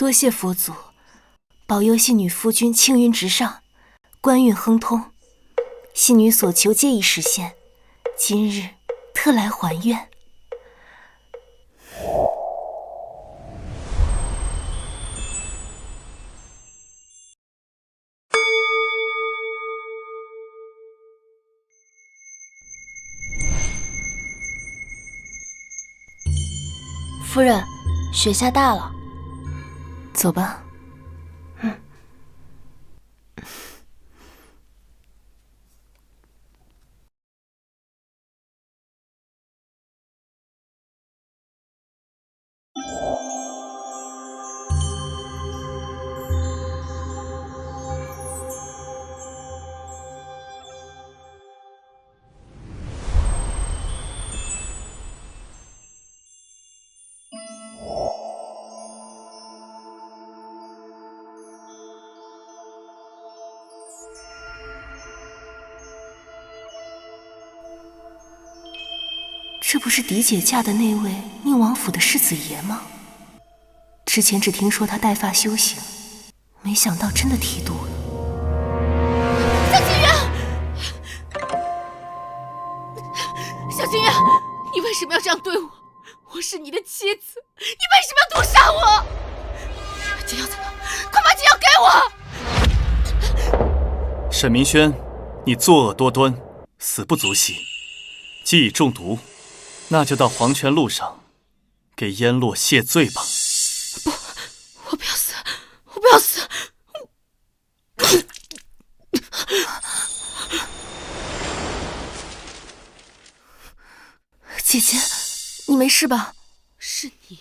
多谢佛祖，保佑戏女夫君青云直上，官运亨通，戏女所求皆已实现，今日特来还愿。夫人，雪下大了，走吧。这不是嫡姐嫁的那位宁王府的世子爷吗？之前只听说他带发修行，没想到真的剃度了。小心月，小心月，你为什么要这样对我？我是你的妻子，你为什么要毒杀我？解药在哪？快把解药给我！沈明轩，你作恶多端，死不足惜。既已中毒，那就到黄泉路上给燕落谢罪吧。不，我不要死，我不要死！姐姐，你没事吧？是你！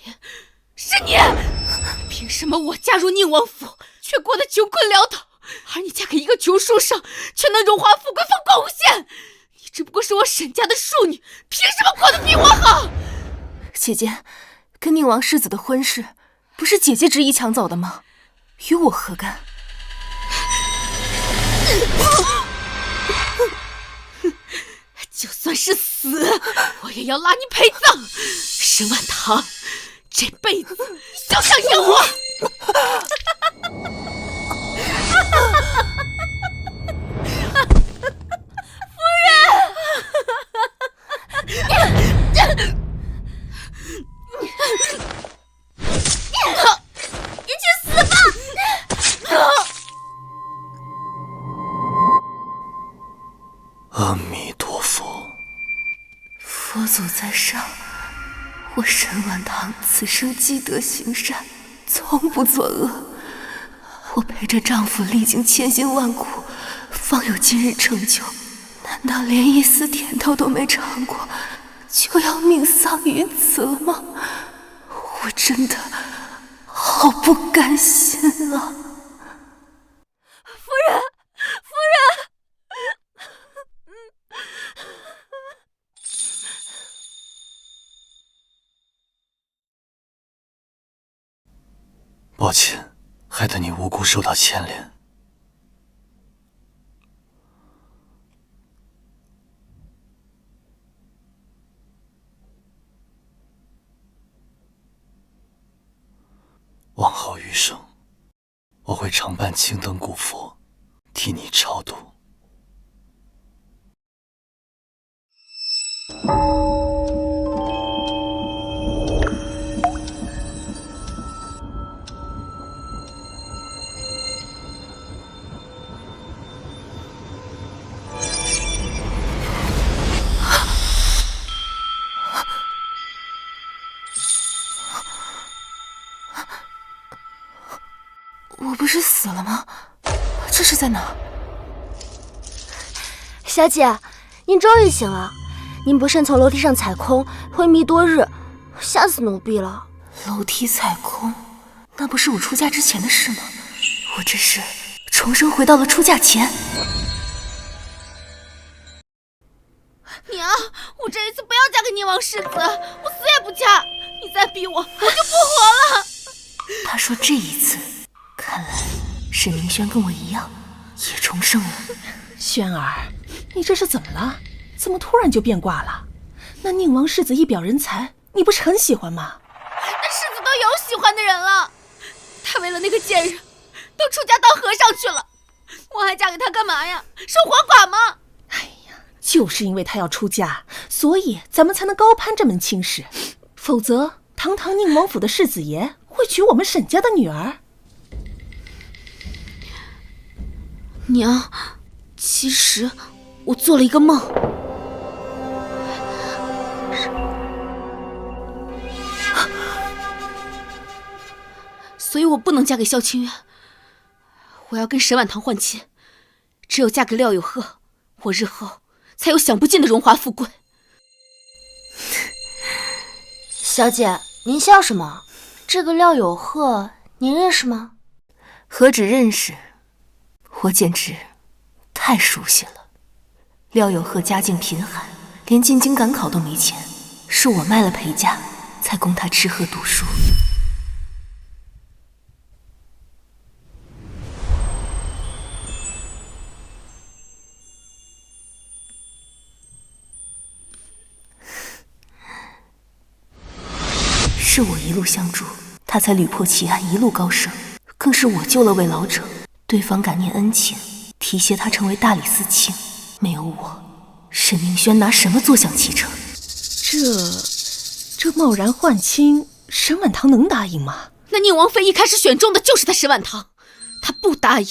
凭什么我嫁入宁王府，却过得穷困潦倒，而你嫁给一个穷书生，却能荣华富贵风光无限？你只不过是我沈家的庶女，凭什么过得比我好？姐姐，跟宁王世子的婚事，不是姐姐执意抢走的吗？与我何干？就算是死，我也要拉你陪葬。沈婉堂，这辈子休想赢我！夫人，你去死吧！阿弥陀佛。佛祖在上，我沈婉堂此生积德行善，从不作恶。我陪着丈夫历经千辛万苦，方有今日成就，难道连一丝甜头都没尝过，就要命丧于此了吗？我真的好不甘心啊！夫人，夫人！抱歉，害得你无辜受到牵连。往后余生，我会常伴青灯古佛，替你超度。我不是死了吗？这是在哪？小姐，您终于醒了。您不慎从楼梯上踩空，昏迷多日，吓死奴婢了。楼梯踩空，那不是我出嫁之前的事吗？我这是重生回到了出嫁前。娘，我这一次不要嫁给宁王世子，我死也不嫁。你再逼我，我就不活了。他说这一次，看来沈明轩跟我一样，也重生了。轩儿，你这是怎么了？怎么突然就变卦了？那宁王世子一表人才，你不是很喜欢吗？那世子都有喜欢的人了，他他为了那个贱人，都出家当和尚去了，我还嫁给他干嘛呀？守活寡吗？哎呀，就是因为他要出家，所以咱们才能高攀这门亲事，否则堂堂宁王府的世子爷会娶我们沈家的女儿。娘，其实我做了一个梦，所以我不能嫁给萧清远，我要跟沈婉堂换亲，只有嫁给廖有鹤，我日后才有享不尽的荣华富贵。小姐，您笑什么？这个廖有鹤您认识吗？何止认识，我简直太熟悉了。廖有鹤家境贫寒，连进京赶考都没钱，是我卖了陪嫁才供他吃喝读书。是我一路相助，他才屡破奇案，一路高升。更是我救了位老者，对方感念恩情，提携他成为大理寺卿。没有我，沈明轩拿什么坐享其成？这贸然换亲，沈婉堂能答应吗？那宁王妃一开始选中的就是他沈婉堂，他不答应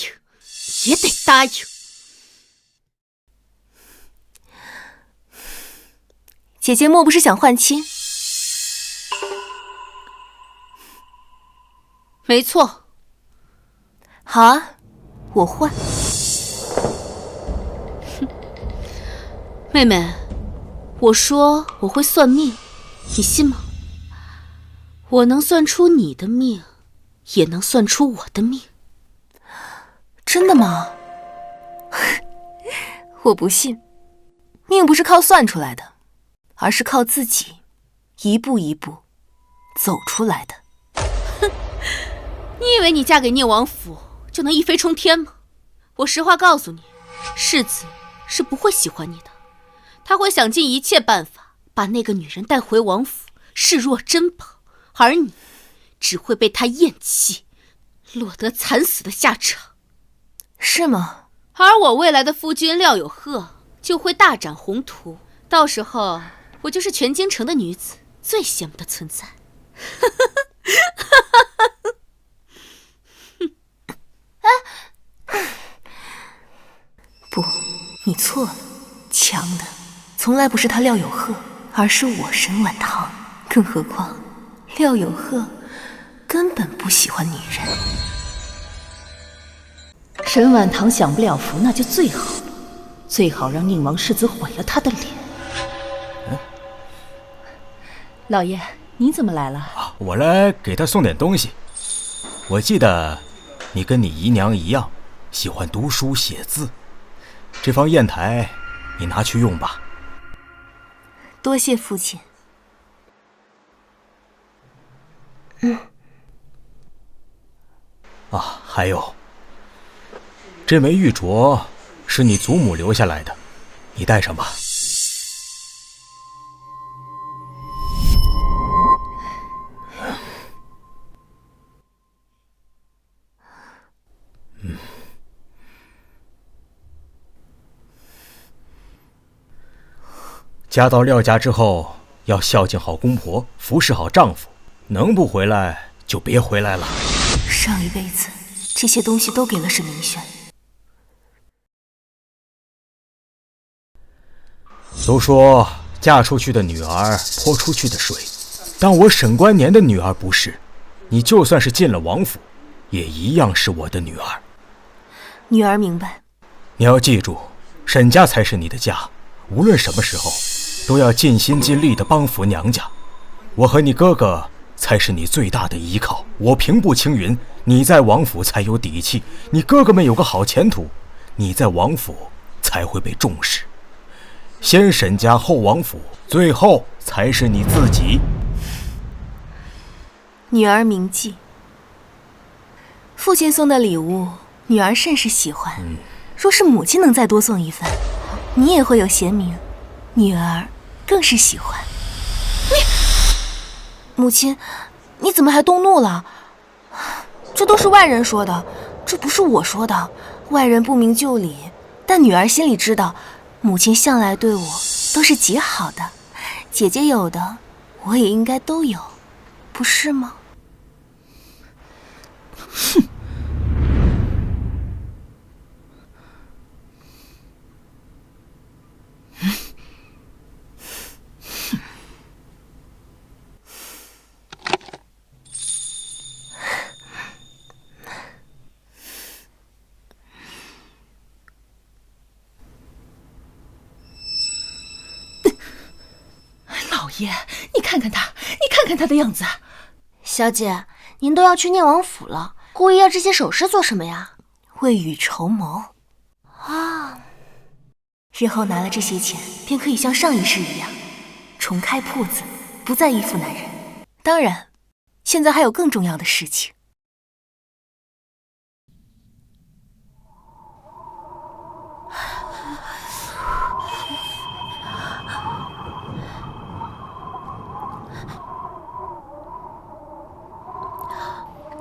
也得答应。姐姐莫不是想换亲？没错。好啊，我换。妹妹，我说我会算命，你信吗？我能算出你的命，也能算出我的命。真的吗？我不信。命不是靠算出来的，而是靠自己一步一步走出来的。你以为你嫁给宁王府就能一飞冲天吗？我实话告诉你，世子是不会喜欢你的，他会想尽一切办法把那个女人带回王府，视若珍宝，而你只会被他厌弃，落得惨死的下场。是吗？而我未来的夫君廖有鹤就会大展宏图，到时候我就是全京城的女子最羡慕的存在。不，你错了，强的从来不是他廖有鹤，而是我沈婉堂。更何况廖有鹤根本不喜欢女人。沈婉堂享不了福那就最好，最好让宁王世子毁了他的脸。老爷，您怎么来了？我来给他送点东西。我记得你跟你姨娘一样喜欢读书写字，这方砚台你拿去用吧。多谢父亲。还有这枚玉镯是你祖母留下来的，你带上吧。嫁到廖家之后，要孝敬好公婆，服侍好丈夫，能不回来就别回来了。上一辈子这些东西都给了沈明轩。都说嫁出去的女儿泼出去的水，但我沈关年的女儿不是，你就算是进了王府，也一样是我的女儿。女儿明白。你要记住，沈家才是你的家，无论什么时候都要尽心尽力地帮扶娘家。我和你哥哥才是你最大的依靠，我平步青云，你在王府才有底气，你哥哥们有个好前途，你在王府才会被重视。先沈家后王府，最后才是你自己。女儿铭记。父亲送的礼物，女儿甚是喜欢。若是母亲能再多送一份，你也会有贤名，女儿更是喜欢。母亲，你怎么还动怒了？这都是外人说的，这不是我说的。外人不明就里，但女儿心里知道，母亲向来对我都是极好的。姐姐有的，我也应该都有，不是吗？哼！老爷，你看看他，你看看他的样子。小姐，您都要去念王府了，故意要这些首饰做什么呀？未雨绸缪啊！日后拿了这些钱，便可以像上一世一样，重开铺子，不再依附男人。当然，现在还有更重要的事情。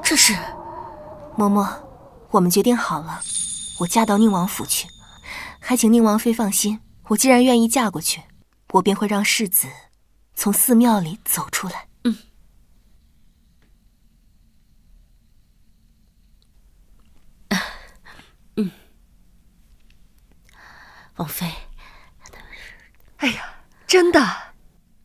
这是嬷嬷，我们决定好了，我嫁到宁王府去，还请宁王妃放心。我既然愿意嫁过去，我便会让世子从寺庙里走出来。王妃，哎呀，真的，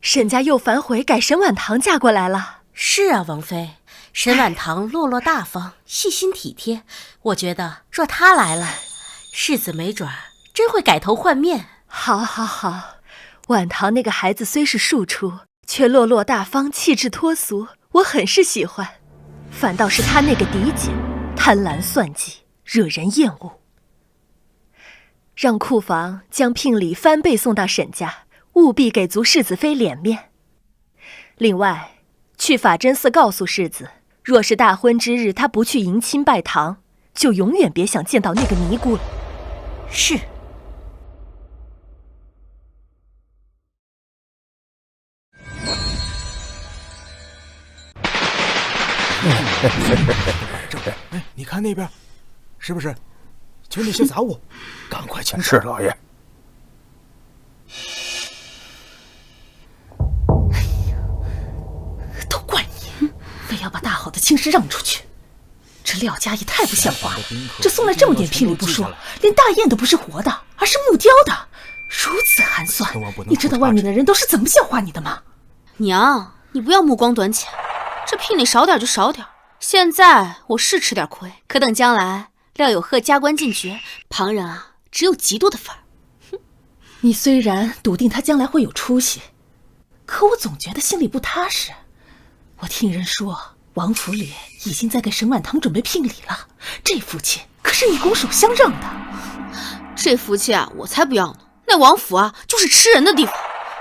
沈家又反悔改沈婉堂嫁过来了。是啊，王妃，沈婉堂落落大方，细心体贴，我觉得若她来了，世子没准真会改头换面。好，好，好，婉堂那个孩子虽是庶出，却落落大方，气质脱俗，我很是喜欢。反倒是他那个嫡姐，贪婪算计，惹人厌恶。让库房将聘礼翻倍送到沈家，务必给足世子妃脸面。另外，去法真寺告诉世子，若是大婚之日他不去迎亲拜堂，就永远别想见到那个尼姑了。是。你看那边，是不是？就那些杂物，赶快清是老爷。都怪你，非要把大好的亲事让出去。这廖家也太不像话了，这送来这么点聘礼不说，连大雁都不是活的，而是木雕的，如此寒酸。你知道外面的人都是怎么笑话你的吗？娘，你不要目光短浅，这聘礼少点就少点。现在我是吃点亏，可等将来廖有鹤加官进爵，旁人啊只有嫉妒的份儿。你虽然笃定他将来会有出息，可我总觉得心里不踏实。我听人说，王府里已经在给沈婉堂准备聘礼了，这福气可是你拱手相让的。这福气啊，我才不要呢！那王府啊，就是吃人的地方。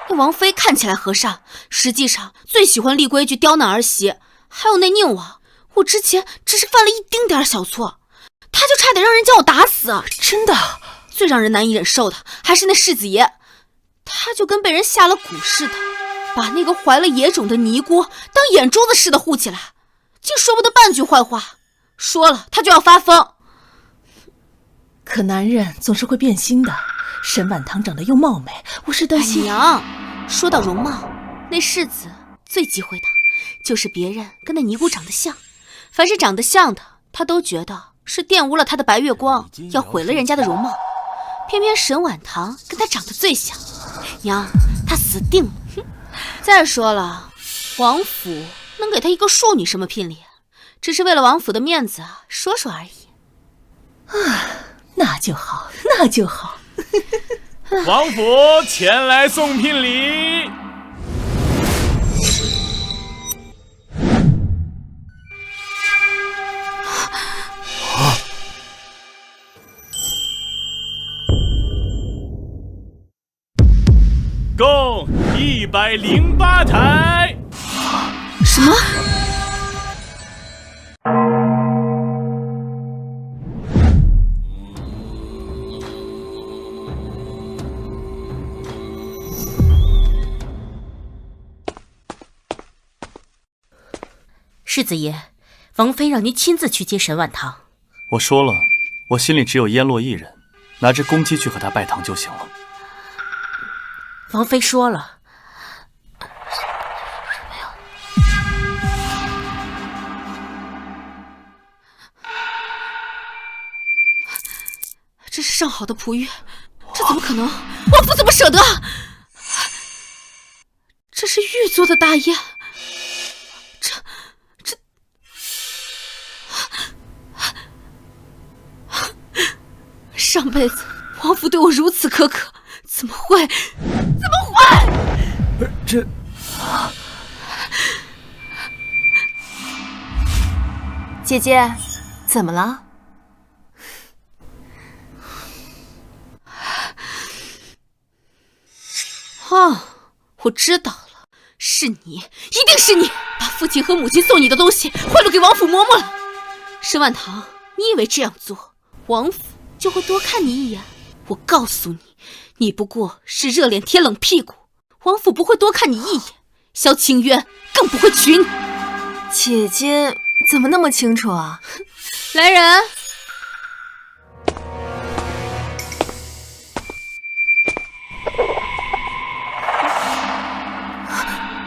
那王妃看起来和善，实际上最喜欢立规矩、刁难儿媳。还有那宁王，我之前只是犯了一丁点小错，他就差点让人将我打死。真的，最让人难以忍受的还是那世子爷，他就跟被人下了蛊似的，把那个怀了野种的尼姑当眼珠子似的护起来，竟说不得半句坏话，说了他就要发疯。可男人总是会变心的，沈婉堂长得又貌美，我是担心。娘，说到容貌，那世子最忌讳的就是别人跟那尼姑长得像，凡是长得像的，他都觉得是玷污了他的白月光，要毁了人家的容貌。偏偏沈婉堂跟他长得最像，娘，他死定了。再说了，王府能给他一个庶女什么聘礼？只是为了王府的面子说说而已。那就好，那就好。王府前来送聘礼。共108台。什么？世子爷，王妃让您亲自去接沈婉堂。我说了，我心里只有燕洛一人，拿着公鸡去和他拜堂就行了。王妃说了。这是上好的璞玉，这怎么可能？王府怎么舍得？这是玉做的大雁，这……上辈子王府对我如此苛刻，怎么会？这……姐姐，怎么了？哦，我知道了，是你，一定是你，把父亲和母亲送你的东西贿赂给王府嬷嬷了。沈婉堂，你以为这样做，王府就会多看你一眼？我告诉你，你不过是热脸贴冷屁股，王府不会多看你一眼，萧清渊更不会娶你。姐姐怎么那么清楚啊？来人！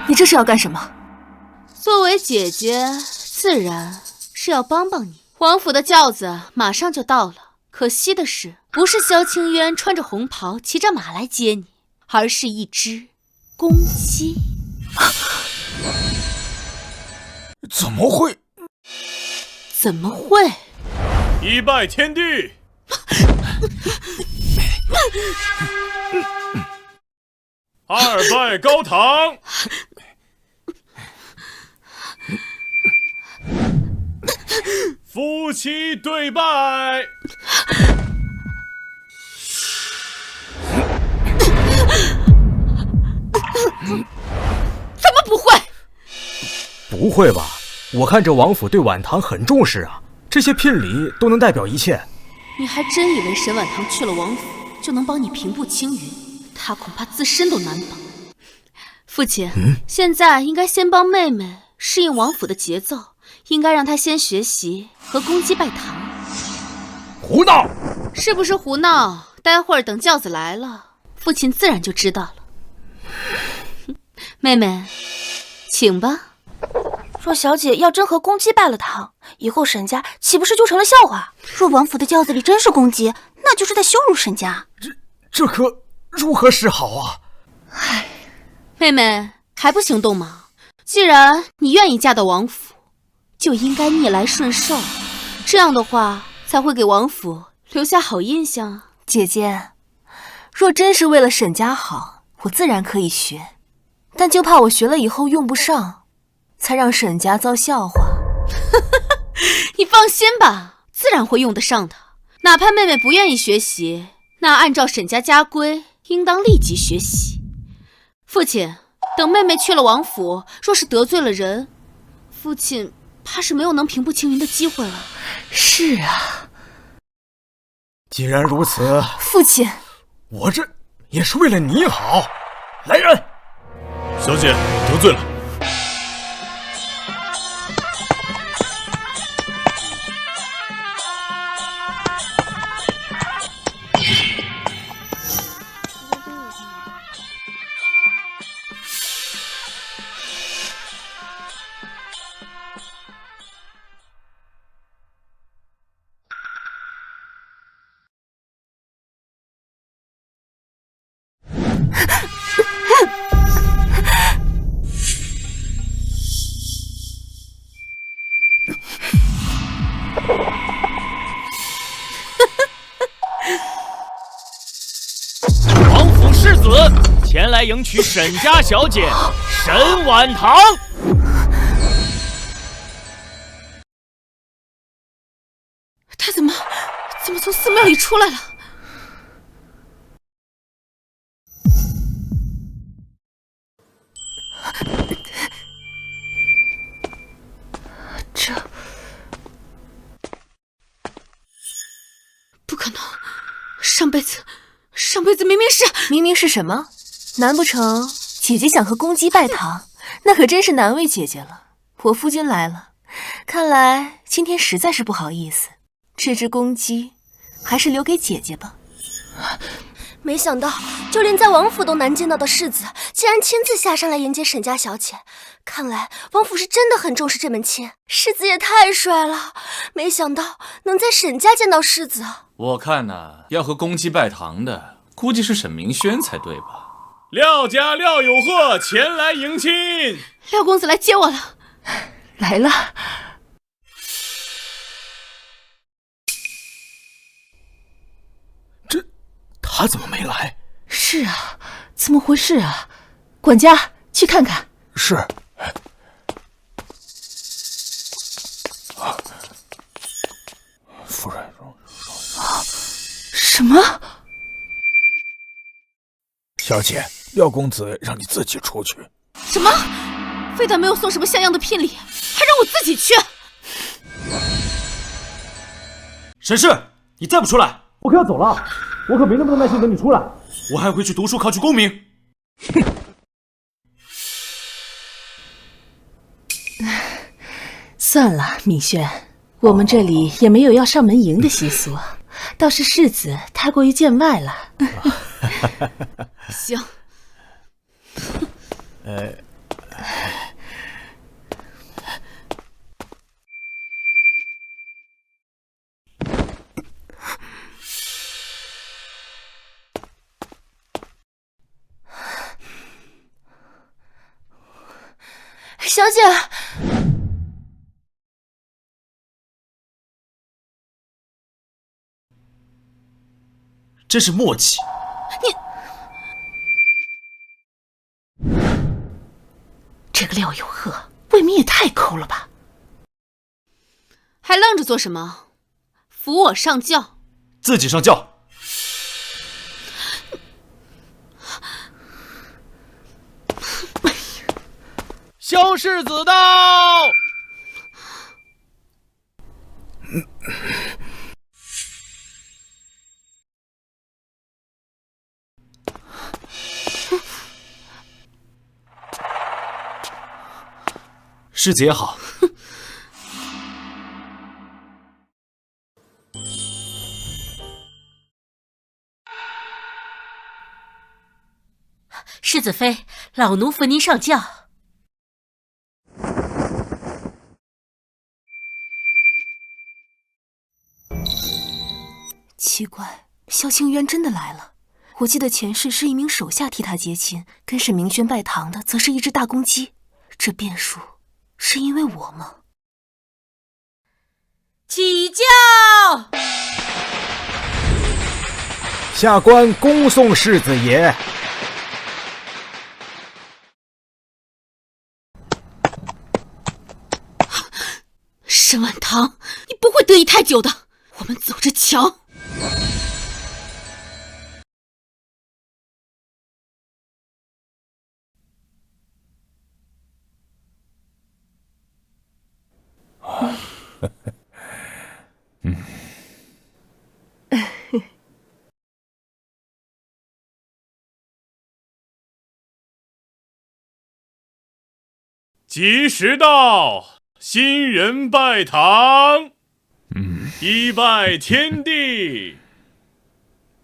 你这是要干什么？作为姐姐，自然是要帮帮你。王府的轿子马上就到了，可惜的是，不是萧清渊穿着红袍骑着马来接你，而是一只公鸡。怎么会？怎么会？一拜天地，二拜高堂，夫妻对拜。怎么不会？不会吧？我看这王府对婉堂很重视啊，这些聘礼都能代表一切。你还真以为沈婉堂去了王府就能帮你平步青云？他恐怕自身都难保。父亲，现在应该先帮妹妹适应王府的节奏，应该让她先学习和公鸡拜堂。胡闹！是不是胡闹？待会儿等轿子来了，父亲自然就知道了。妹妹，请吧。若小姐要真和公鸡拜了堂，以后沈家岂不是就成了笑话？若王府的轿子里真是公鸡，那就是在羞辱沈家。这可如何是好啊？唉，妹妹还不行动吗？既然你愿意嫁到王府，就应该逆来顺受，这样的话才会给王府留下好印象啊。姐姐，若真是为了沈家好，我自然可以学，但就怕我学了以后用不上，才让沈家遭笑话。你放心吧，自然会用得上的。哪怕妹妹不愿意学习，那按照沈家家规，应当立即学习。父亲，等妹妹去了王府，若是得罪了人，父亲怕是没有能平步青云的机会了。是啊，既然如此，父亲，我这也是为了你好。来人！小姐得罪了。王府世子前来迎娶沈家小姐沈婉堂。他怎么从寺庙里出来了？这不可能，上辈子明明是什么？难不成姐姐想和公鸡拜堂？那可真是难为姐姐了。我夫君来了，看来今天实在是不好意思，这只公鸡还是留给姐姐吧。没想到，就连在王府都难见到的世子，竟然亲自下山来迎接沈家小姐。看来王府是真的很重视这门亲。世子也太帅了，没想到能在沈家见到世子。我看呢，要和公鸡拜堂的，估计是沈明轩才对吧？廖家廖有贺前来迎亲。廖公子来接我了。来了。他怎么没来？是啊，怎么回事啊？管家，去看看。是。夫人。什么？小姐，廖公子让你自己出去。什么？非但没有送什么像样的聘礼，还让我自己去。沈氏，你再不出来，我可要走了。我可没那么多耐心等你出来，我还回去读书考取功名。算了，明轩，我们这里也没有要上门迎的习俗，倒是世子太过于见外了。行。小姐，这是默契。这个廖有贺未免也太抠了吧！还愣着做什么？扶我上轿。自己上轿。萧世子到。世子也好。世子妃，老奴扶您上轿。奇怪，萧清渊真的来了。我记得前世是一名手下替他接亲，跟沈明轩拜堂的则是一只大公鸡。这变数是因为我吗？起轿！下官恭送世子爷。沈婉堂，你不会得意太久的，我们走着瞧。吉时到，新人拜堂。一拜天地，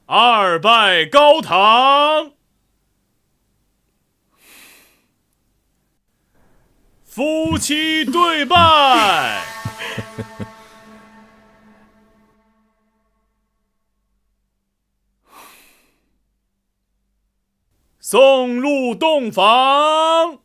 二拜高堂。夫妻对拜。送入洞房。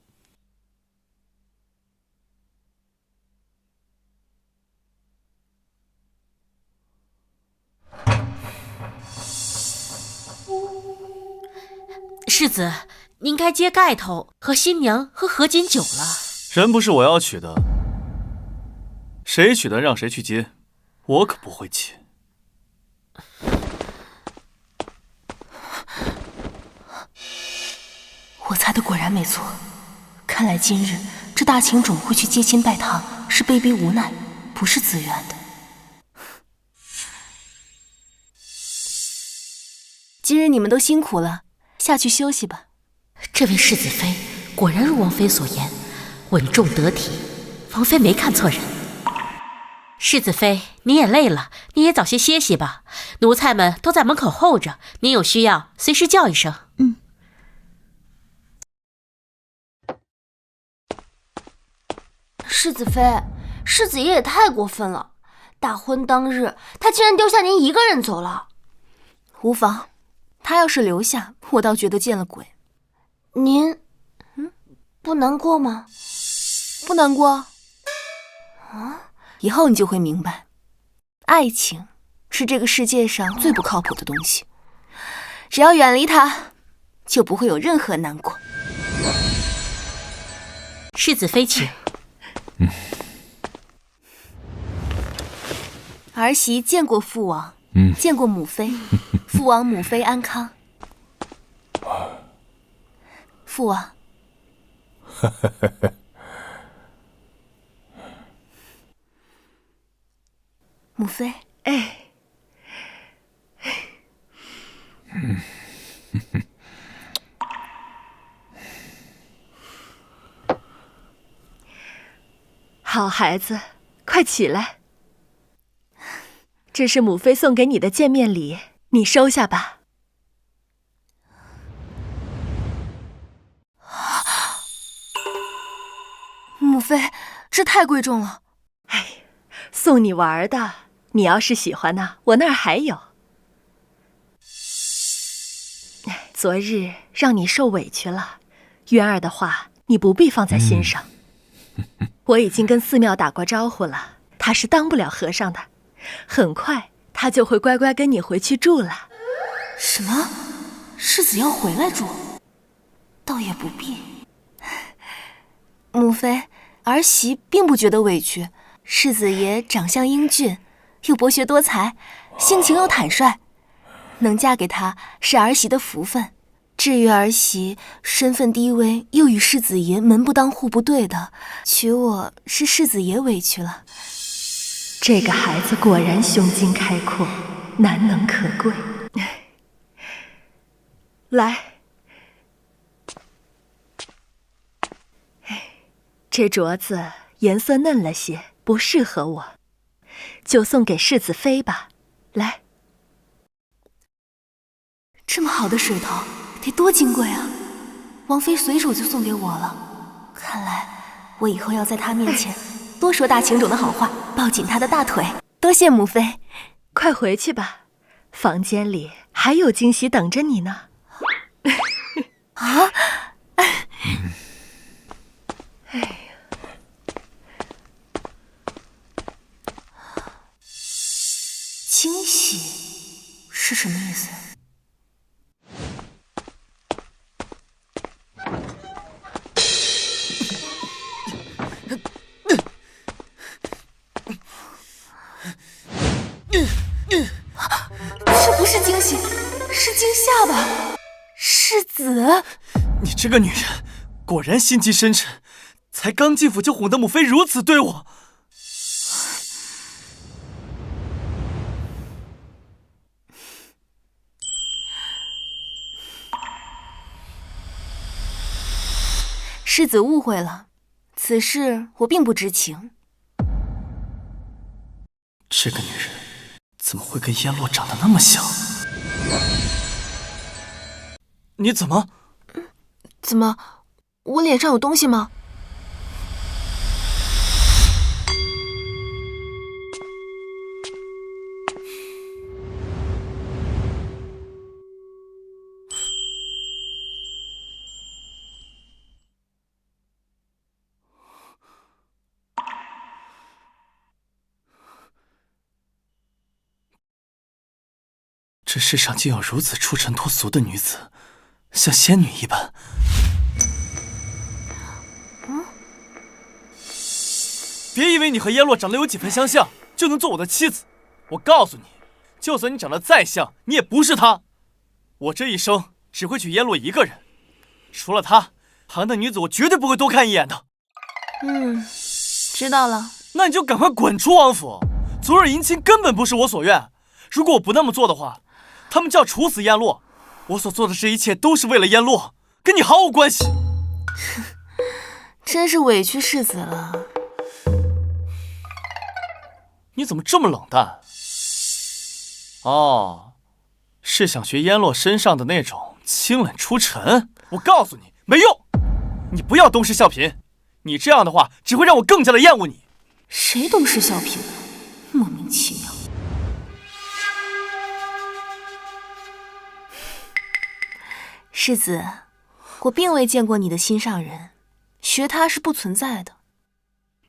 世子，您该揭盖头，和新娘合卺酒了。人不是我要娶的，谁娶的让谁去接，我可不会接。我猜的果然没错，看来今日这大情种会去接亲拜堂，是被逼无奈，不是自愿的。今日你们都辛苦了，下去休息吧。这位世子妃果然如王妃所言，稳重得体，王妃没看错人。世子妃，你也累了，你也早些歇息吧。奴才们都在门口候着，您有需要随时叫一声。世子妃，世子爷也太过分了！大婚当日，他竟然丢下您一个人走了。无妨，他要是留下，我倒觉得见了鬼。您，不难过吗？不难过。以后你就会明白，爱情是这个世界上最不靠谱的东西。只要远离它，就不会有任何难过。世子妃请。儿媳见过父王，见过母妃，父王母妃安康。父王。母妃，好孩子，快起来。这是母妃送给你的见面礼，你收下吧。母妃，这太贵重了。送你玩的，你要是喜欢呢，我那儿还有。昨日让你受委屈了，渊儿的话你不必放在心上。我已经跟寺庙打过招呼了，他是当不了和尚的，很快他就会乖乖跟你回去住了。什么？世子要回来住？倒也不必。母妃，儿媳并不觉得委屈。世子爷长相英俊，又博学多才，性情又坦率，能嫁给他是儿媳的福分。至于儿媳身份低微，又与世子爷门不当户不对的，娶我是世子爷委屈了。这个孩子果然胸襟开阔，难能可贵。来，这镯子颜色嫩了些，不适合我，就送给世子妃吧。来，这么好的水头，得多金贵啊！王妃随手就送给我了。看来我以后要在她面前多说大情种的好话，抱紧她的大腿。多谢母妃。快回去吧，房间里还有惊喜等着你呢。啊！惊喜是什么意思？这不是惊喜，是惊吓吧？世子，你这个女人果然心机深沉，才刚进府就哄得母妃如此对我。世子误会了，此事我并不知情。这个女人怎么会跟燕洛长得那么像？你怎么？怎么？我脸上有东西吗？这世上竟有如此出尘脱俗的女子，像仙女一般。别以为你和燕洛长得有几分相像，就能做我的妻子。我告诉你，就算你长得再像，你也不是她。我这一生只会娶燕洛一个人，除了她，旁的女子我绝对不会多看一眼的。知道了。那你就赶快滚出王府！昨日迎亲根本不是我所愿，如果我不那么做的话，他们就要处死燕洛。我所做的这一切都是为了燕洛，跟你毫无关系。真是委屈世子了。你怎么这么冷淡？哦，是想学燕洛身上的那种清冷出尘？我告诉你，没用！你不要东施效颦，你这样的话只会让我更加的厌恶你。谁东施效颦了？莫名其妙。世子，我并未见过你的心上人，学他是不存在的。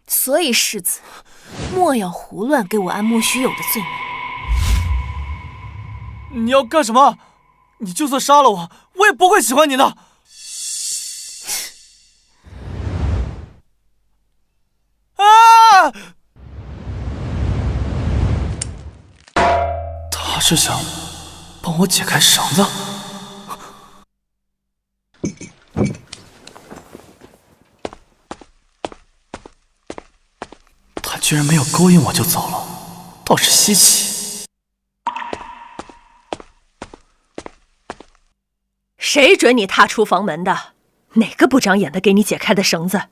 所以世子，莫要胡乱给我安莫须有的罪名。你要干什么？你就算杀了我，我也不会喜欢你的。啊！他是想帮我解开绳子。他居然没有勾引我就走了，倒是稀奇。谁准你踏出房门的？哪个不长眼的给你解开的绳子？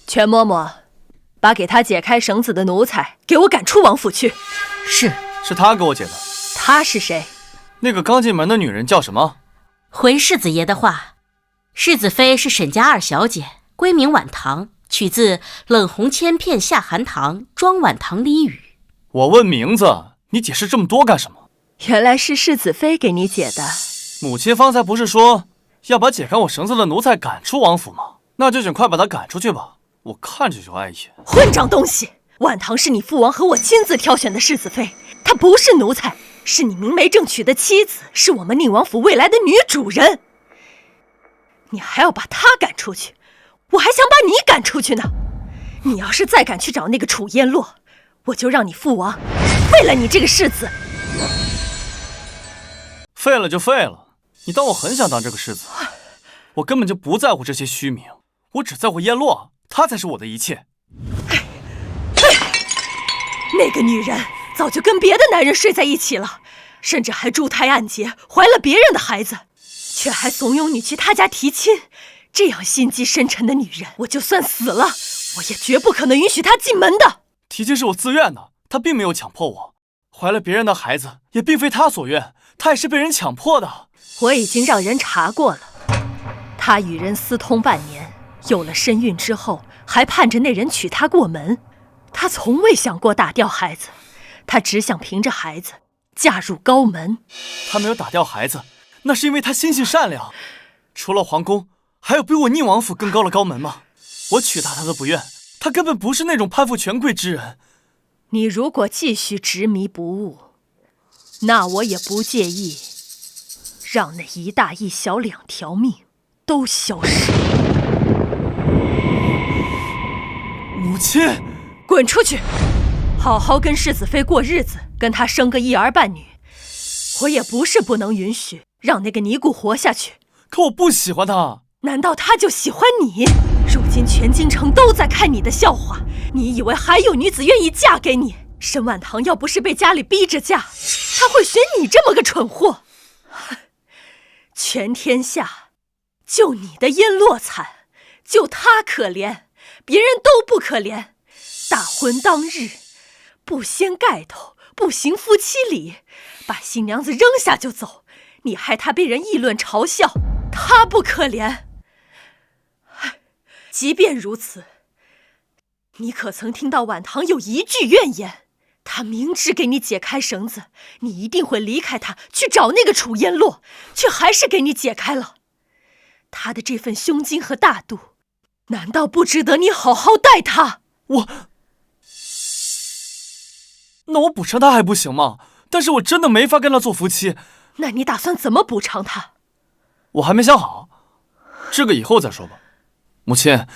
全嬷嬷，把给他解开绳子的奴才给我赶出王府去。是。是他给我解的。他是谁？那个刚进门的女人叫什么？回世子爷的话，世子妃是沈家二小姐，闺名婉堂，取自冷红千片下寒塘，庄婉堂俚语。我问名字，你解释这么多干什么？原来是世子妃给你解的。母亲方才不是说要把解开我绳子的奴才赶出王府吗？那就请快把他赶出去吧，我看着就碍眼。混账东西！婉堂是你父王和我亲自挑选的世子妃，她不是奴才，是你明媒正娶的妻子，是我们宁王府未来的女主人。你还要把她赶出去，我还想把你赶出去呢。你要是再敢去找那个楚烟洛，我就让你父王废了你这个世子。废了就废了，你当我很想当这个世子？我根本就不在乎这些虚名，我只在乎燕洛，她才是我的一切。那个女人早就跟别的男人睡在一起了，甚至还珠胎暗结，怀了别人的孩子，却还怂恿你去她家提亲。这样心机深沉的女人，我就算死了，我也绝不可能允许她进门的。提亲是我自愿的，她并没有强迫我。怀了别人的孩子，也并非她所愿，她也是被人强迫的。我已经让人查过了，她与人私通半年，有了身孕之后，还盼着那人娶她过门。她从未想过打掉孩子，她只想凭着孩子嫁入高门。她没有打掉孩子，那是因为她心性善良。除了皇宫，还有比我宁王府更高的高门吗？我娶她，她都不愿。她根本不是那种攀附权贵之人。你如果继续执迷不悟，那我也不介意让那一大一小两条命都消失。母亲，滚出去！好好跟世子妃过日子，跟她生个一儿半女。我也不是不能允许让那个尼姑活下去，可我不喜欢她。难道她就喜欢你？如今全京城都在看你的笑话，你以为还有女子愿意嫁给你？沈婉堂要不是被家里逼着嫁，她会选你这么个蠢货？全天下就你的燕洛惨，就她可怜，别人都不可怜。大婚当日，不掀盖头，不行夫妻礼，把新娘子扔下就走，你害她被人议论嘲笑，她不可怜。即便如此，你可曾听到婉堂有一句怨言？他明知给你解开绳子，你一定会离开他去找那个楚烟洛，却还是给你解开了。他的这份胸襟和大度，难道不值得你好好待他？那我补偿他还不行吗？但是我真的没法跟他做夫妻。那你打算怎么补偿他？我还没想好，这个以后再说吧。母亲，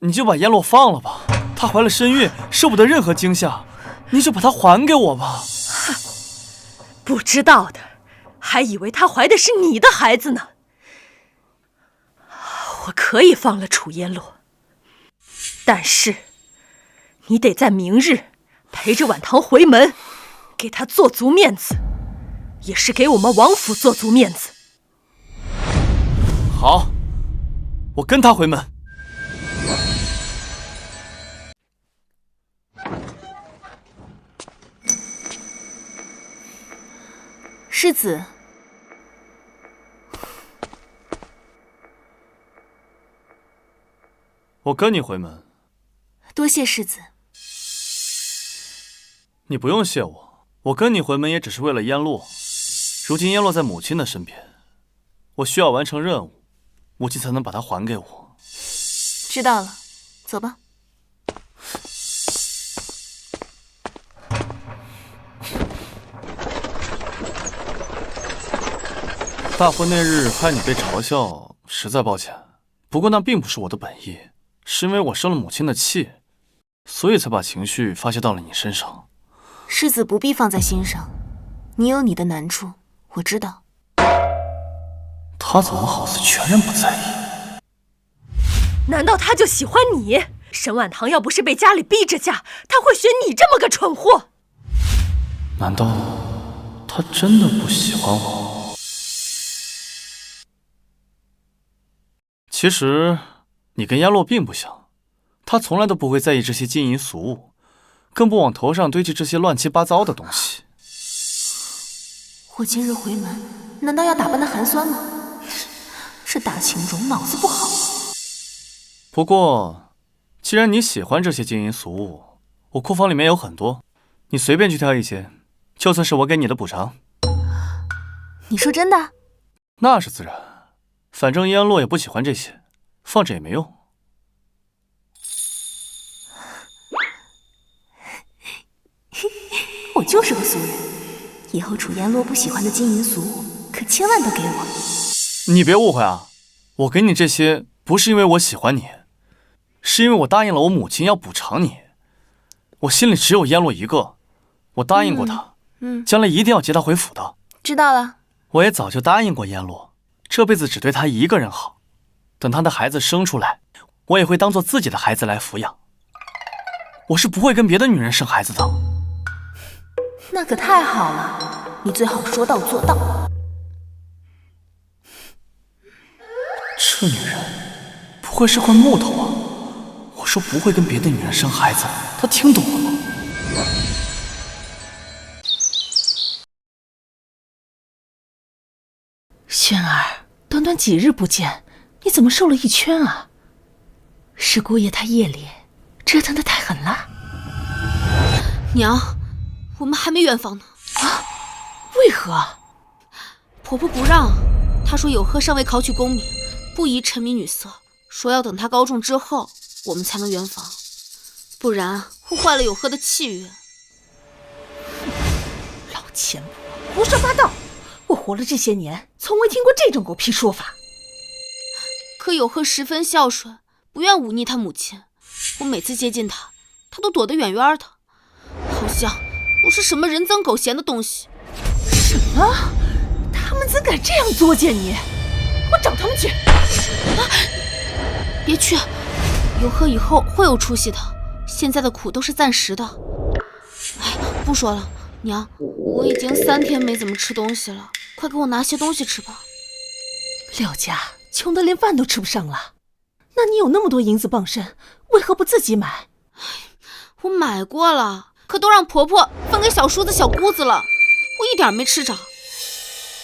你就把燕洛放了吧，她怀了身孕，受不得任何惊吓，你就把她还给我吧。不知道的，还以为她怀的是你的孩子呢。我可以放了楚烟洛，但是你得在明日陪着婉堂回门，给她做足面子，也是给我们王府做足面子。好，我跟他回门。世子，我跟你回门。多谢世子。你不用谢我，我跟你回门也只是为了燕洛。如今燕洛在母亲的身边，我需要完成任务，母亲才能把她还给我。知道了，走吧。大婚那日害你被嘲笑，实在抱歉。不过那并不是我的本意，是因为我生了母亲的气，所以才把情绪发泄到了你身上。世子不必放在心上，你有你的难处，我知道。他怎么好似全然不在意？难道他就喜欢你？沈婉堂要不是被家里逼着嫁，他会选你这么个蠢货？难道他真的不喜欢我？其实你跟燕洛并不像，他从来都不会在意这些金银俗物，更不往头上堆积这些乱七八糟的东西。我今日回门，难道要打扮得寒酸吗？这大情种脑子不好。不过，既然你喜欢这些金银俗物，我库房里面有很多，你随便去挑一些，就算是我给你的补偿。你说真的？那是自然，反正燕洛也不喜欢这些，放着也没用。我就是个俗人，以后楚燕洛不喜欢的金银俗物，可千万都给我。你别误会啊，我给你这些不是因为我喜欢你，是因为我答应了我母亲要补偿你。我心里只有燕洛一个，我答应过她，将来一定要接她回府的。知道了。我也早就答应过燕洛，这辈子只对她一个人好。等她的孩子生出来，我也会当做自己的孩子来抚养。我是不会跟别的女人生孩子的。那可太好了，你最好说到做到。这女人不会是块木头啊！我说不会跟别的女人生孩子，她听懂了吗？轩儿，短短几日不见，你怎么瘦了一圈啊？是姑爷他夜里折腾得太狠了。娘，我们还没圆房呢。啊？为何？婆婆不让，她说有贺尚未考取功名，不宜沉迷女色，说要等他高中之后，我们才能圆房，不然会坏了有贺的气运。老钱婆，胡说八道！我活了这些年，从未听过这种狗屁说法。可有贺十分孝顺，不愿忤逆他母亲。我每次接近他，他都躲得远远的，好像我是什么人憎狗嫌的东西。什么？他们怎敢这样作践你？我找他们去！啊！别去，有贺以后会有出息的，现在的苦都是暂时的。哎，不说了，娘，我已经3天没怎么吃东西了，快给我拿些东西吃吧。廖家穷得连饭都吃不上了，那你有那么多银子傍身，为何不自己买？我买过了，可都让婆婆分给小叔子、小姑子了，我一点没吃着。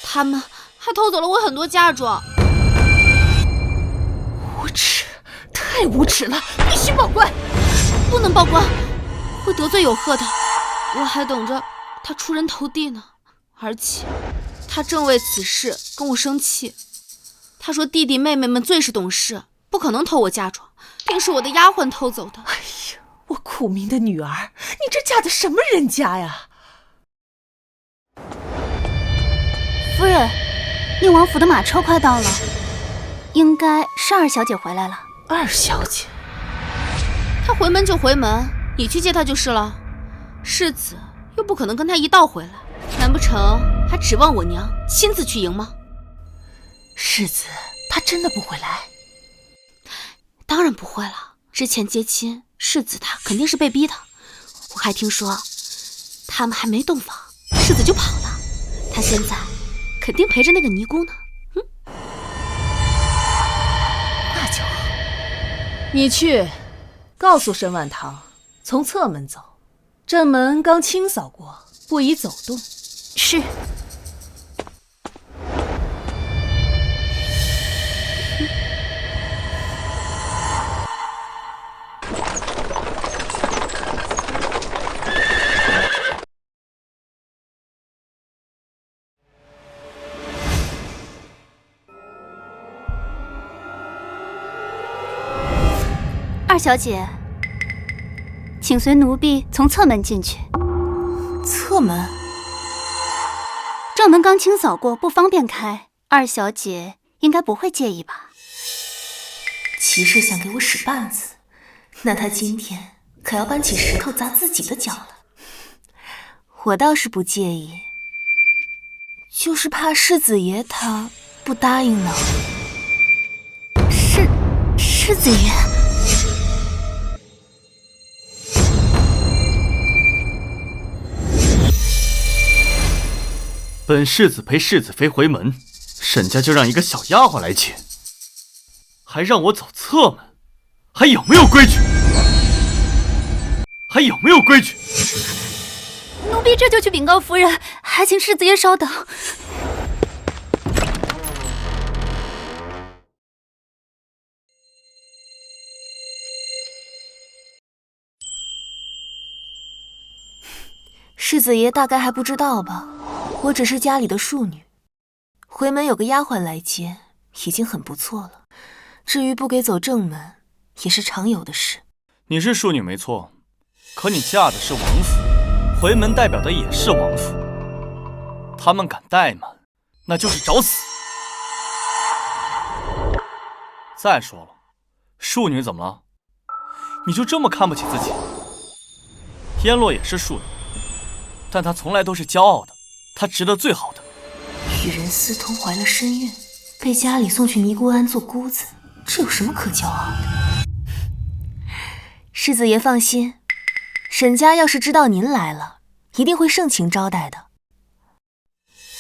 他们还偷走了我很多嫁妆。无耻，太无耻了，必须报官！不能报官，会得罪有贺的。我还等着他出人头地呢，而且他正为此事跟我生气。他说弟弟妹妹们最是懂事，不可能偷我嫁妆，定是我的丫鬟偷走的。哎呀，我苦命的女儿，你这嫁的什么人家呀？夫人，宁王府的马车快到了，应该是二小姐回来了。二小姐？她回门就回门，你去接她就是了。世子又不可能跟她一道回来，难不成还指望我娘亲自去迎吗？世子她真的不回来？当然不会了，之前接亲，世子他肯定是被逼的。我还听说他们还没洞房，世子就跑了，他现在肯定陪着那个尼姑呢。那就好。你去告诉沈婉堂，从侧门走，正门刚清扫过，不宜走动。是。二小姐，请随奴婢从侧门进去。侧门？正门刚清扫过，不方便开。二小姐应该不会介意吧？骑士想给我使绊子，那他今天可要搬起石头砸自己的脚了。我倒是不介意，就是怕世子爷他不答应呢。世子爷，本世子陪世子妃回门，沈家就让一个小丫鬟来接，还让我走侧门，还有没有规矩？还有没有规矩？奴婢这就去禀告夫人，还请世子爷稍等。世子爷大概还不知道吧，我只是家里的庶女，回门有个丫鬟来接，已经很不错了。至于不给走正门，也是常有的事。你是庶女没错，可你嫁的是王府，回门代表的也是王府。他们敢怠慢，那就是找死。再说了，庶女怎么了？你就这么看不起自己？燕洛也是庶女，但她从来都是骄傲的，她值得最好的。与人私通怀了身孕，被家里送去尼姑庵做姑子，这有什么可骄傲的？世子爷放心，沈家要是知道您来了，一定会盛情招待的。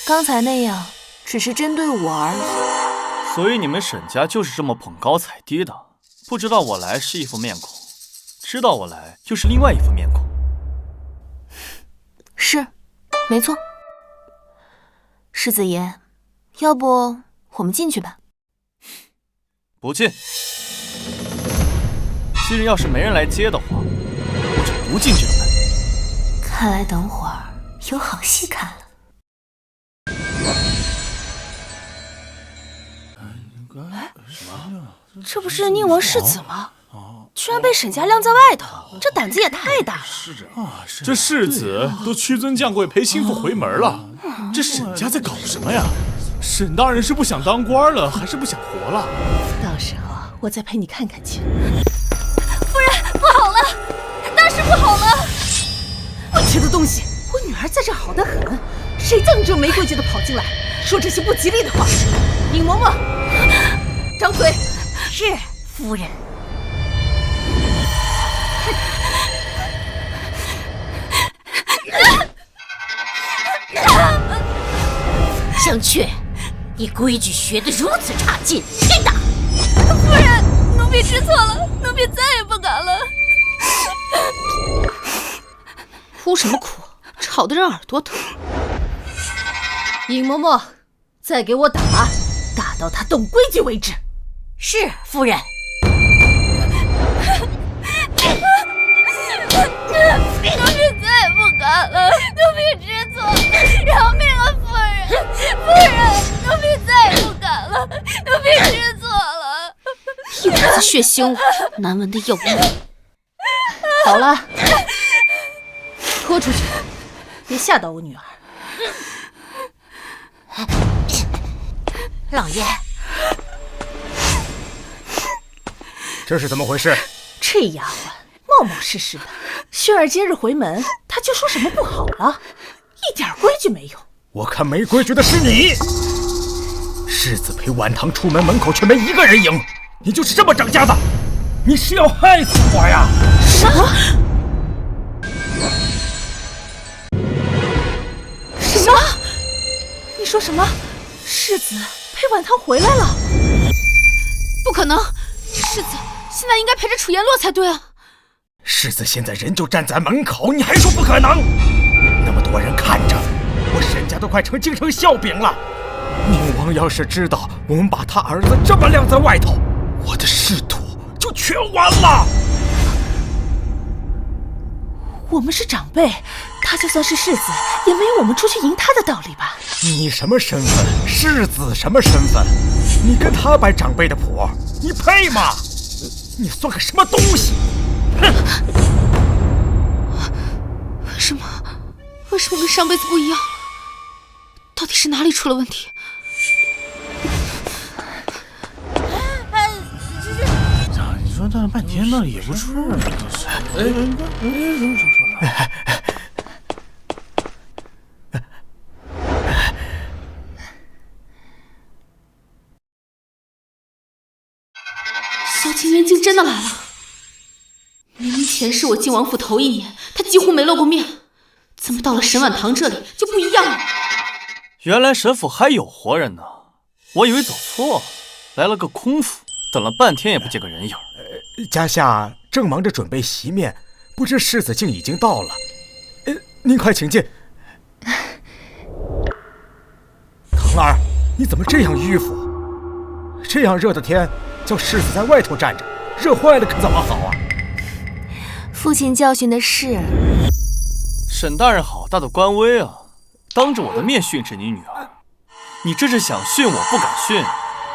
刚才那样只是针对我而已。所以你们沈家就是这么捧高踩低的，不知道我来是一副面孔，知道我来又是另外一副面孔。是，没错。世子爷，要不我们进去吧？不进。今日要是没人来接的话，我就不进这个门。看来等会儿有好戏看了。这不是宁王世子吗？居然被沈家晾在外头，这胆子也太大了。这世子都屈尊降贵陪心腹回门了，这沈家在搞什么呀？沈大人是不想当官了，还是不想活了？到时候我再陪你看看去。夫人，不好了，大事不好了！混吃的东西，我女儿在这好得很，谁叫你这没规矩的跑进来，说这些不吉利的话？尹嬷嬷，张嘴。是夫人。香雀，你规矩学得如此差劲，拼打！夫人，奴婢知错了，奴婢再也不敢了。哭什么哭？吵得人耳朵疼。尹嬷嬷，再给我打，打到他懂规矩为止。是夫人。奴婢再也不敢了，奴婢知错，饶命啊，夫人！夫人，奴婢再也不敢了，奴婢知错了。一股子血腥味，难闻的要命。好了，拖出去，别吓到我女儿。老爷，这是怎么回事？这丫鬟冒冒失失的，轩儿今日回门，她就说什么不好了，一点规矩没有。我看没规矩的是你。世子陪晚堂出门，门口却没一个人迎，你就是这么长家的？你是要害死我呀？什么？什么？你说什么？世子陪晚堂回来了？不可能，世子现在应该陪着楚颜洛才对啊。世子现在人就站在门口，你还说不可能？那么多人看着，我沈家都快成京城笑柄了。宁王要是知道我们把他儿子这么晾在外头，我的仕途就全完了。我们是长辈，他就算是世子，也没有我们出去迎他的道理吧？你什么身份？世子什么身份？你跟他摆长辈的谱，你配吗？你算个什么东西？哼！为什么跟上辈子不一样？到底是哪里出了问题？你说这半天呢也不出，萧清渊竟真的来了！明明前世我进王府头一年，他几乎没露过面，怎么到了沈婉堂这里就不一样了？原来沈府还有活人呢，我以为走错了，来了个空府，等了半天也不见个人影。家下正忙着准备席面，不知世子竟已经到了。您快请进。唐儿，你怎么这样迂腐？这样热的天，叫世子在外头站着，热坏了可怎么好啊？父亲教训的是。沈大人好大的官威啊！当着我的面训斥你女儿，你这是想训我不敢训，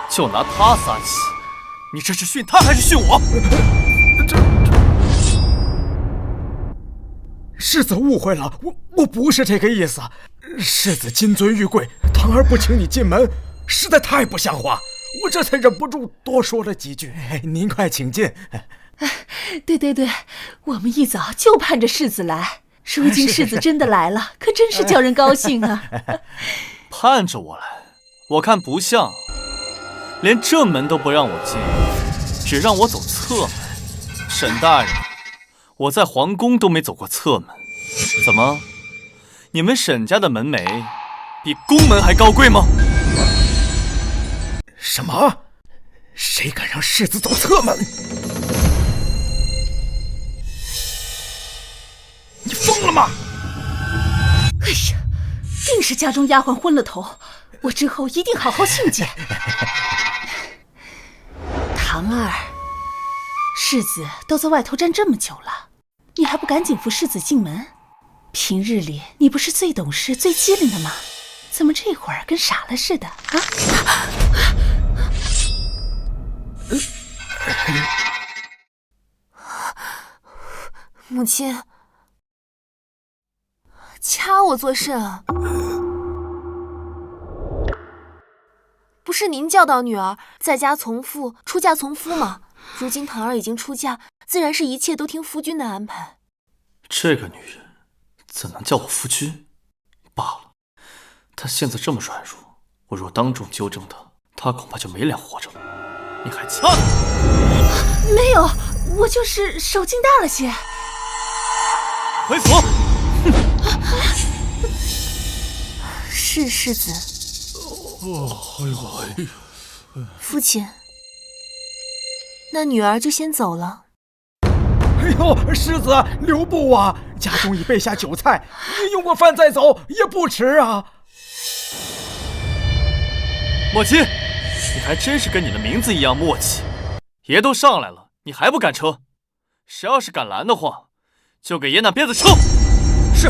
就拿她撒气。你这是训她还是训我？世子误会了，我不是这个意思。世子金尊玉贵，堂儿不请你进门，实在太不像话，我这才忍不住多说了几句。您快请进。对，我们一早就盼着世子来，如今世子真的来了，可真是叫人高兴啊！盼着我来，我看不像，连正门都不让我进，只让我走侧门。沈大人，我在皇宫都没走过侧门，怎么，你们沈家的门楣比宫门还高贵吗？什么？谁敢让世子走侧门？你疯了吗？哎呀，定是家中丫鬟昏了头，我之后一定好好训诫。堂儿，世子都在外头站这么久了，你还不赶紧扶世子进门？平日里你不是最懂事、最机灵的吗？怎么这会儿跟傻了似的啊？母亲，掐我作甚啊？不是您教导女儿在家从父，出嫁从夫吗？如今堂儿已经出嫁，自然是一切都听夫君的安排。这个女人怎能叫我夫君？罢了，她现在这么软弱，我若当众纠正她，她恐怕就没脸活着了。你还掐她？没有，我就是手劲大了些。回府。是世子。父亲，那女儿就先走了。哎呦，世子留步啊！家中已备下酒菜，你用过饭再走也不迟啊。莫欺，你还真是跟你的名字一样默契。爷都上来了，你还不赶车？谁要是敢拦的话，就给爷拿鞭子抽。是。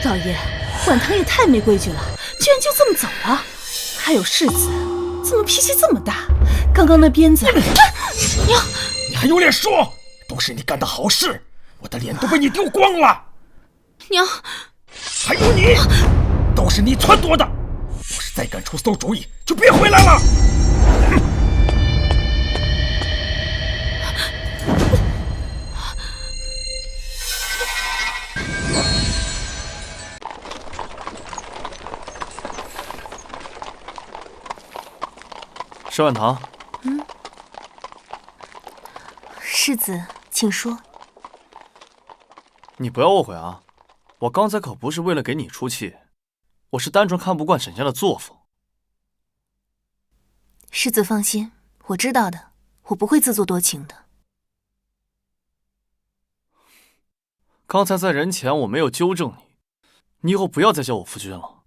老爷，婉堂也太没规矩了，居然就这么走了。还有世子，怎么脾气这么大？刚刚那鞭子……娘，你还有脸说？都是你干的好事，我的脸都被你丢光了。娘，还有你，都是你撺掇的。要是再敢出馊主意，就别回来了。沈婉堂，世子，请说。你不要误会啊，我刚才可不是为了给你出气，我是单纯看不惯沈家的作风。世子放心，我知道的，我不会自作多情的。刚才在人前我没有纠正你，你以后不要再叫我夫君了。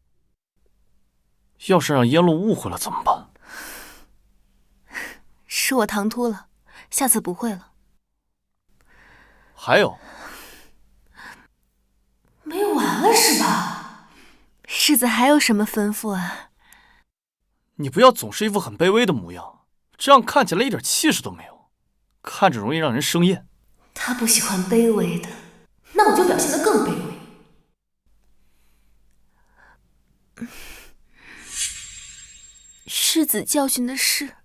要是让耶洛误会了怎么办？是我唐突了，下次不会了。还有，没完了是吧？世子还有什么吩咐啊？你不要总是一副很卑微的模样，这样看起来一点气势都没有，看着容易让人生厌。他不喜欢卑微的，那我就表现得更卑微。世子教训的是，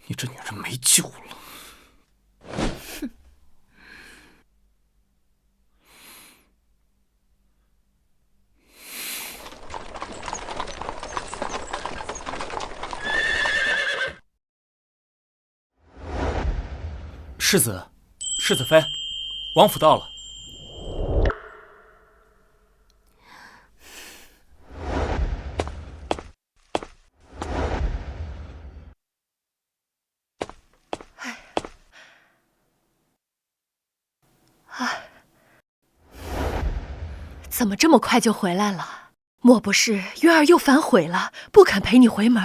你这女人没救了。世子，世子妃，王府到了。怎么这么快就回来了？莫不是渊儿又反悔了，不肯陪你回门？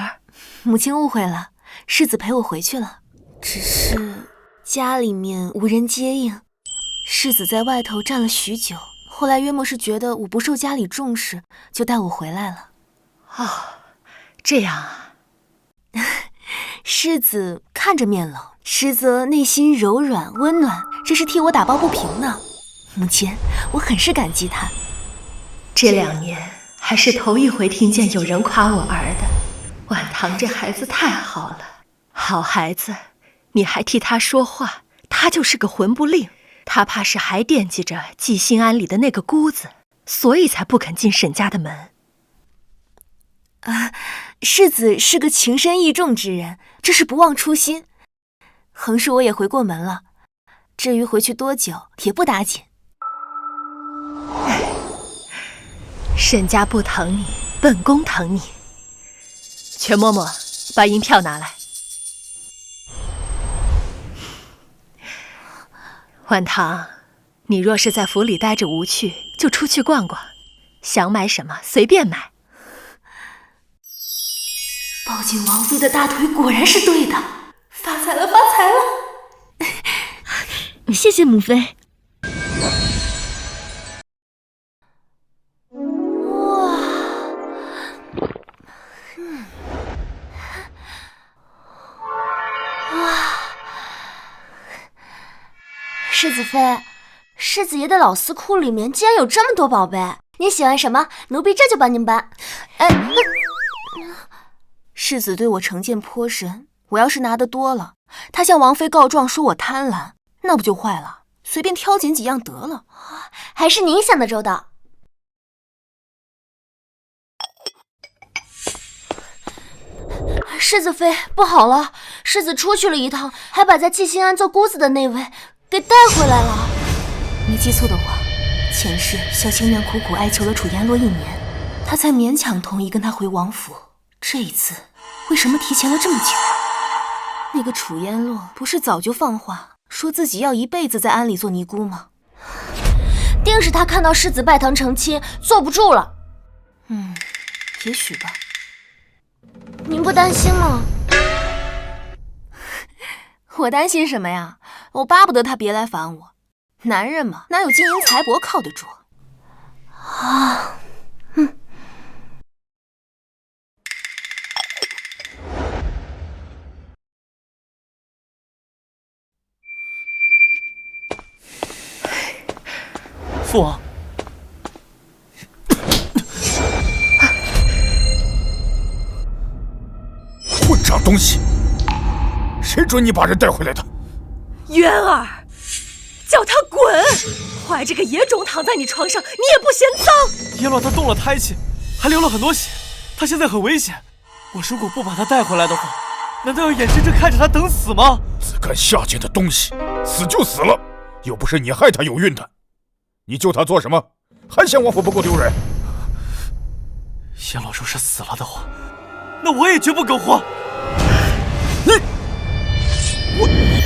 母亲误会了，世子陪我回去了，只是家里面无人接应，世子在外头站了许久，后来约莫是觉得我不受家里重视，就带我回来了。哦，这样啊。世子看着面冷，实则内心柔软温暖，这是替我打抱不平呢。母亲，我很是感激他。这2年还是头一回听见有人夸我儿的。婉堂这孩子太好了，好孩子，你还替他说话，他就是个魂不吝。他怕是还惦记着季心安里的那个姑子，所以才不肯进沈家的门。世子是个情深义重之人，这是不忘初心。横竖我也回过门了，至于回去多久也不打紧。沈家不疼你，本宫疼你。全嬷嬷，把银票拿来。婉堂，你若是在府里待着无趣，就出去逛逛，想买什么随便买。抱紧王妃的大腿果然是对的，发财了，发财了！谢谢母妃。世子妃，世子爷的老司库里面竟然有这么多宝贝，您喜欢什么，奴婢这就帮您搬。世子对我成见颇深，我要是拿得多了，他向王妃告状说我贪婪，那不就坏了？随便挑拣几样得了。还是您想的周到。世子妃，不好了，世子出去了一趟，还把在季心安做姑子的那位给带回来了。没记错的话，前世萧清苑苦苦哀求了楚烟洛1年，他才勉强同意跟他回王府。这一次为什么提前了这么久？那个楚烟洛不是早就放话说自己要一辈子在安里做尼姑吗？定是他看到世子拜堂成亲，坐不住了。也许吧。您不担心吗？我担心什么呀？我巴不得他别来烦我。男人嘛，哪有金银财帛靠得住？父王，混账东西！谁准你把人带回来的？渊儿，叫他滚！怀着个野种躺在你床上，你也不嫌脏？耶洛他动了胎气，还流了很多血，他现在很危险。我如果不把他带回来的话，难道要眼睁睁看着他等死吗？自甘下贱的东西，死就死了，又不是你害他有孕的，你救他做什么？还嫌王府不够丢人？耶洛若是死了的话，那我也绝不苟活。你。你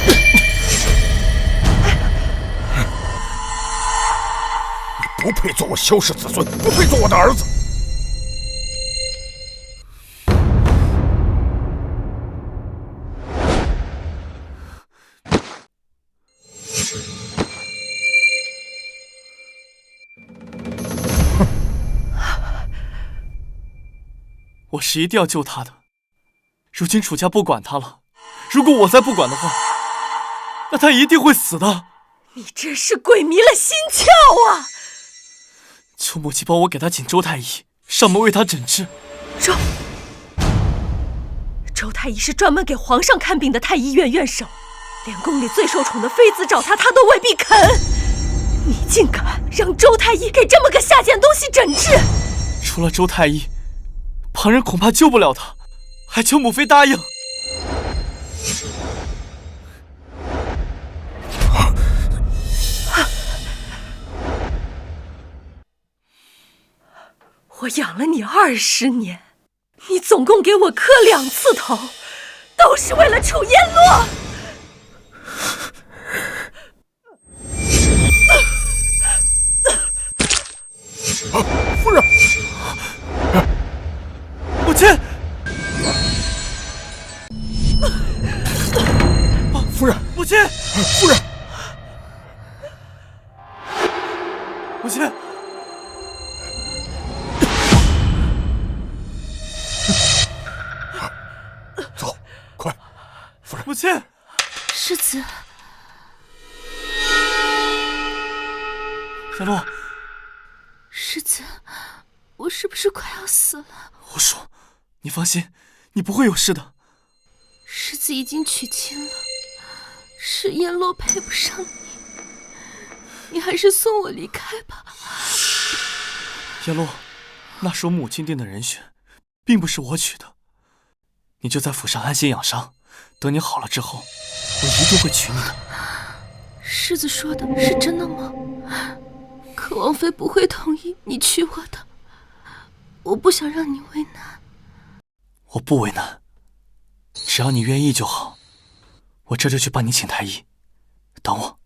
不配做我萧氏子孙，不配做我的儿子。我是一定要救他的。如今楚家不管他了，如果我再不管的话，那他一定会死的。你真是鬼迷了心窍啊！求母亲帮我给他请周太医上门为他诊治。周太医是专门给皇上看病的太医院院守，连宫里最受宠的妃子找他都未必肯。你竟敢让周太医给这么个下贱东西诊治？除了周太医，旁人恐怕救不了他，还求母妃答应。我养了你20年，你总共给我磕2次头，都是为了楚烟落。夫人，母亲，夫人，母亲，夫人，母亲。走，快，夫人。母亲，世子，小洛，世子，我是不是快要死了？胡说，你放心，你不会有事的。世子已经娶亲了，是燕落配不上你，你还是送我离开吧。燕落，那是我母亲定的人选，并不是我娶的。你就在府上安心养伤，等你好了之后，我一定会娶你的。世子说的是真的吗？可王妃不会同意你娶我的，我不想让你为难。我不为难，只要你愿意就好。我这就去帮你请太医，等我。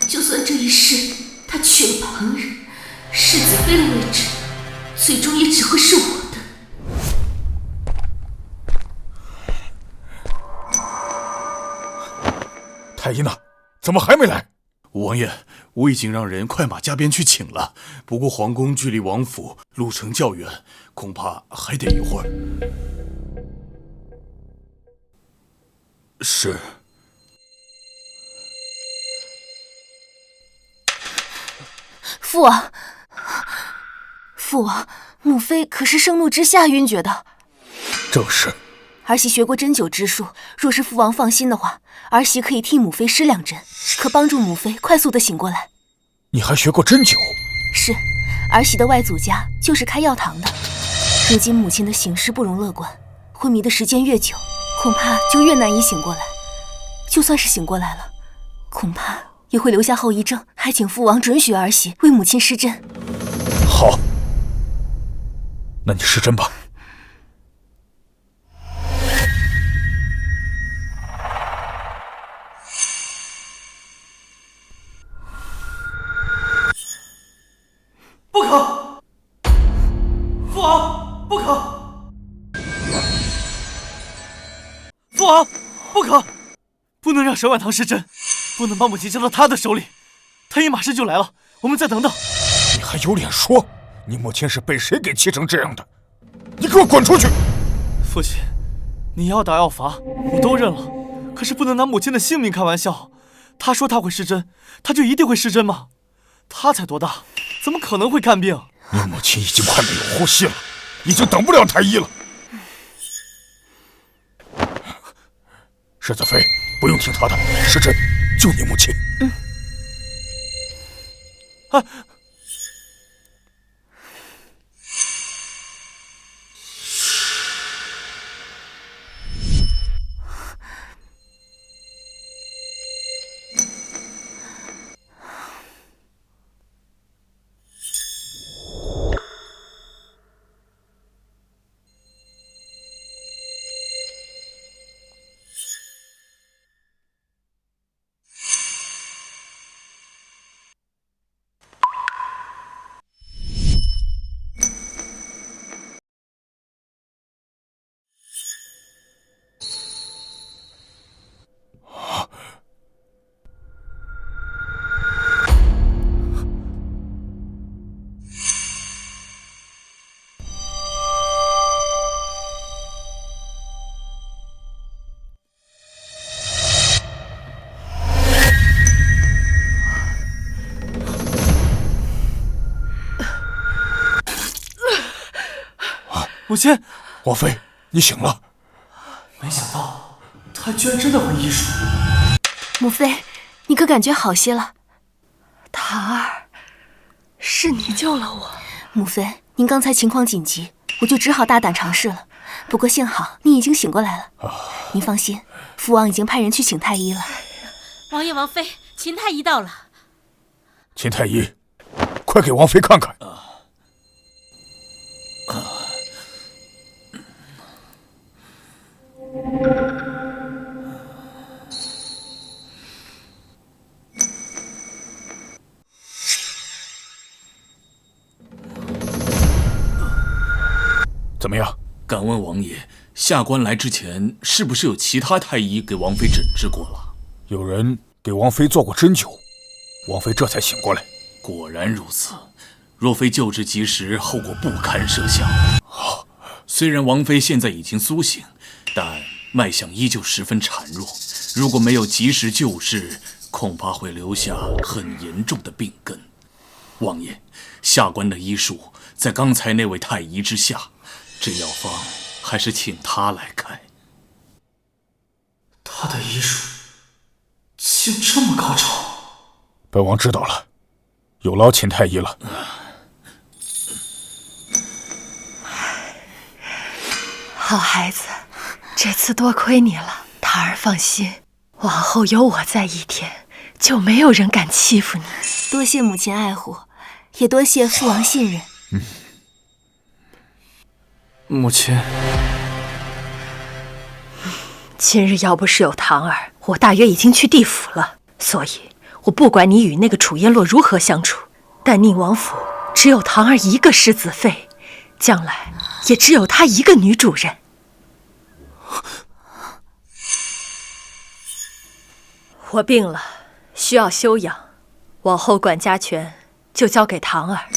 就算这一世他娶了旁人，世子妃的位置最终也只会是我的。太医呢？怎么还没来？王爷，我已经让人快马加鞭去请了，不过皇宫距离王府路程较远，恐怕还得一会儿。是。父王，父王，母妃可是盛怒之下晕厥的。正是。儿媳学过针灸之术，若是父王放心的话，儿媳可以替母妃施2针，可帮助母妃快速的醒过来。你还学过针灸？是，儿媳的外祖家就是开药堂的。如今母亲的形势不容乐观，昏迷的时间越久，恐怕就越难以醒过来。就算是醒过来了，恐怕也会留下后遗症，还请父王准许儿媳为母亲施针。好，那你施针吧。不可！父王，不可！父王，不可！不能让沈婉堂施针，不能把母亲交到他的手里。太医马上就来了，我们再等等。你还有脸说？你母亲是被谁给气成这样的？你给我滚出去！父亲，你要打要罚，我都认了，可是不能拿母亲的性命开玩笑。他说他会施针，他就一定会施针吗？他才多大，怎么可能会看病？你母亲已经快没有呼吸了，已经等不了太医了。世子妃，不用听他的，施针救你母亲。啊！母亲，王妃，你醒了。没想到他居然真的会医术。母妃，你可感觉好些了？唐儿，是你救了我。母妃，您刚才情况紧急，我就只好大胆尝试了。不过幸好你已经醒过来了。您放心，父王已经派人去请太医了。王爷、王妃，秦太医到了。秦太医，快给王妃看看。怎么样？敢问王爷，下官来之前是不是有其他太医给王妃诊治过了？有人给王妃做过针灸，王妃这才醒过来。果然如此，若非救治及时，后果不堪设想。虽然王妃现在已经苏醒，但脉象依旧十分孱弱，如果没有及时救治，恐怕会留下很严重的病根。王爷，下官的医术在刚才那位太医之下，这药方还是请他来开。他的医术竟这么高超。本王知道了，有劳秦太医了。好孩子，这次多亏你了。唐儿放心，往后有我在一天，就没有人敢欺负你。多谢母亲爱护，也多谢父王信任。母亲，今日要不是有唐儿，我大约已经去地府了。所以我不管你与那个楚烟洛如何相处，但宁王府只有唐儿一个世子妃，将来也只有她一个女主人。我病了，需要休养，往后管家权就交给唐儿，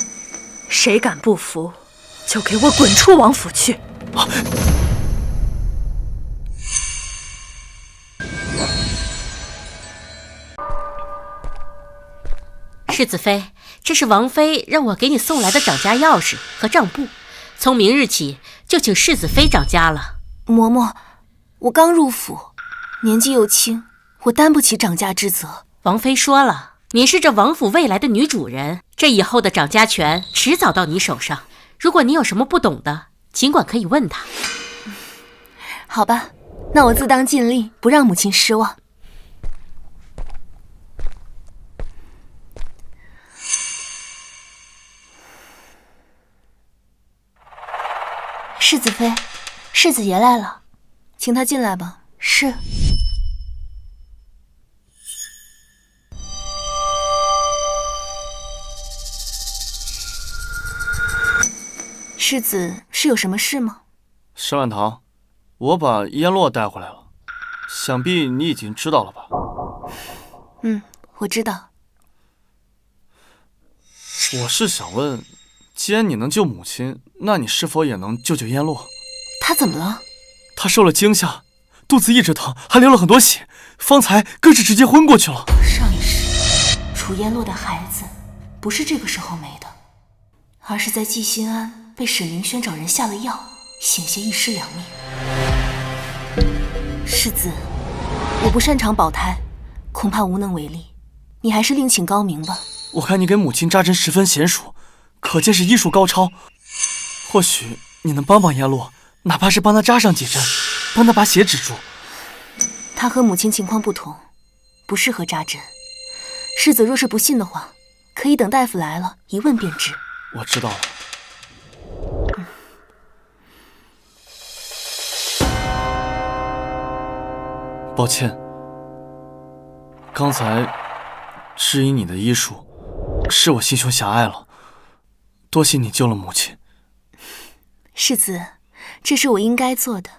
谁敢不服，就给我滚出王府去！世子妃，这是王妃让我给你送来的掌家钥匙和账簿，从明日起就请世子妃掌家了。嬷嬷，我刚入府，年纪又轻，我担不起掌家之责。王妃说了，你是这王府未来的女主人，这以后的掌家权迟早到你手上。如果你有什么不懂的，尽管可以问她。好吧，那我自当尽力，不让母亲失望。世子妃，世子爷来了，请他进来吧。是。世子是有什么事吗？沈婉堂，我把烟洛带回来了，想必你已经知道了吧？我知道。我是想问，既然你能救母亲，那你是否也能救救烟洛？他怎么了？他受了惊吓，肚子一直疼，还流了很多血，方才更是直接昏过去了。上一世，楚烟洛的孩子不是这个时候没的，而是在季心安被沈明轩找人下了药，险些一尸两命。世子，我不擅长保胎，恐怕无能为力，你还是另请高明吧。我看你给母亲扎针十分娴熟，可见是医术高超。或许你能帮帮烟洛，哪怕是帮他扎上几针，帮他把血止住。他和母亲情况不同，不适合扎针。世子若是不信的话，可以等大夫来了，一问便知。我知道了。抱歉，刚才质疑你的医术，是我心胸狭隘了。多谢你救了母亲。世子，这是我应该做的。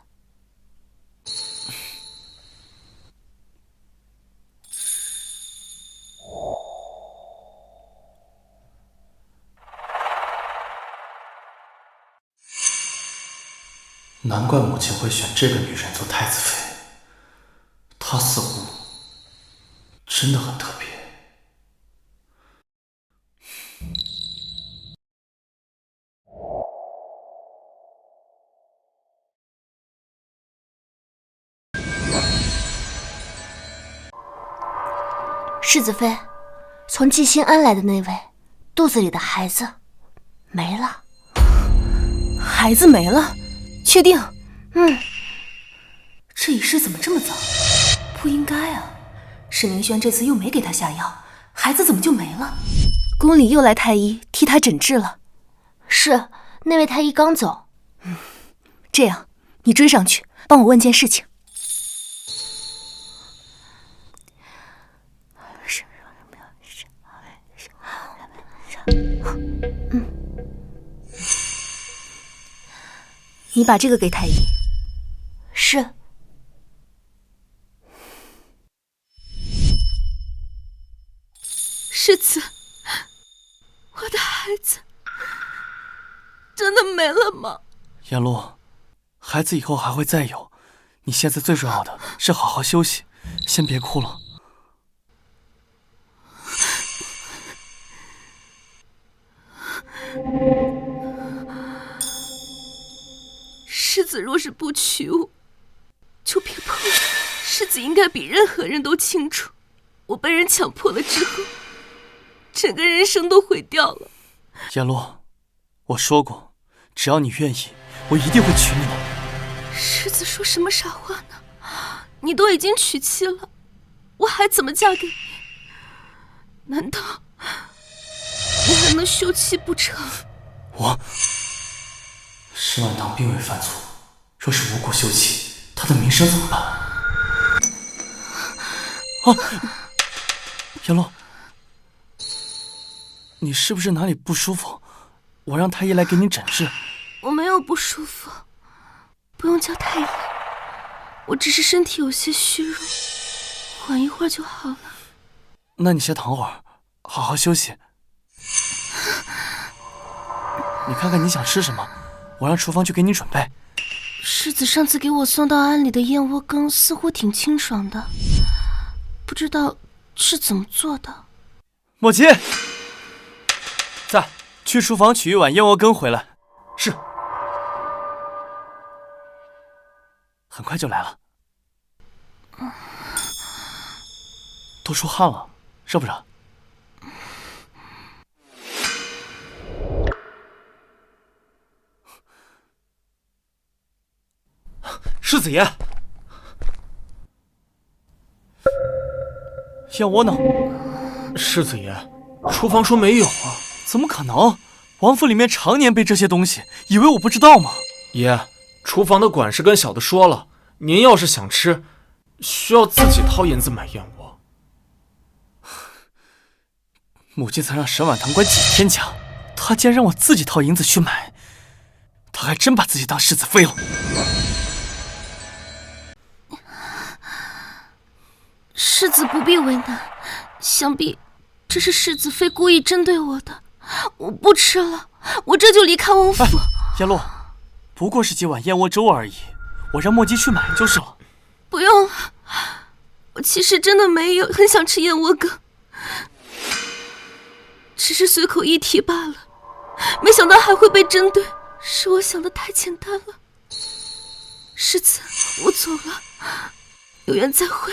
难怪母亲会选这个女人做太子妃，她似乎真的很特别。世子妃，从季心安来的那位，肚子里的孩子没了。孩子没了？确定？这仪式怎么这么早？不应该啊！沈凌轩这次又没给他下药，孩子怎么就没了？宫里又来太医替他诊治了。是，那位太医刚走。这样，你追上去，帮我问件事情。你把这个给太医。是。世子，我的孩子真的没了吗？颜洛，孩子以后还会再有，你现在最重要的是好好休息，先别哭了。世子若是不娶我，就别碰我。世子应该比任何人都清楚，我被人强迫了之后，整个人生都毁掉了。颜洛，我说过，只要你愿意，我一定会娶你的。世子说什么傻话呢？你都已经娶妻了，我还怎么嫁给你？难道你还能休妻不成？沈婉堂并未犯错，若是无故休妻，他的名声怎么办？颜洛，你是不是哪里不舒服？我让太医来给你诊治。我没有不舒服，不用叫太医，我只是身体有些虚弱，缓一会儿就好了。那你先躺会儿，好好休息。你看看你想吃什么，我让厨房去给你准备。世子上次给我送到庵里的燕窝羹似乎挺清爽的，不知道是怎么做的。莫奇，在，去厨房取一碗燕窝羹回来。是。很快就来了。都出汗了，热不热？世子爷，燕窝呢？世子爷，厨房说没有啊。怎么可能？王府里面常年备这些东西，以为我不知道吗？爷，厨房的管事跟小的说了，您要是想吃，需要自己掏银子买燕窝。母亲曾让沈婉堂管几天家，她竟然让我自己掏银子去买，她还真把自己当世子妃了。世子不必为难，想必这是世子妃故意针对我的。我不吃了，我这就离开王府。燕洛，不过是几碗燕窝粥而已，我让墨姬去买就是了。不用了，我其实真的没有很想吃燕窝羹，只是随口一提罢了。没想到还会被针对，是我想的太简单了。世子，我走了，有缘再会。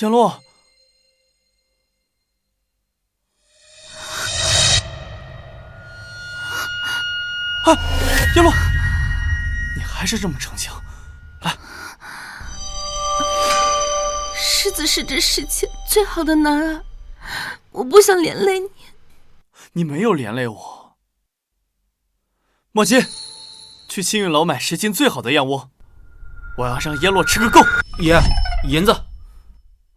燕洛，燕洛，你还是这么逞强，来。世子是这世界最好的男儿，我不想连累你。你没有连累我。莫姬，去青云楼买10斤最好的燕窝，我要让燕洛吃个够。爷，银子。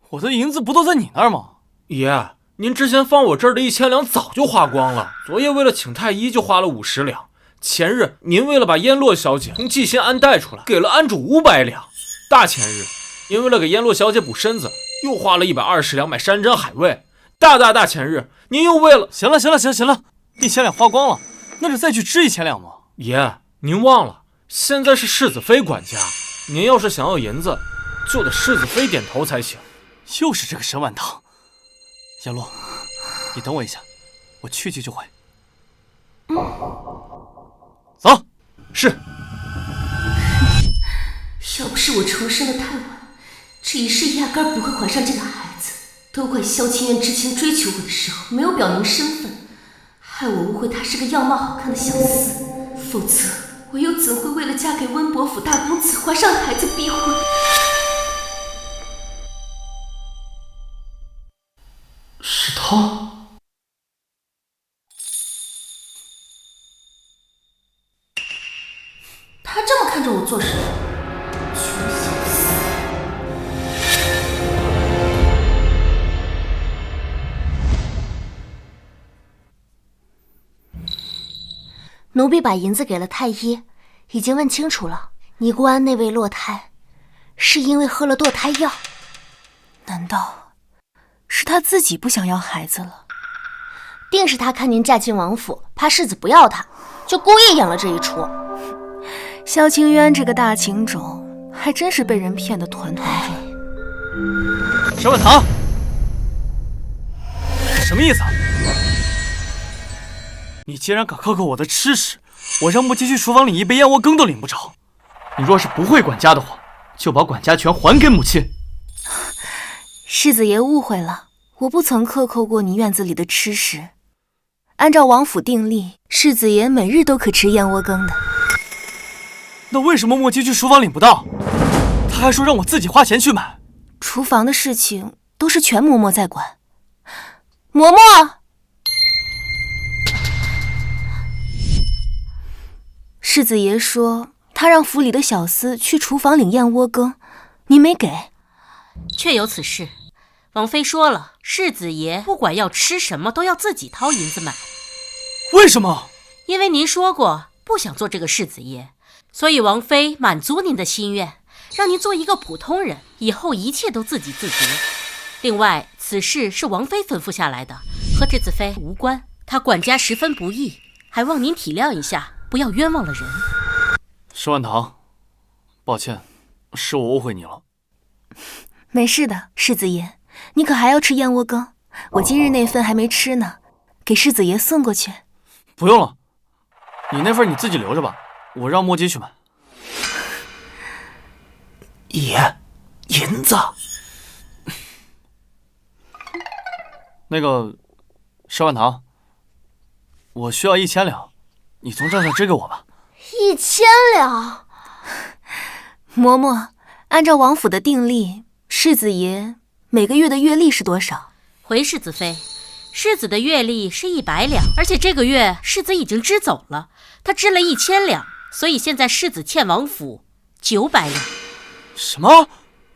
我的银子不都在你那儿吗？爷，您之前放我这儿的1000两早就花光了，昨夜为了请太医就花了50两，前日您为了把燕洛小姐从季心庵带出来，给了庵主500两，大前日您为了给燕洛小姐补身子，又花了120两买山珍海味，大前日您又为了……行了，1000两花光了，那就再去支1000两吗？爷，您忘了，现在是世子妃管家，您要是想要银子，就得世子妃点头才行。又是这个沈婉堂。燕洛，你等我一下，我去就回。走。是。要不是我重生的太晚，这一世压根儿不会怀上这个孩子。都怪萧清渊之前追求我的时候没有表明身份，害我误会他是个样貌好看的小厮，否则我又怎会为了嫁给温伯府大公子怀上孩子逼婚？是他。他这么看着我做什么？穷小厮！奴婢把银子给了太医，已经问清楚了，尼姑庵那位落胎，是因为喝了堕胎药。难道是他自己不想要孩子了？定是他看您嫁进王府，怕世子不要他，就故意演了这一出。萧清渊这个大情种，还真是被人骗得团团转。沈婉堂，什么意思啊？你竟然敢克扣我的吃食，我让莫姬去厨房领一杯燕窝羹都领不着。你若是不会管家的话，就把管家权还给母亲。世子爷误会了，我不曾克扣过你院子里的吃食。按照王府定例，世子爷每日都可吃燕窝羹的。那为什么莫姬去厨房领不到？他还说让我自己花钱去买。厨房的事情都是全嬷嬷在管。嬷嬷，世子爷说他让府里的小厮去厨房领燕窝羹，你没给。确有此事，王妃说了，世子爷不管要吃什么都要自己掏银子买。为什么？因为您说过不想做这个世子爷，所以王妃满足您的心愿，让您做一个普通人，以后一切都自给自足。另外，此事是王妃吩咐下来的，和质子妃无关。她管家十分不易，还望您体谅一下，不要冤枉了人。沈婉堂，抱歉，是我误会你了。没事的，世子爷，你可还要吃燕窝羹？我今日那份还没吃呢，给世子爷送过去。不用了，你那份你自己留着吧，我让莫姬去买。爷，银子。那个，沈婉堂，我需要1000两，你从账上支给我吧。1000两。嬷嬷，按照王府的定例，世子爷每个月的月例是多少？回世子妃，世子的月例是100两，而且这个月世子已经支走了，他支了1000两，所以现在世子欠王府900两。什么？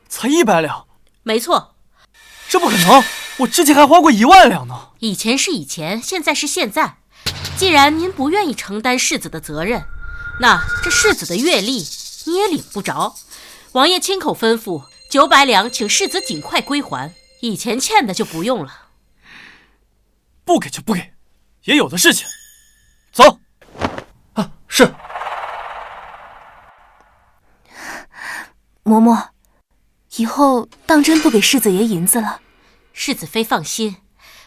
才100两？没错。这不可能，我之前还花过1万两呢。以前是以前，现在是现在。既然您不愿意承担世子的责任，那这世子的月例你也领不着。王爷亲口吩咐900两，请世子尽快归还，以前欠的就不用了。不给就不给，也有的事情。走。啊，是。嬷嬷，以后当真不给世子爷银子了。世子妃放心，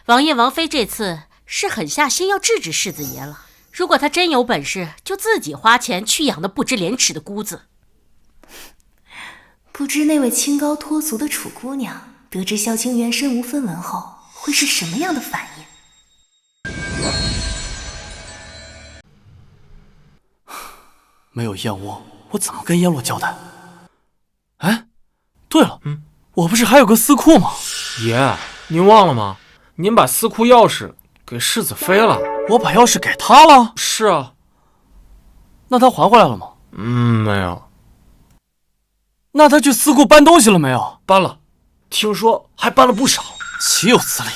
王爷王妃这次是狠下心要制止世子爷了。如果他真有本事，就自己花钱去养那不知廉耻的姑子。不知那位清高脱俗的楚姑娘得知萧清渊身无分文后，会是什么样的反应？没有燕窝，我怎么跟燕洛交代？哎，对了，我不是还有个司库吗？爷，您忘了吗？您把司库钥匙给世子妃了。我把钥匙给他了？是啊。那他还回来了吗？没有。那他去司库搬东西了没有？搬了，听说还搬了不少。岂有此理！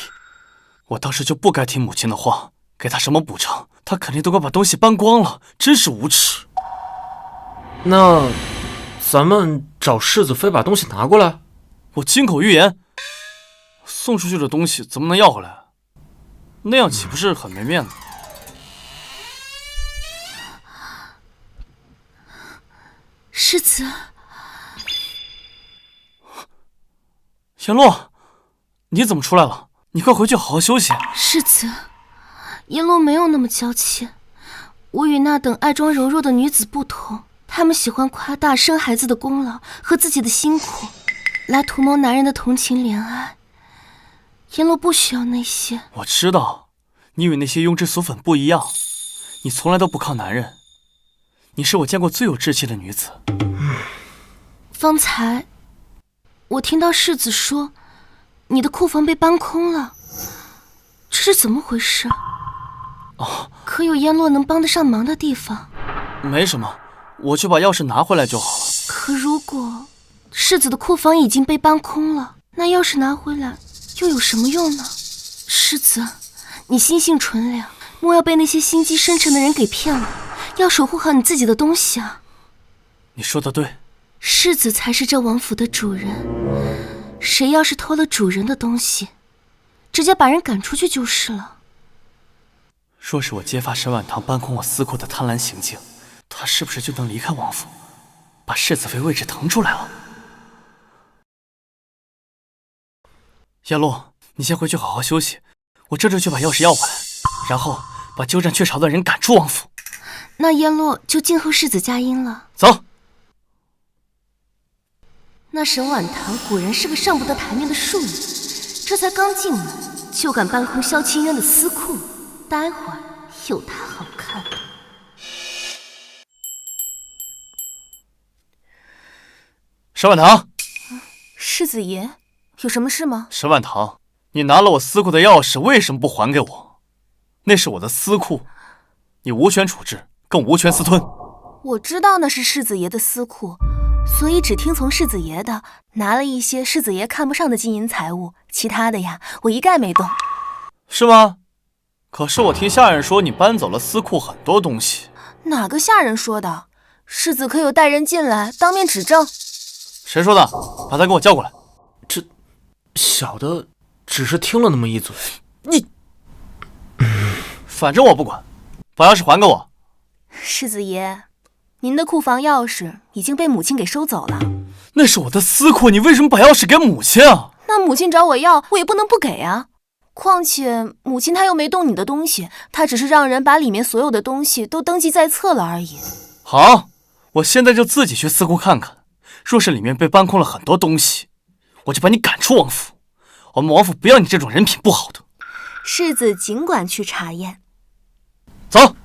我当时就不该听母亲的话，给他什么补偿，他肯定都快把东西搬光了，真是无耻。那咱们找世子妃把东西拿过来。我金口玉言，送出去的东西怎么能要回来？那样岂不是很没面子？世子，颜洛，你怎么出来了？你快回去好好休息。世子，颜洛没有那么娇气，我与那等爱装柔弱的女子不同，她们喜欢夸大生孩子的功劳和自己的辛苦，来图谋男人的同情怜爱。阎罗不需要那些。我知道，你与那些庸脂俗粉不一样，你从来都不靠男人，你是我见过最有志气的女子。方才我听到世子说，你的库房被搬空了，这是怎么回事？哦，可有阎罗能帮得上忙的地方？没什么，我去把钥匙拿回来就好了。可如果世子的库房已经被搬空了，那钥匙拿回来又有什么用呢？世子，你心性纯良，莫要被那些心机深沉的人给骗了，要守护好你自己的东西啊。你说的对，世子才是这王府的主人，谁要是偷了主人的东西，直接把人赶出去就是了。若是我揭发沈婉堂搬空我私库的贪婪行径，他是不是就能离开王府，把世子妃位置腾出来了？叶落，你先回去好好休息，我这就去把钥匙要回来，然后把鸠占鹊巢的人赶出王府。那燕落就静候世子佳音了。走。那沈婉堂果然是个上不得台面的庶女，这才刚进门就敢搬空萧清渊的私库，待会儿有她好看。沈婉堂，世子爷，有什么事吗？沈婉堂，你拿了我私库的钥匙，为什么不还给我？那是我的私库，你无权处置，更无权私吞。我知道那是世子爷的私库，所以只听从世子爷的，拿了一些世子爷看不上的金银财物，其他的呀，我一概没动。是吗？可是我听下人说你搬走了私库很多东西。哪个下人说的？世子可有带人进来当面指证？谁说的？把他给我叫过来。这小的只是听了那么一嘴。你，反正我不管，把钥匙还给我。世子爷，您的库房钥匙已经被母亲给收走了。那是我的私库，你为什么把钥匙给母亲啊？那母亲找我要，我也不能不给啊。况且母亲她又没动你的东西，她只是让人把里面所有的东西都登记在册了而已。好，我现在就自己去私库看看，若是里面被搬空了很多东西，我就把你赶出王府。我们王府不要你这种人品不好的。世子尽管去查验。走。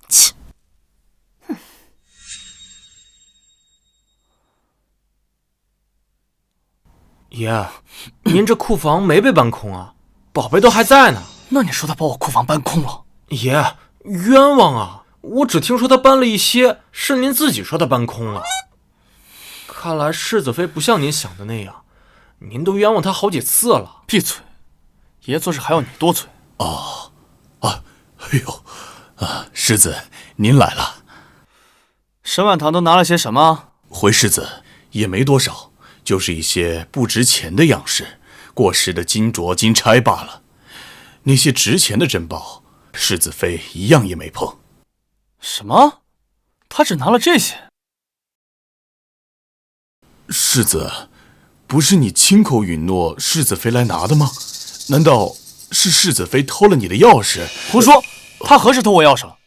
切。爷，您这库房没被搬空啊，宝贝都还在呢。那你说他把我库房搬空了？爷，冤枉啊！我只听说他搬了一些，是您自己说他搬空了。看来世子妃不像您想的那样，您都冤枉他好几次了。闭嘴！爷做事还要你多嘴。哎呦，世子您来了。沈婉堂都拿了些什么？回世子也没多少，就是一些不值钱的样式，过时的金镯金钗罢了。那些值钱的珍宝，世子妃一样也没碰。什么？他只拿了这些？世子，不是你亲口允诺世子妃来拿的吗？难道是世子妃偷了你的钥匙？胡说！他何时偷我钥匙了？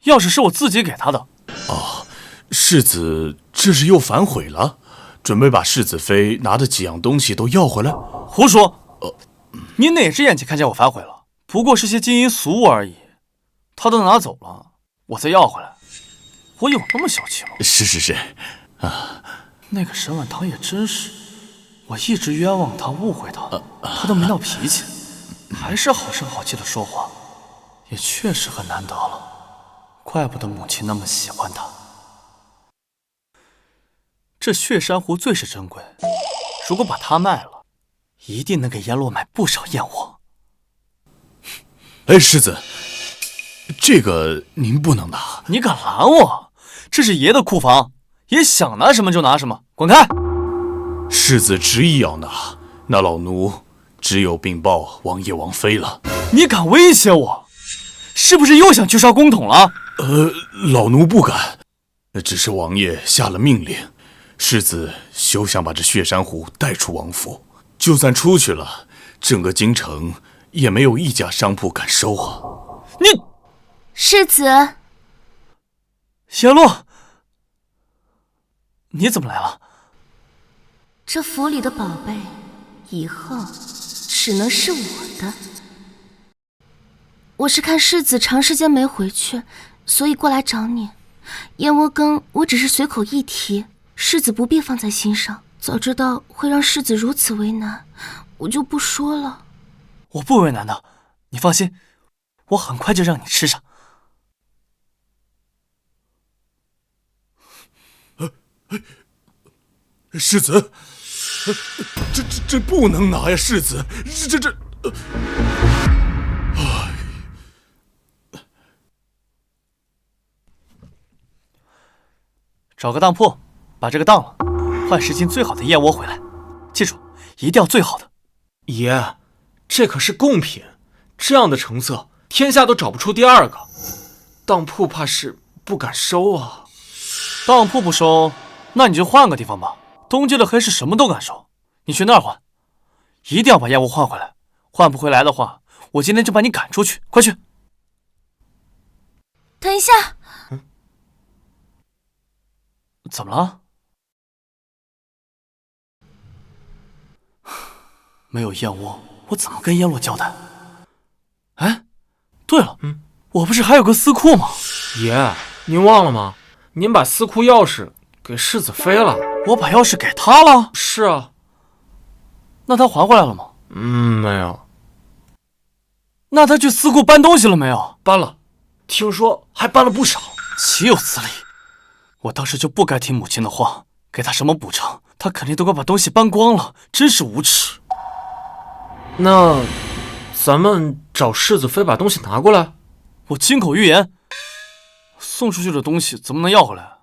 钥匙是我自己给他的。世子这是又反悔了，准备把世子妃拿的几样东西都要回来？胡说！你哪只眼睛看见我反悔了？不过是些金银俗物而已，他都拿走了，我再要回来，我有那么小气吗？是那个沈婉堂也真是，我一直冤枉他，误会他，他都没闹脾气，还是好声好气的说话，也确实很难得了，怪不得母亲那么喜欢他。这血珊瑚最是珍贵，如果把它卖了，一定能给阎罗买不少燕窝。世子，这个您不能拿。你敢拦我？这是爷的库房，爷想拿什么就拿什么，滚开！世子执意要拿，那老奴只有禀报王爷王妃了。你敢威胁我？是不是又想去烧公桶了？老奴不敢，只是王爷下了命令，世子休想把这血珊瑚带出王府。就算出去了，整个京城也没有一家商铺敢收啊！你，世子，叶落，你怎么来了？这府里的宝贝以后只能是我的。我是看世子长时间没回去，所以过来找你。燕窝羹我只是随口一提，世子不必放在心上。早知道会让世子如此为难，我就不说了。我不为难的，你放心，我很快就让你吃上。世子，这不能拿呀，世子，这。找个当铺，把这个当了，换10斤最好的燕窝回来。记住，一定要最好的。爷，这可是贡品，这样的成色，天下都找不出第二个。当铺怕是不敢收啊。当铺不收，那你就换个地方吧。东街的黑市什么都敢收，你去那儿换，一定要把燕窝换回来。换不回来的话，我今天就把你赶出去。快去！等一下。怎么了？没有燕窝，我怎么跟燕洛交代？哎，对了，我不是还有个司库吗？爷，您忘了吗？您把司库钥匙给世子妃了。我把钥匙给他了？是啊。那他还回来了吗？没有。那他去司库搬东西了没有？搬了，听说还搬了不少。岂有此理！我当时就不该听母亲的话，给他什么补偿，他肯定都快把东西搬光了，真是无耻。那咱们找世子妃把东西拿过来。我金口玉言，送出去的东西怎么能要回来？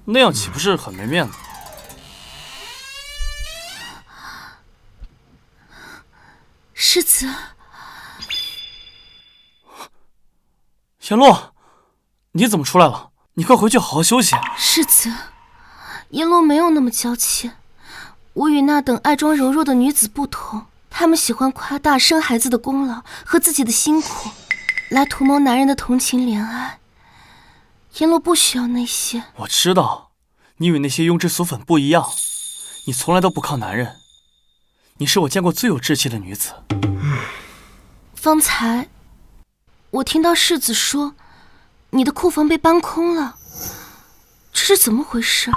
那样岂不是很没面子？世子，燕洛，你怎么出来了？你快回去好好休息。世子，燕洛没有那么娇气。我与那等爱装柔弱的女子不同，她们喜欢夸大生孩子的功劳和自己的辛苦，来图谋男人的同情怜爱。燕洛不需要那些。我知道，你与那些庸脂俗粉不一样，你从来都不靠男人。你是我见过最有志气的女子。方才我听到世子说你的库房被搬空了，这是怎么回事？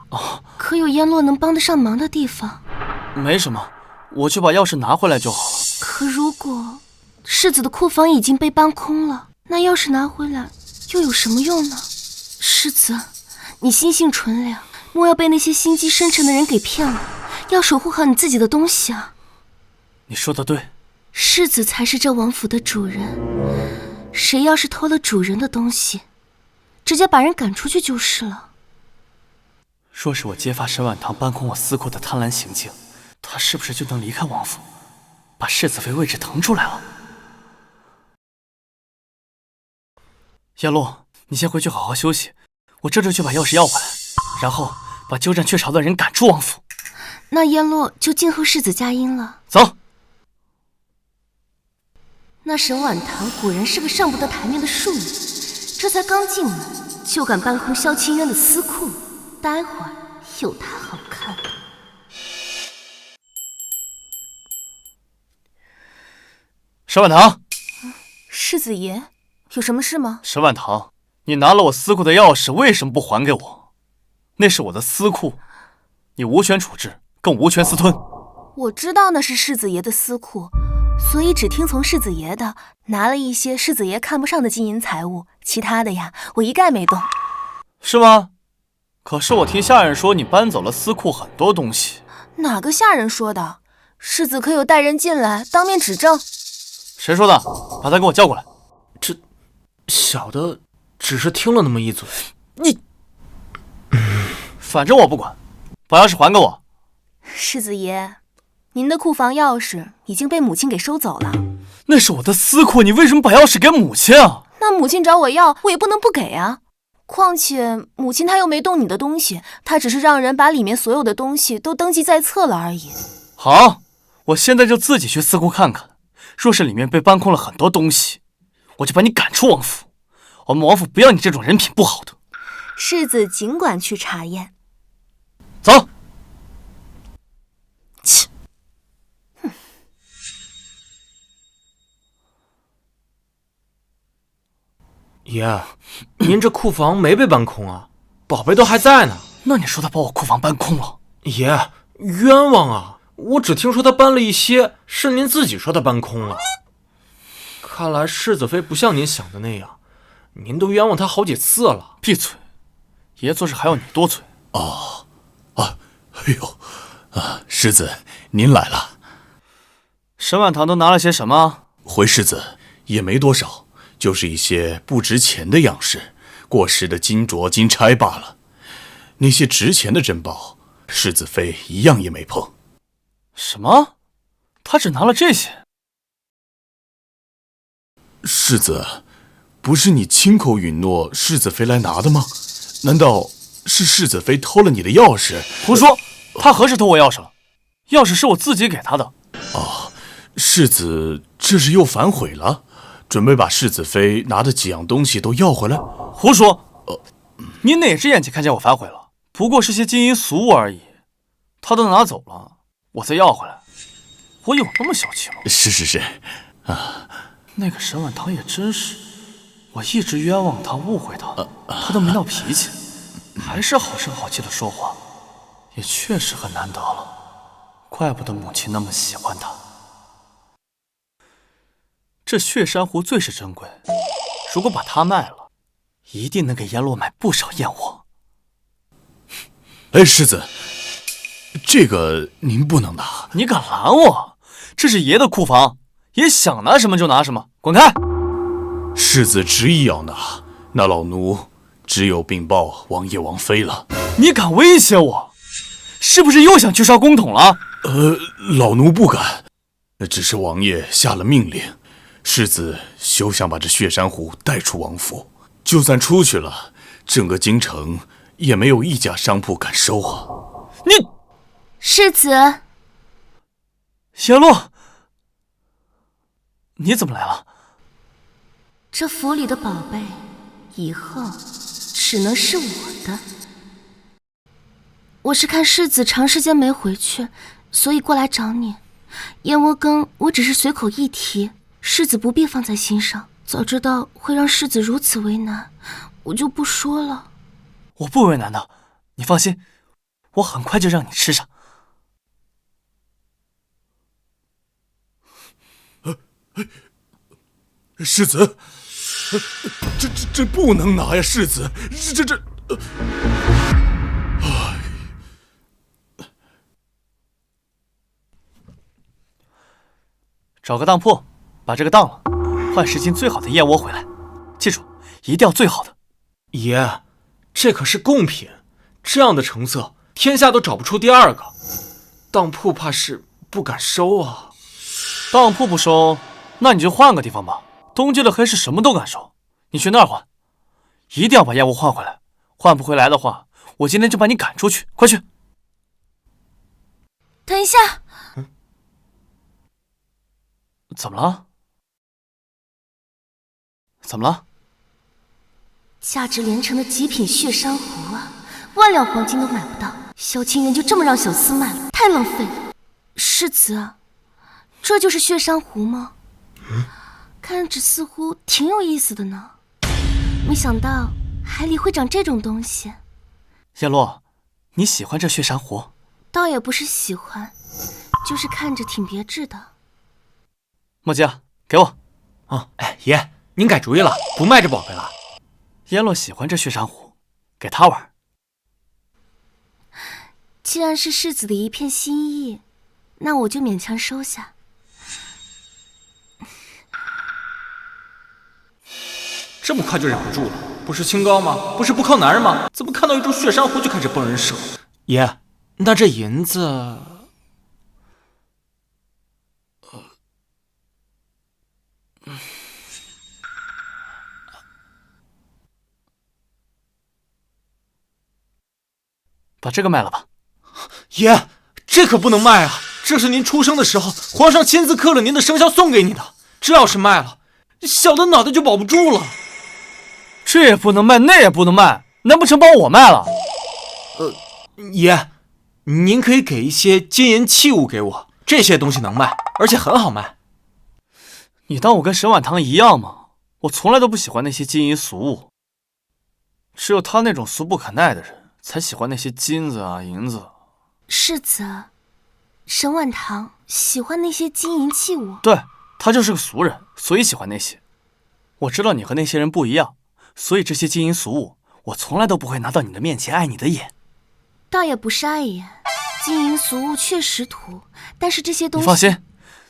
哦，可有燕洛能帮得上忙的地方？没什么，我去把钥匙拿回来就好了。可如果世子的库房已经被搬空了，那钥匙拿回来又有什么用呢？世子，你心性纯良，莫要被那些心机深沉的人给骗了，要守护好你自己的东西啊。你说的对，世子才是这王府的主人，谁要是偷了主人的东西，直接把人赶出去就是了。若是我揭发沈婉堂搬空我司库的贪婪行径，他是不是就能离开王府，把世子妃位置腾出来了？燕洛，你先回去好好休息，我这就去把钥匙要回来，然后把鸠占鹊巢的人赶出王府。那燕洛就静候世子佳音了。走。那沈婉堂果然是个上不得台面的庶女，这才刚进门就敢搬空萧清渊的司库，待会儿有她好看。沈婉堂，世子爷，有什么事吗？沈婉堂，你拿了我司库的钥匙，为什么不还给我？那是我的司库，你无权处置，更无权私吞。我知道那是世子爷的司库，所以只听从世子爷的，拿了一些世子爷看不上的金银财物，其他的呀，我一概没动。是吗？可是我听下人说你搬走了司库很多东西。哪个下人说的？世子可有带人进来当面指证？谁说的？把他给我叫过来。这小的只是听了那么一嘴。你，反正我不管，把钥匙还给我。世子爷，您的库房钥匙已经被母亲给收走了。那是我的司库，你为什么把钥匙给母亲啊？那母亲找我要，我也不能不给啊。况且母亲她又没动你的东西，她只是让人把里面所有的东西都登记在册了而已。好，我现在就自己去司库看看，若是里面被搬空了很多东西，我就把你赶出王府。我们王府不要你这种人品不好的。世子尽管去查验。走。切，爷，您这库房没被搬空啊，宝贝都还在呢。那你说他把我库房搬空了？爷，冤枉啊！我只听说他搬了一些，是您自己说他搬空了。看来世子妃不像您想的那样，您都冤枉他好几次了。闭嘴！爷做事还要你多嘴。哎呦，世子您来了。沈婉堂都拿了些什么？回世子也没多少，就是一些不值钱的样式，过时的金镯金钗罢了。那些值钱的珍宝，世子妃一样也没碰。什么？他只拿了这些？世子，不是你亲口允诺世子妃来拿的吗？难道是世子妃偷了你的钥匙？胡说！他何时偷我钥匙了？钥匙是我自己给他的。世子这是又反悔了，准备把世子妃拿的几样东西都要回来？胡说！你哪只眼睛看见我反悔了？不过是些金银俗物而已，他都拿走了，我再要回来，我有那么小气吗？是那个沈婉堂也真是，我一直冤枉他，误会他，他都没闹脾气，还是好声好气的说话，也确实很难得了，怪不得母亲那么喜欢他。这血珊瑚最是珍贵，如果把它卖了，一定能给阎罗买不少燕窝。世子，这个您不能拿。你敢拦我？这是爷的库房，爷想拿什么就拿什么，滚开！世子执意要拿，那老奴只有禀报王爷王妃了。你敢威胁我？是不是又想去烧公桶了？老奴不敢，只是王爷下了命令，世子休想把这血珊瑚带出王府。就算出去了，整个京城也没有一家商铺敢收啊！你，世子，阎罗，你怎么来了？这府里的宝贝，以后只能是我的。我是看世子长时间没回去，所以过来找你。燕窝羹我只是随口一提，世子不必放在心上。早知道会让世子如此为难，我就不说了。我不为难的，你放心，我很快就让你吃上。世子，这不能拿呀！世子，找个当铺，把这个当了，换10斤最好的燕窝回来。记住，一定要最好的。爷，这可是贡品，这样的成色，天下都找不出第二个。当铺怕是不敢收啊。当铺不收，那你就换个地方吧。东街的黑市什么都敢收，你去那儿换，一定要把燕窝换回来。换不回来的话，我今天就把你赶出去。快去！等一下。怎么了？怎么了？价值连城的极品血珊瑚啊，万两黄金都买不到，萧清源就这么让小厮卖了，太浪费了。世子，这就是血珊瑚吗？看着似乎挺有意思的呢，没想到海里会长这种东西。叶落，你喜欢这血珊瑚？倒也不是喜欢，就是看着挺别致的。墨迹，给我。爷，您改主意了，不卖这宝贝了。叶落喜欢这血珊瑚，给他玩。既然是世子的一片心意，那我就勉强收下。这么快就忍不住了？不是清高吗？不是不靠男人吗？怎么看到一株血珊瑚就开始崩人设？爷，那这银子……把这个卖了吧。爷，这可不能卖啊！这是您出生的时候，皇上亲自刻了您的生肖送给你的。这要是卖了，小的脑袋就保不住了。这也不能卖，那也不能卖，难不成把我卖了？爷，您可以给一些金银器物给我，这些东西能卖，而且很好卖。你当我跟沈婉堂一样吗？我从来都不喜欢那些金银俗物，只有他那种俗不可耐的人才喜欢那些金子啊银子。世子，沈婉堂喜欢那些金银器物。对，他就是个俗人，所以喜欢那些。我知道你和那些人不一样，所以这些金银俗物我从来都不会拿到你的面前碍你的眼。倒也不是碍眼，金银俗物确实土，但是这些东西……你放心，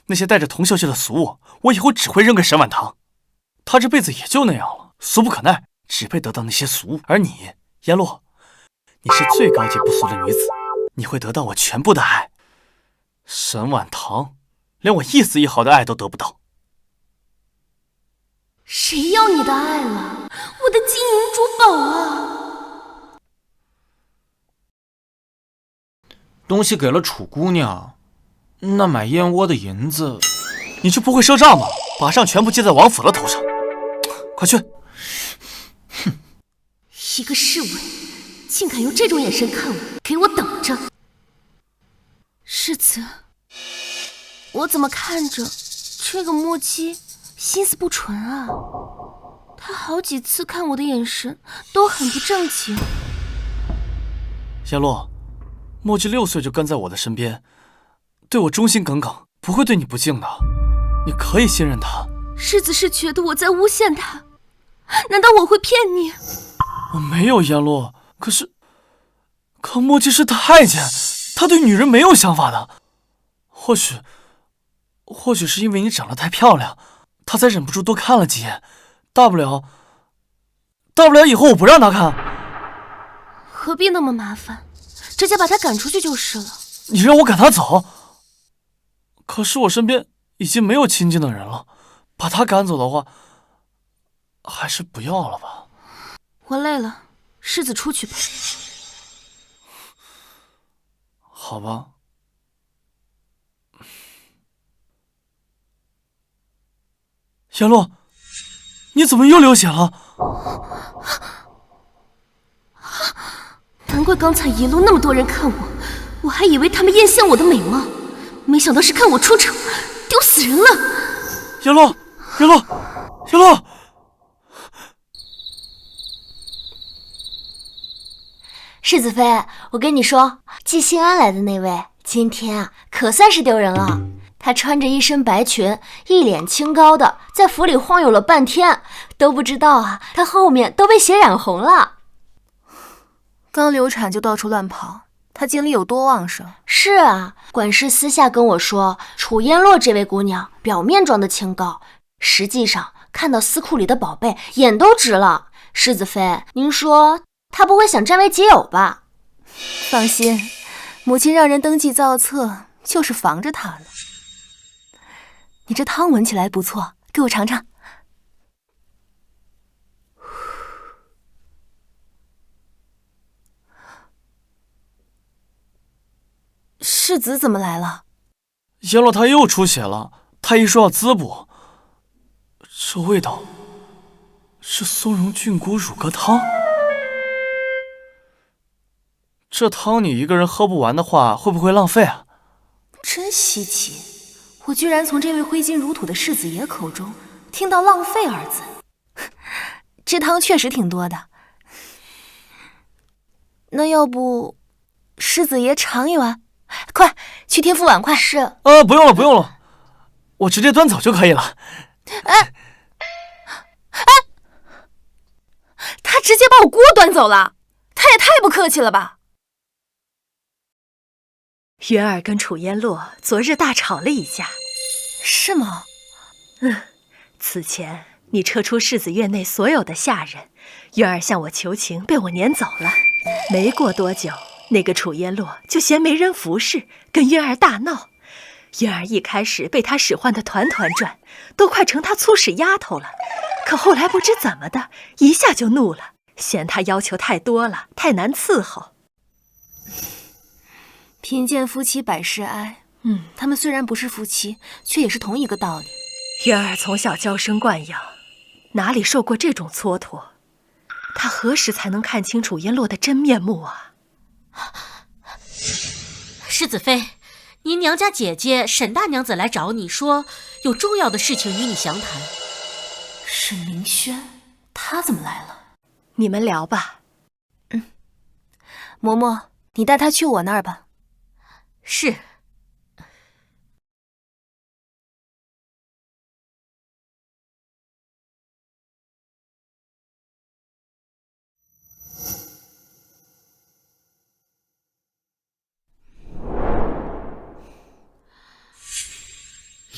那些带着铜锈气的俗物，我以后只会扔给沈婉堂。他这辈子也就那样了，俗不可耐，只配得到那些俗物。而你，燕洛，你是最高级不俗的女子，你会得到我全部的爱。沈婉堂，连我一丝一毫的爱都得不到。谁要你的爱了？我的金银珠宝啊！东西给了楚姑娘，那买燕窝的银子，你就不会赊账吗？马上全部记在王府的头上，快去！哼，一个侍卫，竟敢用这种眼神看我，给我等着！世子，我怎么看着这个墨姬心思不纯啊？他好几次看我的眼神都很不正经。燕洛，墨姬6岁就跟在我的身边，对我忠心耿耿，不会对你不敬的。你可以信任他。世子是觉得我在诬陷他？难道我会骗你？我没有，燕洛。可墨姬是太监，他对女人没有想法的。或许是因为你长得太漂亮，他才忍不住多看了几眼。大不了以后我不让他看。何必那么麻烦？直接把他赶出去就是了。你让我赶他走？可是我身边已经没有亲近的人了，把他赶走的话，还是不要了吧。我累了，世子出去吧。好吧。燕洛，你怎么又流血了？难怪刚才一路那么多人看我，我还以为他们艳羡我的美貌，没想到是看我出丑，丢死人了！燕洛，燕洛，燕洛！世子妃，我跟你说，季兴安来的那位，今天啊，可算是丢人了。她穿着一身白裙，一脸清高的，在府里晃悠了半天，都不知道啊，她后面都被血染红了。刚流产就到处乱跑，她精力有多旺盛？是啊，管事私下跟我说，楚烟洛这位姑娘表面装的清高，实际上看到司库里的宝贝，眼都直了。世子妃，您说她不会想占为己有吧？放心，母亲让人登记造册，就是防着她了。你这汤闻起来不错，给我尝尝。世子怎么来了？燕洛他又出血了，太医说要滋补。这味道是松茸菌菇乳鸽汤。这汤你一个人喝不完的话，会不会浪费啊？真稀奇，我居然从这位挥金如土的世子爷口中听到浪费二字。这汤确实挺多的，那要不世子爷尝一碗？快去添副碗筷。是。不用了不用了，我直接端走就可以了。他直接把我锅端走了，他也太不客气了吧。云儿跟楚烟洛昨日大吵了一架。是吗？此前你撤出世子院内所有的下人，云儿向我求情，被我撵走了。没过多久，那个楚烟洛就嫌没人服侍，跟云儿大闹。云儿一开始被他使唤得团团转，都快成他粗使丫头了。可后来不知怎么的，一下就怒了，嫌他要求太多了，太难伺候。贫贱夫妻百事哀。他们虽然不是夫妻，却也是同一个道理。云儿从小娇生惯养，哪里受过这种蹉跎？她何时才能看清楚燕洛的真面目啊？世子妃，您娘家姐姐沈大娘子来找你说，有重要的事情与你详谈。沈明轩，他怎么来了？你们聊吧。嬷嬷，你带他去我那儿吧。是。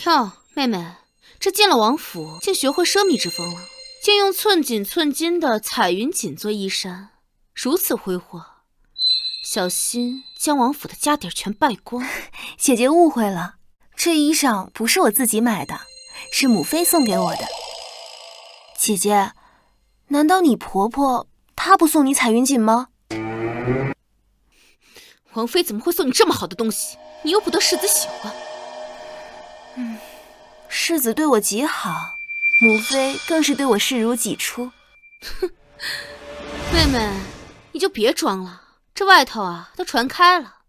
哟，妹妹，这进了王府，竟学会奢靡之风了，竟用寸锦寸金的彩云锦做衣衫，如此挥霍，小心将王府的家底全败光。姐姐误会了，这衣裳不是我自己买的，是母妃送给我的。姐姐，难道你婆婆她不送你彩云锦吗？王妃怎么会送你这么好的东西？你又不得世子喜欢。世子对我极好，母妃更是对我视如己出。哼，妹妹，你就别装了，这外头啊都传开了，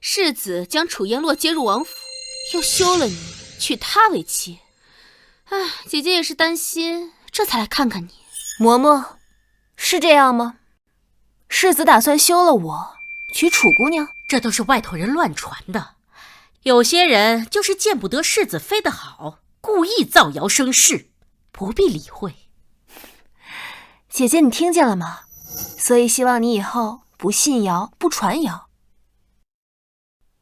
世子将楚烟洛接入王府，又休了你，娶她为妻。唉，姐姐也是担心，这才来看看你。嬷嬷，是这样吗？世子打算休了我，娶楚姑娘？这都是外头人乱传的。有些人就是见不得世子妃的好，故意造谣生事，不必理会。姐姐，你听见了吗？所以希望你以后不信谣，不传谣。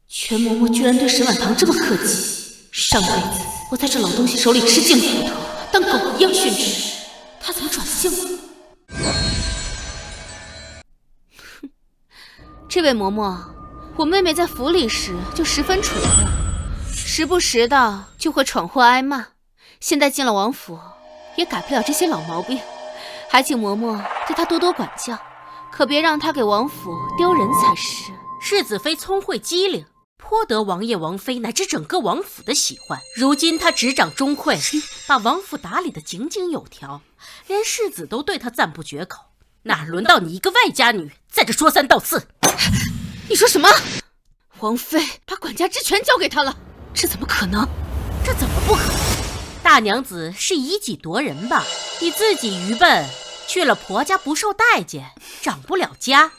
全嬷嬷居然对沈婉堂这么客气，上辈子我在这老东西手里吃尽苦头，当狗一样训斥，他怎么转性了？哼，这位嬷嬷，我妹妹在府里时就十分蠢笨，时不时的就会闯祸挨骂，现在进了王府，也改不了这些老毛病，还请嬷嬷对她多多管教，可别让她给王府丢人才是。世子妃聪慧机灵，颇得王爷王妃乃至整个王府的喜欢。如今她执掌中馈，把王府打理得井井有条，连世子都对她赞不绝口，哪轮到你一个外家女在这说三道四？你说什么？王妃把管家之权交给她了？这怎么可能？这怎么不可能？大娘子是以己夺人吧？你自己愚笨，去了婆家不受待见，长不了家，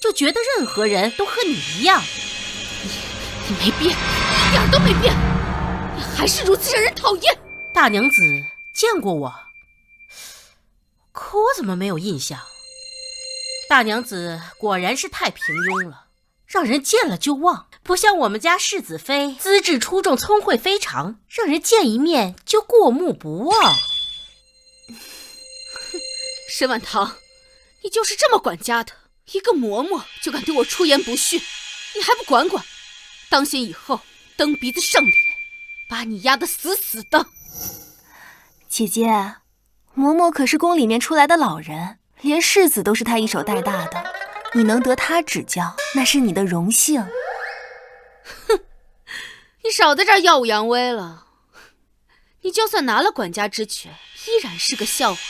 就觉得任何人都和你一样。你没变，一点都没变，你还是如此让人讨厌。大娘子见过我，可我怎么没有印象？大娘子果然是太平庸了，让人见了就忘，不像我们家世子妃资质出众，聪慧非常，让人见一面就过目不忘。沈婉堂，你就是这么管家的？一个嬷嬷就敢对我出言不逊，你还不管管？当心以后蹬鼻子上脸，把你压得死死的。姐姐，嬷嬷可是宫里面出来的老人，连世子都是她一手带大的，你能得她指教，那是你的荣幸。哼，你少在这儿耀武扬威了。你就算拿了管家之权，依然是个笑话。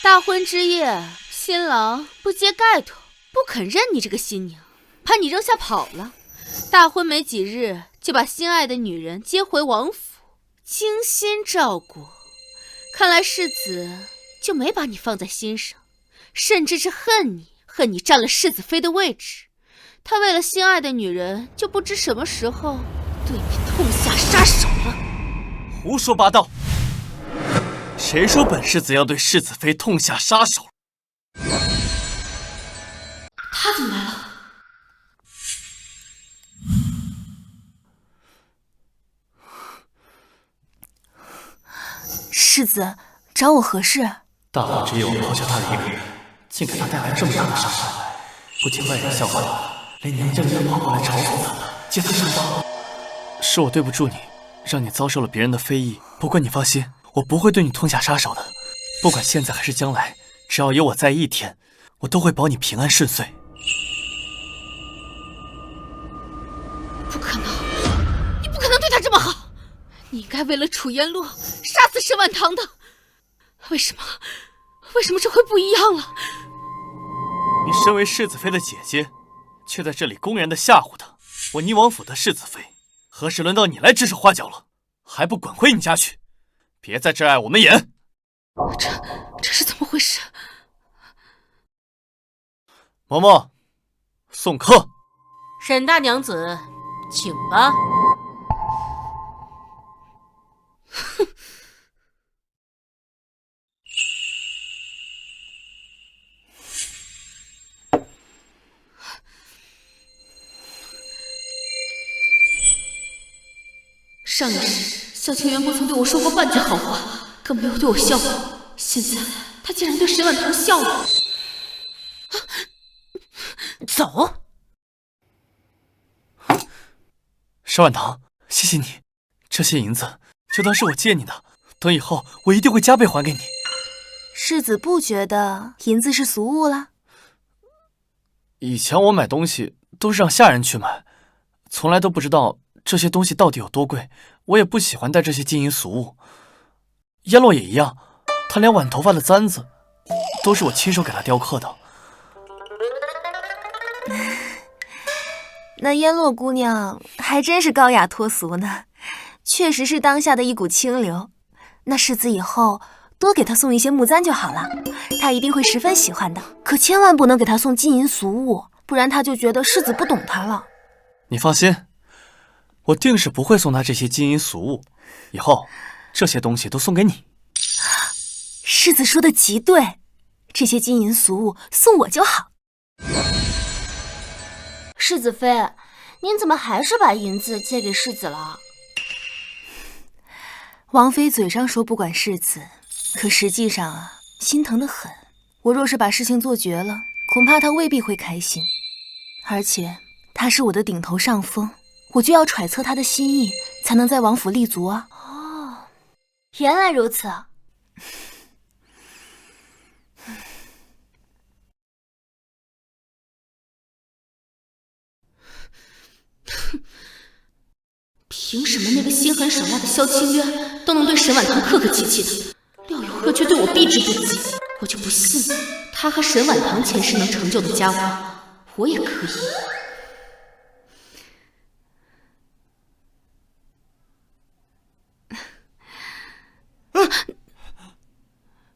大婚之夜，新郎不揭盖头，不肯认你这个新娘，把你扔下跑了。大婚没几日，就把心爱的女人接回王府，精心照顾。看来世子就没把你放在心上，甚至是恨你占了世子妃的位置。他为了心爱的女人，就不知什么时候对你痛下杀手了。胡说八道！谁说本世子要对世子妃痛下杀手？他怎么来了？世子找我何事？大婚只有抛下他一个人，竟给他带来这么大的伤害，不仅外人笑话他，连娘家人都跑过来嘲讽他，揭他上刀。是我对不住你，让你遭受了别人的非议。不过你放心，我不会对你痛下杀手的。不管现在还是将来，只要有我在一天，我都会保你平安顺遂。不可能，你不可能对他这么好。你应该为了楚烟洛杀死沈婉堂的。为什么这会不一样了？你身为世子妃的姐姐，却在这里公然的吓唬她。我宁王府的世子妃，何时轮到你来指手画脚了？还不滚回你家去！别在这碍我们眼！这是怎么回事？嬷嬷，送客。沈大娘子，请吧。上一世，萧清源不曾对我说过半句好话，更没有对我笑过。现在，他竟然对沈婉棠笑了。走。沈婉棠，谢谢你，这些银子就当是我借你的，等以后我一定会加倍还给你。世子不觉得银子是俗物了？以前我买东西都是让下人去买，从来都不知道这些东西到底有多贵，我也不喜欢带这些金银俗物。燕洛也一样，她连挽头发的簪子都是我亲手给她雕刻的。那燕洛姑娘还真是高雅脱俗呢，确实是当下的一股清流。那世子以后多给她送一些木簪就好了，她一定会十分喜欢的。可千万不能给她送金银俗物，不然她就觉得世子不懂她了。你放心，我定是不会送她这些金银俗物，以后这些东西都送给你。世子说的极对，这些金银俗物送我就好。世子妃，您怎么还是把银子借给世子了？王妃嘴上说不管世子，可实际上啊，心疼得很。我若是把事情做绝了，恐怕他未必会开心。而且他是我的顶头上峰，我就要揣测他的心意，才能在王府立足啊。哦，原来如此。凭什么那个心狠手辣的萧清渊都能对沈婉棠客客气气的，廖有鹤却对我避之不及？我就不信他和沈婉棠前世能成就的佳话，我也可以。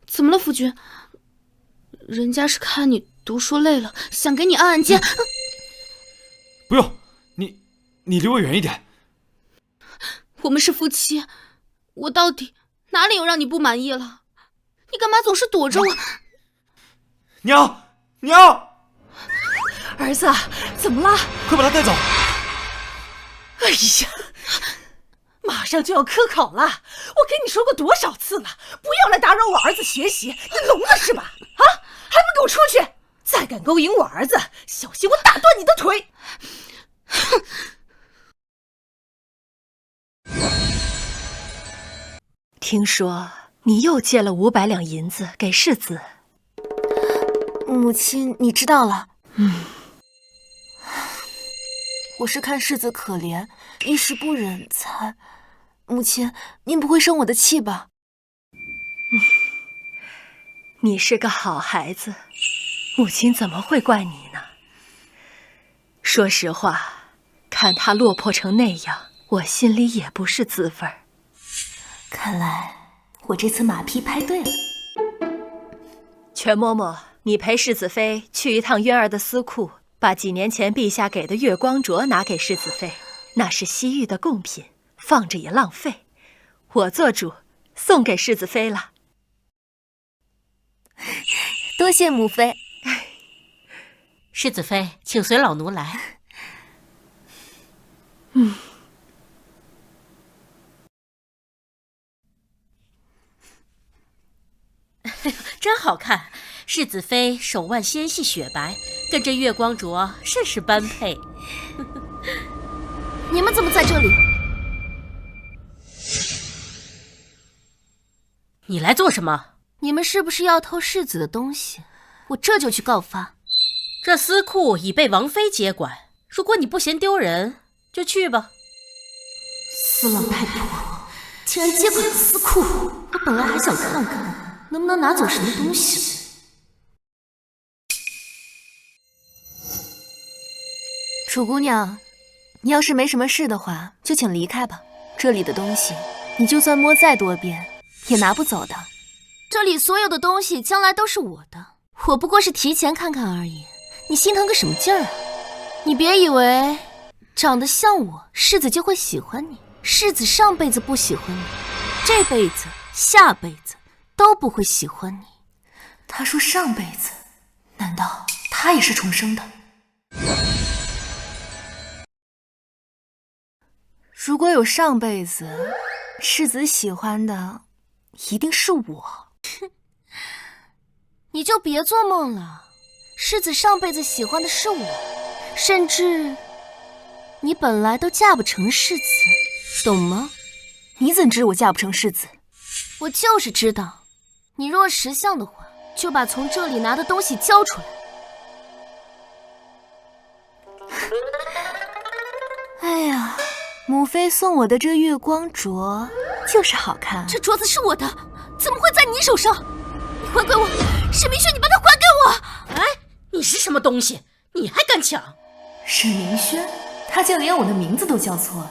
怎么了，夫君？人家是看你读书累了，想给你按按肩。不用，你离我远一点。我们是夫妻，我到底哪里有让你不满意了？你干嘛总是躲着我？娘，儿子，怎么了？快把他带走！哎呀，马上就要科考了，我跟你说过多少次了，不要来打扰我儿子学习，你聋了是吧？啊，还不给我出去！再敢勾引我儿子，小心我打断你的腿！哼！听说你又借了500两银子给世子。母亲，你知道了。我是看世子可怜，一时不忍才……母亲，您不会生我的气吧？你是个好孩子，母亲怎么会怪你呢？说实话，看他落魄成那样，我心里也不是滋味儿。看来我这次马屁拍对了。全嬷嬷，你陪世子妃去一趟渊儿的司库，把几年前陛下给的月光镯拿给世子妃，那是西域的贡品，放着也浪费。我做主送给世子妃了。多谢母妃。世子妃，请随老奴来。真好看，世子妃手腕纤细雪白，跟这月光镯甚是般配。你们怎么在这里？你来做什么？你们是不是要偷世子的东西？我这就去告发。这司库已被王妃接管，如果你不嫌丢人，就去吧。死老太婆，竟然接管司库！我本来还想看看能不能拿走什么东西。楚姑娘，你要是没什么事的话，就请离开吧。这里的东西，你就算摸再多遍，也拿不走的。这里所有的东西将来都是我的，我不过是提前看看而已。你心疼个什么劲儿啊？你别以为长得像我，世子就会喜欢你。世子上辈子不喜欢你，这辈子、下辈子都不会喜欢你。他说上辈子，难道他也是重生的？如果有上辈子，世子喜欢的一定是我。你就别做梦了，世子上辈子喜欢的是我，甚至你本来都嫁不成世子，懂吗？你怎知我嫁不成世子？我就是知道，你若识相的话，就把从这里拿的东西交出来。哎呀，母妃送我的这月光镯就是好看。这镯子是我的，怎么会在你手上？你还给我！沈明轩，你把它还给我！哎，你是什么东西？你还敢抢？沈明轩，他竟连我的名字都叫错了，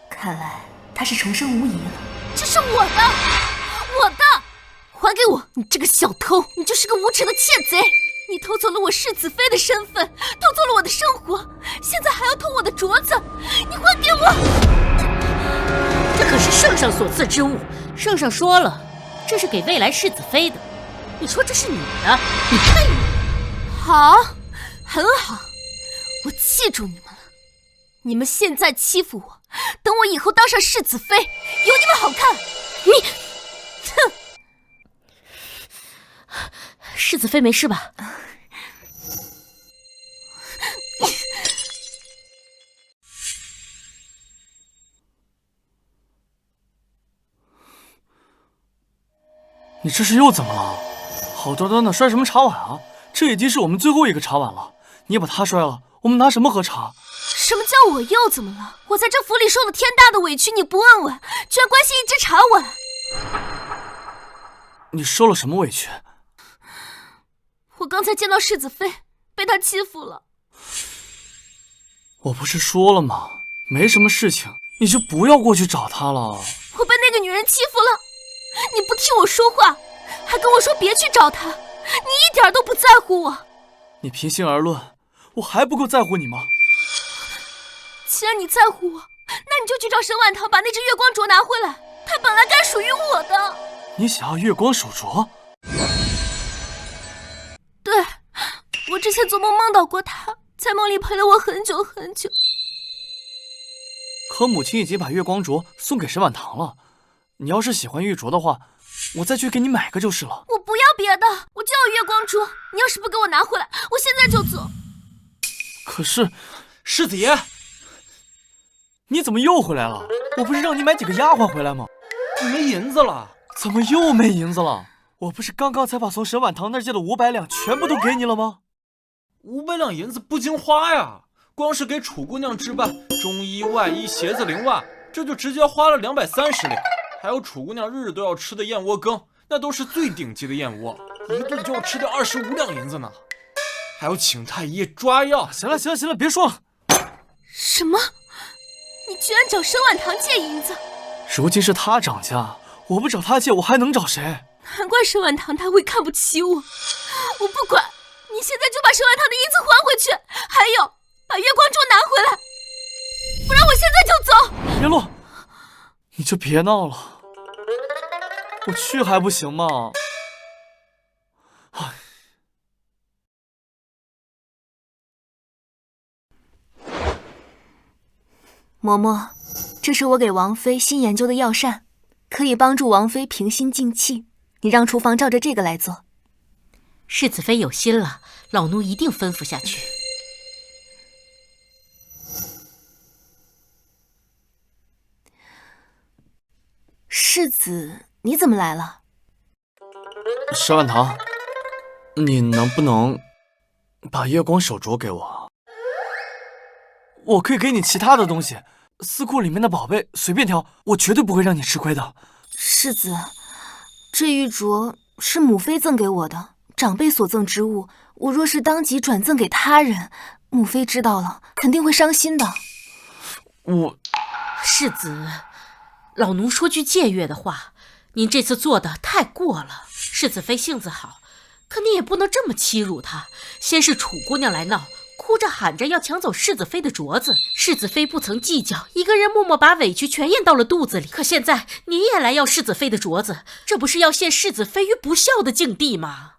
看来他是重生无疑了。这是我的，我的，还给我！你这个小偷，你就是个无耻的窃贼！你偷走了我世子妃的身份，偷走了我的生活，现在还要偷我的镯子，你还给我！这可是圣上所赐之物，圣上说了，这是给未来世子妃的。你说这是你的，你配吗？好，很好，我记住你们了。你们现在欺负我，等我以后当上世子妃，有你们好看。你，哼！世子妃没事吧？你这是又怎么了？好端端的摔什么茶碗啊？这已经是我们最后一个茶碗了，你把它摔了，我们拿什么喝茶？什么叫我又怎么了？我在这府里受了天大的委屈，你不问问，居然关心一只茶碗。你受了什么委屈？我刚才见到世子妃，被她欺负了。我不是说了吗？没什么事情，你就不要过去找她了。我被那个女人欺负了，你不替我说话，还跟我说别去找她，你一点都不在乎我。你平心而论，我还不够在乎你吗？既然你在乎我，那你就去找沈婉堂把那只月光镯拿回来，它本来该属于我的。你想要月光手镯？对，我之前做梦梦到过它，在梦里陪了我很久很久。可母亲已经把月光镯送给沈婉堂了，你要是喜欢玉镯的话，我再去给你买个就是了。我不要别的，我就要月光镯。你要是不给我拿回来，我现在就走。可是，世子爷，你怎么又回来了？我不是让你买几个丫鬟回来吗？没银子了。怎么又没银子了？我不是刚刚才把从沈婉堂那儿借的500两全部都给你了吗？500两银子不经花呀，光是给楚姑娘置办中衣、外衣、鞋子、零袜，这就直接花了230两。还有楚姑娘日日都要吃的燕窝羹，那都是最顶级的燕窝，一顿就要吃掉25两银子呢。还有请太医抓药。行了，别说了。什么？你居然找沈婉堂借银子？如今是他涨价，我不找他借，我还能找谁？难怪沈婉堂他会看不起我。我不管，你现在就把沈婉堂的银子还回去，还有把月光镯拿回来，不然我现在就走。别落，你就别闹了，我去还不行吗？嬷嬷，这是我给王妃新研究的药膳，可以帮助王妃平心静气。你让厨房照着这个来做。世子妃有心了，老奴一定吩咐下去。世子，你怎么来了？沈婉堂，你能不能把月光手镯给我？我可以给你其他的东西，司库里面的宝贝随便挑，我绝对不会让你吃亏的。世子，这玉镯是母妃赠给我的，长辈所赠之物，我若是当即转赠给他人，母妃知道了肯定会伤心的。世子，老奴说句僭越的话，您这次做的太过了，世子妃性子好，可你也不能这么欺辱她。先是楚姑娘来闹，哭着喊着要抢走世子妃的镯子，世子妃不曾计较，一个人默默把委屈全咽到了肚子里。可现在你也来要世子妃的镯子，这不是要陷世子妃于不孝的境地吗？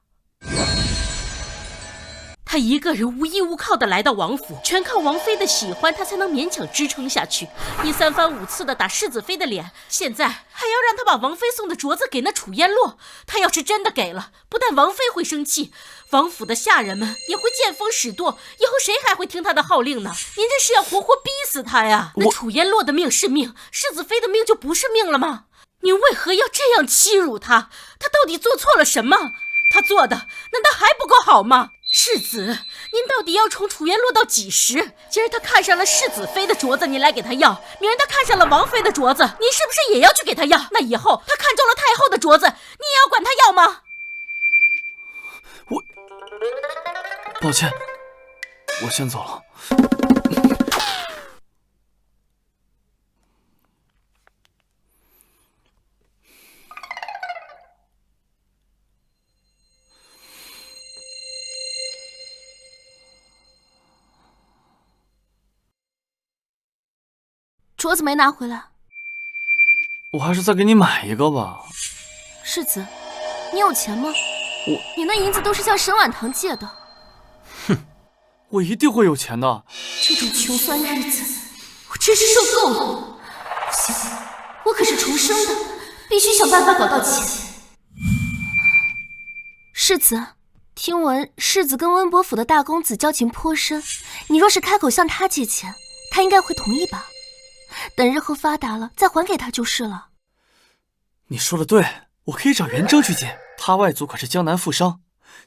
他一个人无依无靠的来到王府，全靠王妃的喜欢，他才能勉强支撑下去。你3番5次的打世子妃的脸，现在还要让他把王妃送的镯子给那楚烟落。他要是真的给了，不但王妃会生气，王府的下人们也会见风使舵，以后谁还会听他的号令呢？您这是要活活逼死他呀！那楚烟落的命是命，世子妃的命就不是命了吗？您为何要这样欺辱他？他到底做错了什么？他做的难道还不够好吗？世子，您到底要宠楚烟落到几时？今儿他看上了世子妃的镯子，你来给他要；明儿他看上了王妃的镯子，您是不是也要去给他要？那以后他看中了太后的镯子，你也要管他要吗？抱歉，我先走了。镯子没拿回来，我还是再给你买一个吧。世子，你有钱吗？你那银子都是向沈婉堂借的。我一定会有钱的。这种穷酸日子，我真是受够了。不行，我可是重生的，必须想办法搞到钱。世子，听闻世子跟温伯府的大公子交情颇深，你若是开口向他借钱，他应该会同意吧？等日后发达了再还给他就是了。你说的对，我可以找元征去借，他外祖可是江南富商。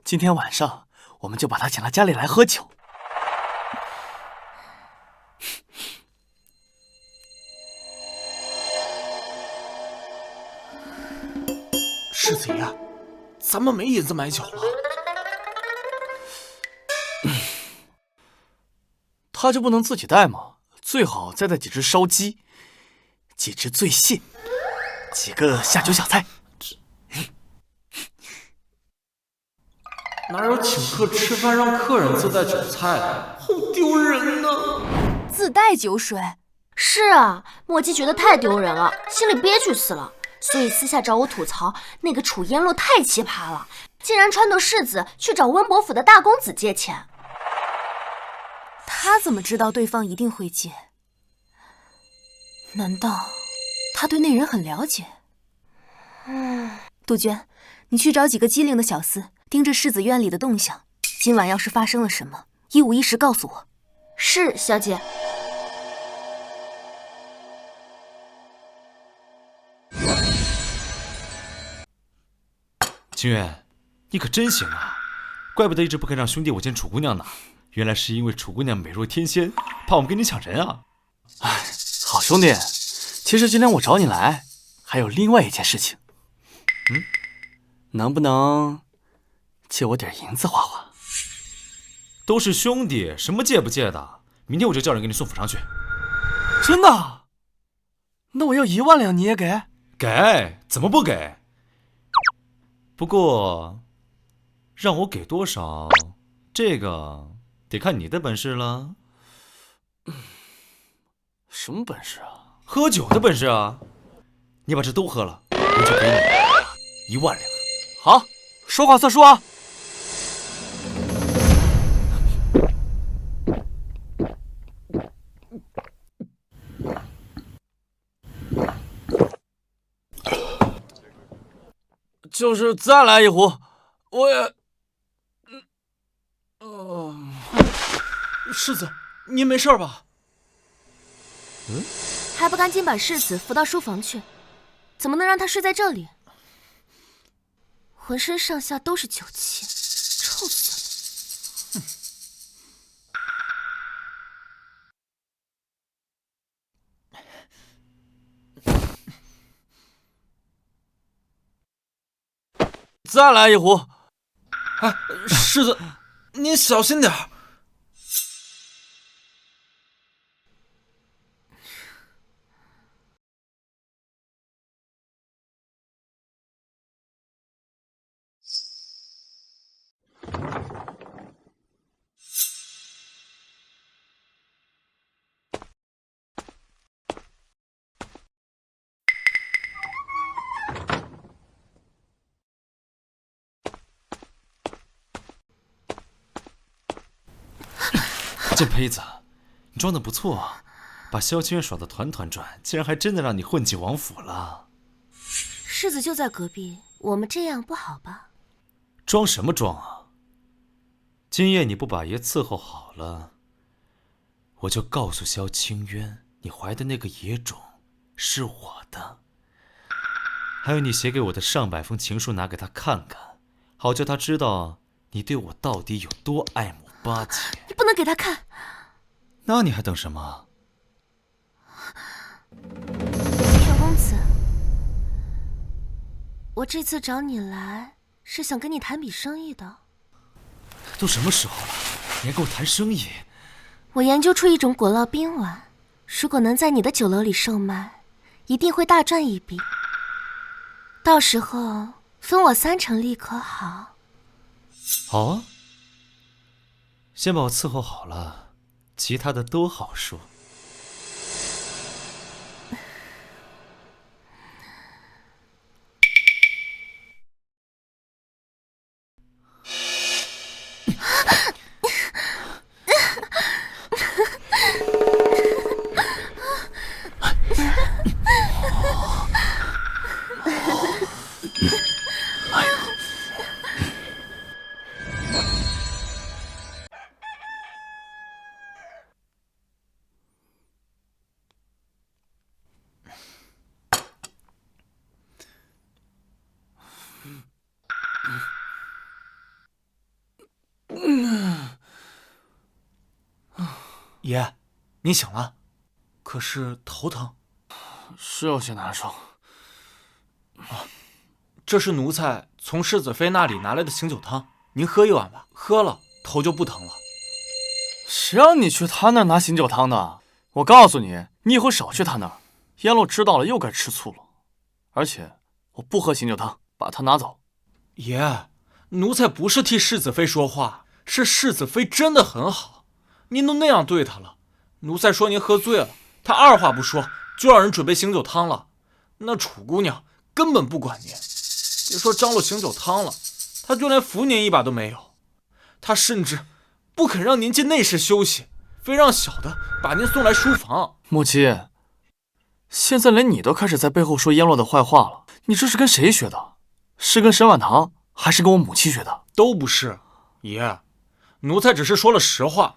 今天晚上我们就把他请到家里来喝酒。世子爷，咱们没银子买酒了。他就不能自己带吗？最好再带几只烧鸡，几只醉蟹，几个下酒小菜。哪有请客吃饭让客人自带酒菜的？好丢人呢！自带酒水？是啊，莫姬觉得太丢人了，心里憋屈死了，所以私下找我吐槽那个楚烟落太奇葩了，竟然撺掇世子去找温伯府的大公子借钱。他怎么知道对方一定会借？难道他对那人很了解？杜鹃，你去找几个机灵的小厮，盯着世子院里的动向。今晚要是发生了什么，1五1十告诉我。是，小姐。清远，你可真行啊！怪不得一直不肯让兄弟我见楚姑娘呢，原来是因为楚姑娘美若天仙，怕我们跟你抢人啊！哎，好兄弟，其实今天我找你来，还有另外一件事情。能不能借我点银子花花？都是兄弟，什么借不借的？明天我就叫人给你送府上去。真的？那我要1万两，你也给？给，怎么不给？不过，让我给多少，这个得看你的本事了。什么本事啊？喝酒的本事啊！你把这都喝了，我就给你1万两。好，说话算数啊！就是再来一壶，我也……世子，您没事吧？还不赶紧把世子扶到书房去？怎么能让他睡在这里？浑身上下都是酒气，臭死了！再来一壶。哎，世子，您小心点儿。贱胚子，你装的不错啊，把萧清月耍得团团转，竟然还真的让你混进王府了。世子就在隔壁，我们这样不好吧？装什么装啊？今夜你不把爷伺候好了，我就告诉萧清渊，你怀的那个野种是我的。还有你写给我的上百封情书，拿给他看看，好叫他知道你对我到底有多爱慕巴结。你不能给他看。那你还等什么？小公子，我这次找你来是想跟你谈笔生意的。都什么时候了，你还跟我谈生意？我研究出一种果酪冰丸，如果能在你的酒楼里售卖，一定会大赚一笔。到时候分我30%利可好？好啊，先把我伺候好了，其他的都好说。爷，你醒了，可是头疼，是有些难受。这是奴才从世子妃那里拿来的醒酒汤，您喝一碗吧，喝了头就不疼了。谁让你去他那儿拿醒酒汤的？我告诉你，你以后少去他那儿，燕洛知道了又该吃醋了。而且我不喝醒酒汤，把它拿走。爷，奴才不是替世子妃说话，是世子妃真的很好，您都那样对她了。奴才说您喝醉了，她二话不说就让人准备醒酒汤了。那楚姑娘根本不管您，别说张罗醒酒汤了，她就连扶您一把都没有。她甚至不肯让您进内室休息，非让小的把您送来书房。母亲，现在连你都开始在背后说燕洛的坏话了，你这是跟谁学的？是跟沈婉堂，还是跟我母亲学的？都不是，爷，奴才只是说了实话。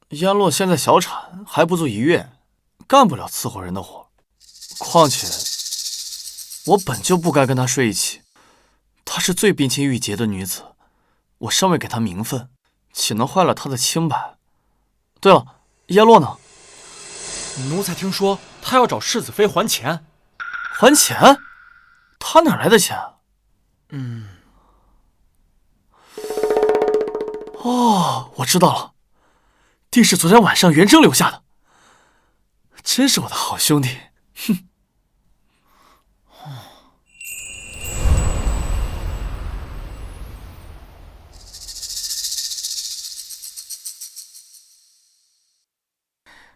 燕洛现在小产，还不足1月，干不了伺候人的活。况且，我本就不该跟她睡一起。她是最冰清玉洁的女子，我尚未给她名分，岂能坏了她的清白？对了，燕洛呢？奴才听说她要找世子妃还钱。还钱？她哪来的钱？哦，我知道了，定是昨天晚上元征留下的。真是我的好兄弟，哼！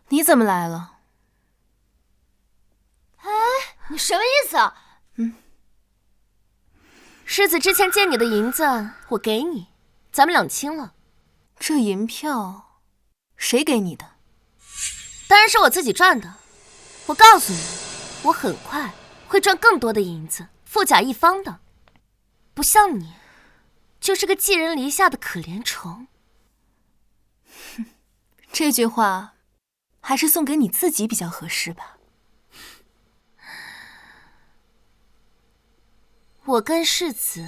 你怎么来了？哎，你什么意思？世子之前借你的银子，我给你，咱们两清了。这银票谁给你的？当然是我自己赚的。我告诉你，我很快会赚更多的银子，富甲一方的。不像你，就是个寄人篱下的可怜虫。这句话还是送给你自己比较合适吧。我跟世子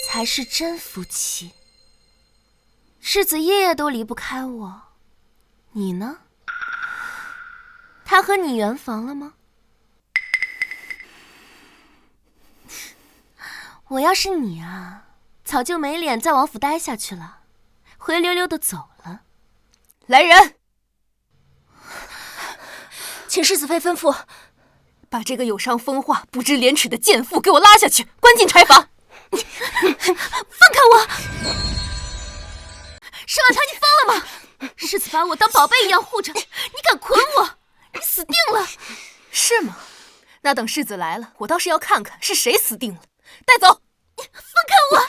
才是真夫妻。世子夜夜都离不开我，你呢？他和你圆房了吗？我要是你啊，早就没脸在王府待下去了，灰溜溜的走了。来人，请世子妃吩咐，把这个有伤风化、不知廉耻的贱妇给我拉下去，关进柴房。放开我！沈婉堂，你疯了吗？世子把我当宝贝一样护着，你敢捆我，你死定了！是吗？那等世子来了，我倒是要看看是谁死定了。带走！放开我！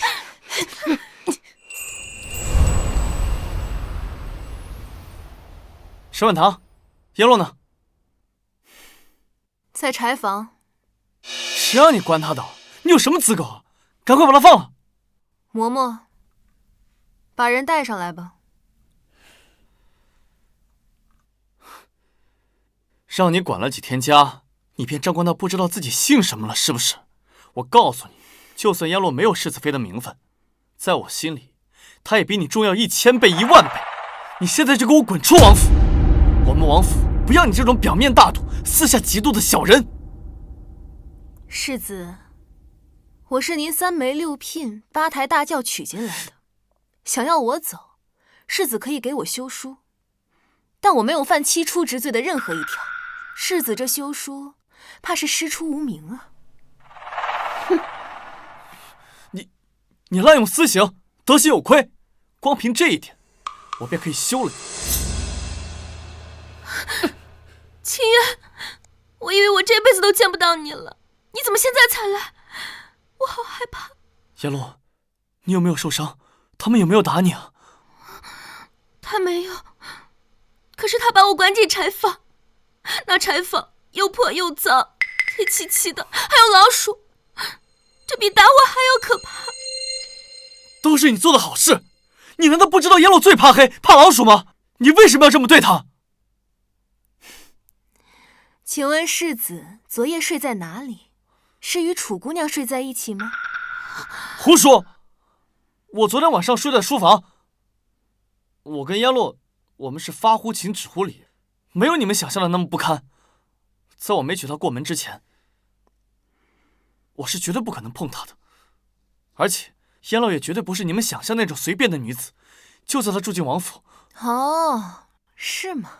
沈婉堂，叶落呢？在柴房。谁让你关他的？你有什么资格？赶快把他放了！嬷嬷，把人带上来吧。让你管了几天家，你便张冠到不知道自己姓什么了，是不是？我告诉你，就算燕落没有世子妃的名分，在我心里，她也比你重要1000倍、10000倍。你现在就给我滚出王府！我们王府不要你这种表面大度、私下嫉妒的小人。世子，我是您3媒6聘8抬大轿娶进来的，想要我走，世子可以给我休书，但我没有犯7出之罪的任何一条，世子这休书，怕是师出无名啊！哼，你滥用私刑，德行有亏，光凭这一点，我便可以休了你。清渊，我以为我这辈子都见不到你了，你怎么现在才来？我好害怕。燕落，你有没有受伤？他们有没有打你啊？他没有，可是他把我关进柴房，那柴房又破又脏，黑漆漆的，还有老鼠，这比打我还要可怕。都是你做的好事，你难道不知道燕落最怕黑、怕老鼠吗？你为什么要这么对他？请问世子昨夜睡在哪里？是与楚姑娘睡在一起吗？胡说！我昨天晚上睡在书房。我跟燕落，我们是发乎情止乎礼，没有你们想象的那么不堪。在我没娶她过门之前，我是绝对不可能碰她的。而且燕落也绝对不是你们想象那种随便的女子。就算她住进王府，哦，是吗？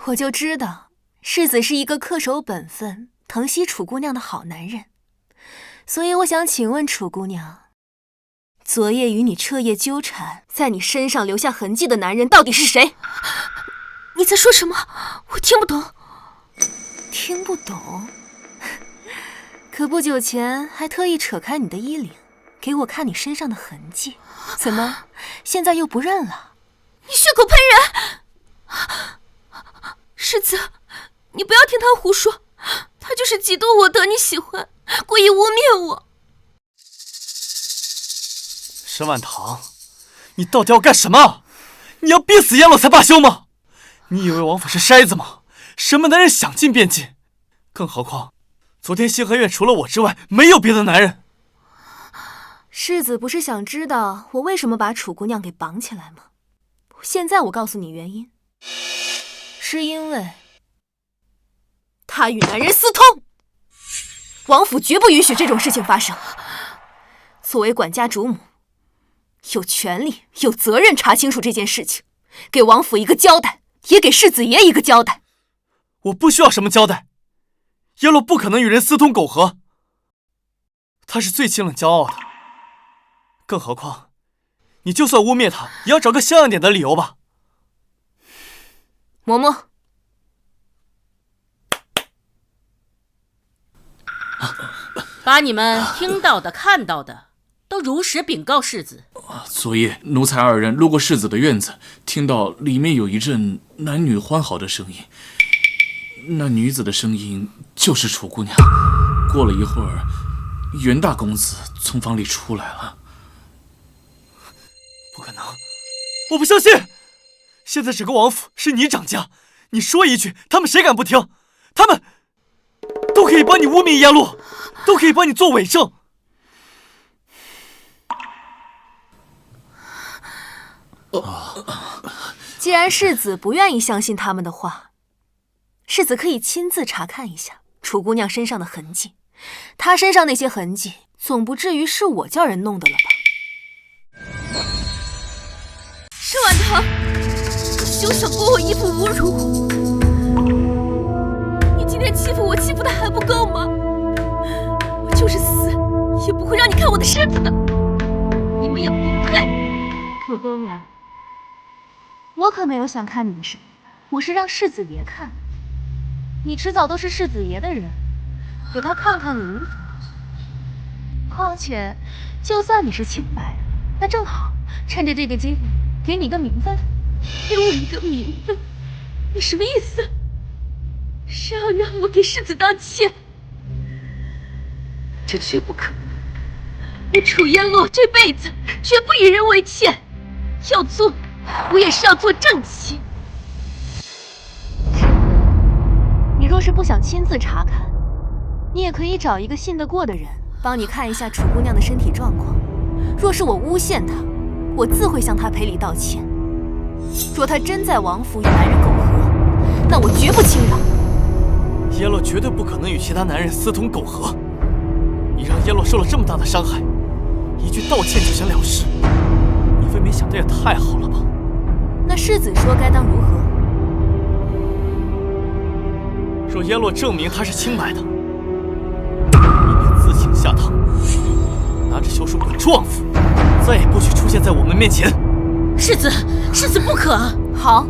我就知道世子是一个恪守本分、疼惜楚姑娘的好男人，所以我想请问楚姑娘，昨夜与你彻夜纠缠，在你身上留下痕迹的男人到底是谁？你在说什么？我听不懂。听不懂？可不久前还特意扯开你的衣领，给我看你身上的痕迹，怎么现在又不认了？你血口喷人！世子，你不要听他胡说，他就是嫉妒我得你喜欢，故意污蔑我。沈婉堂，你到底要干什么？你要逼死燕落才罢休吗？你以为王府是筛子吗？什么男人想进便进？更何况，昨天星河院除了我之外，没有别的男人。世子不是想知道我为什么把楚姑娘给绑起来吗？现在我告诉你原因。是因为他与男人私通，王府绝不允许这种事情发生。作为管家主母，有权利、有责任查清楚这件事情，给王府一个交代，也给世子爷一个交代。我不需要什么交代，燕落不可能与人私通苟合，他是最清冷骄傲的。更何况，你就算污蔑他，也要找个像样点的理由吧。嬷嬷，把你们听到的、看到的都如实禀告世子。昨夜奴才2人路过世子的院子，听到里面有一阵男女欢好的声音。那女子的声音就是楚姑娘。过了一会儿，袁大公子从房里出来了。不可能，我不相信！现在整个王府是你掌家，你说一句，他们谁敢不听？他们都可以帮你污蔑燕落，都可以帮你做伪证。既然世子不愿意相信他们的话，世子可以亲自查看一下楚姑娘身上的痕迹。她身上那些痕迹，总不至于是我叫人弄的了吧？沈婉堂，休想剥我衣服侮辱我！你今天欺负我，欺负的还不够吗？我就是死，也不会让你看我的身子的。你们也不配！楚公然，我可没有想看你什么，我是让世子爷看。你迟早都是世子爷的人，给他看看你如何。况且，就算你是清白的，那正好，趁着这个机会给你个名分。给我一个名分？你什么意思？是要让我给世子道歉？这绝不可能！我楚烟落这辈子绝不与人为欠，要做我也是要做正妻。你若是不想亲自查看，你也可以找一个信得过的人帮你看一下楚姑娘的身体状况。若是我诬陷她，我自会向她赔礼道歉。若她真在王府与男人苟合，那我绝不轻饶。耶洛绝对不可能与其他男人私通苟合。你让耶洛受了这么大的伤害，一句道歉就想了事，你未免想的也太好了吧？那世子说该当如何？若耶洛证明他是清白的，你便自请下堂，拿着休书滚出府，再也不许出现在我们面前。世子不可！好，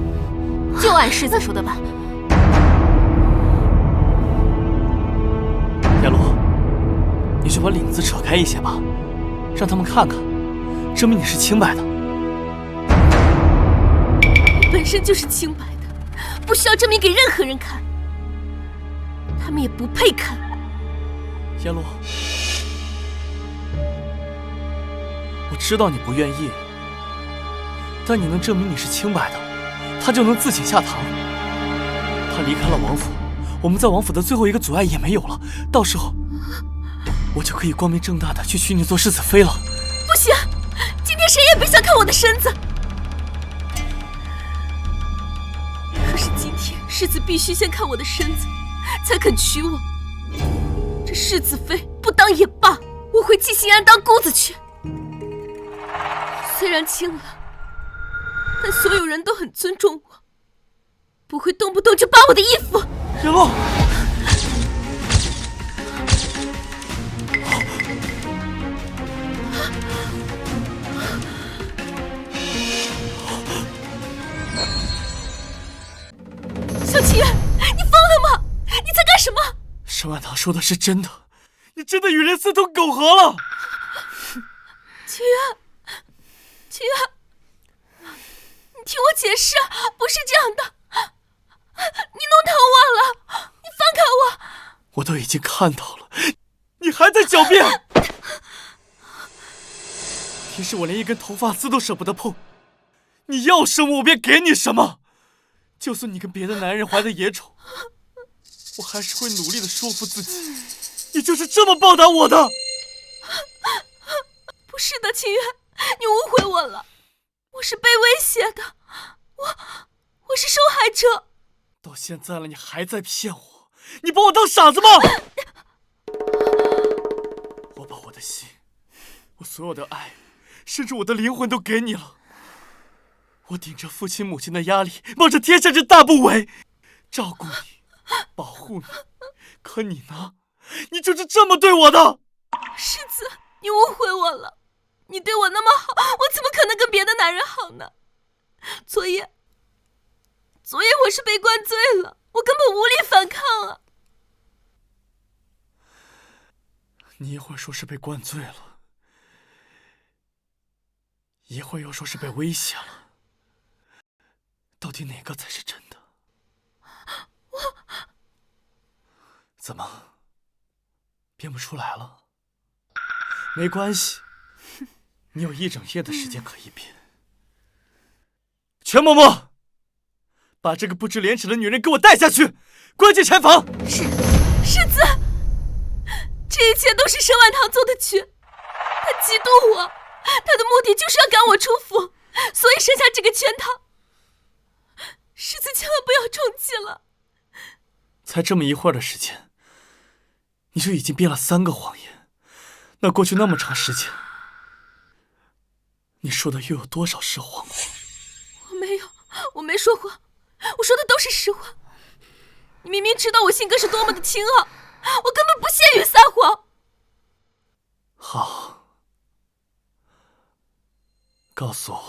就按世子说的办。耶洛，你就把领子扯开一些吧，让他们看看，证明你是清白的。本身就是清白的，不需要证明给任何人看。他们也不配看。耶洛，我知道你不愿意，但你能证明你是清白的，他就能自请下堂。他离开了王府，我们在王府的最后一个阻碍也没有了，到时候我就可以光明正大的去娶你做世子妃了。不行，今天谁也别想看我的身子。可是今天世子必须先看我的身子，才肯娶我。这世子妃不当也罢，我回季心安当姑子去。虽然轻了，但所有人都很尊重我，不会动不动就扒我的衣服。耶洛，萧清月，你疯了吗？你在干什么？沈万堂说的是真的，你真的与人私通苟合了。清月，清月，你听我解释，不是这样的。你弄疼我了，你放开我！我都已经看到了，你还在狡辩。平时我连一根头发丝都舍不得碰，你要什么我便给你什么。就算你跟别的男人怀的野种，我还是会努力的说服自己，你就是这么报答我的。不是的，清月，你误会我了，我是被威胁的，我是受害者。到现在了，你还在骗我？你把我当傻子吗？我把我的心，我所有的爱，甚至我的灵魂都给你了。我顶着父亲母亲的压力，冒着天下之大不韪，照顾你，保护你。可你呢？你就是这么对我的。世子，你误会我了。你对我那么好，我怎么可能跟别的男人好呢？昨夜我是被灌醉了，我根本无力反抗啊！你一会儿说是被灌醉了，一会儿又说是被威胁了，到底哪个才是真的？怎么，编不出来了？没关系，你有一整夜的时间可以编。全嬷嬷，把这个不知廉耻的女人给我带下去，关进柴房。世子，这一切都是沈婉堂做的局，他嫉妒我，他的目的就是要赶我出府，所以设下这个圈套。世子千万不要中计了。才这么一会儿的时间，你就已经编了3个谎言，那过去那么长时间，你说的又有多少是谎话？我没说谎，我说的都是实话。你明明知道我性格是多么的清傲，我根本不屑于撒谎。好，告诉我，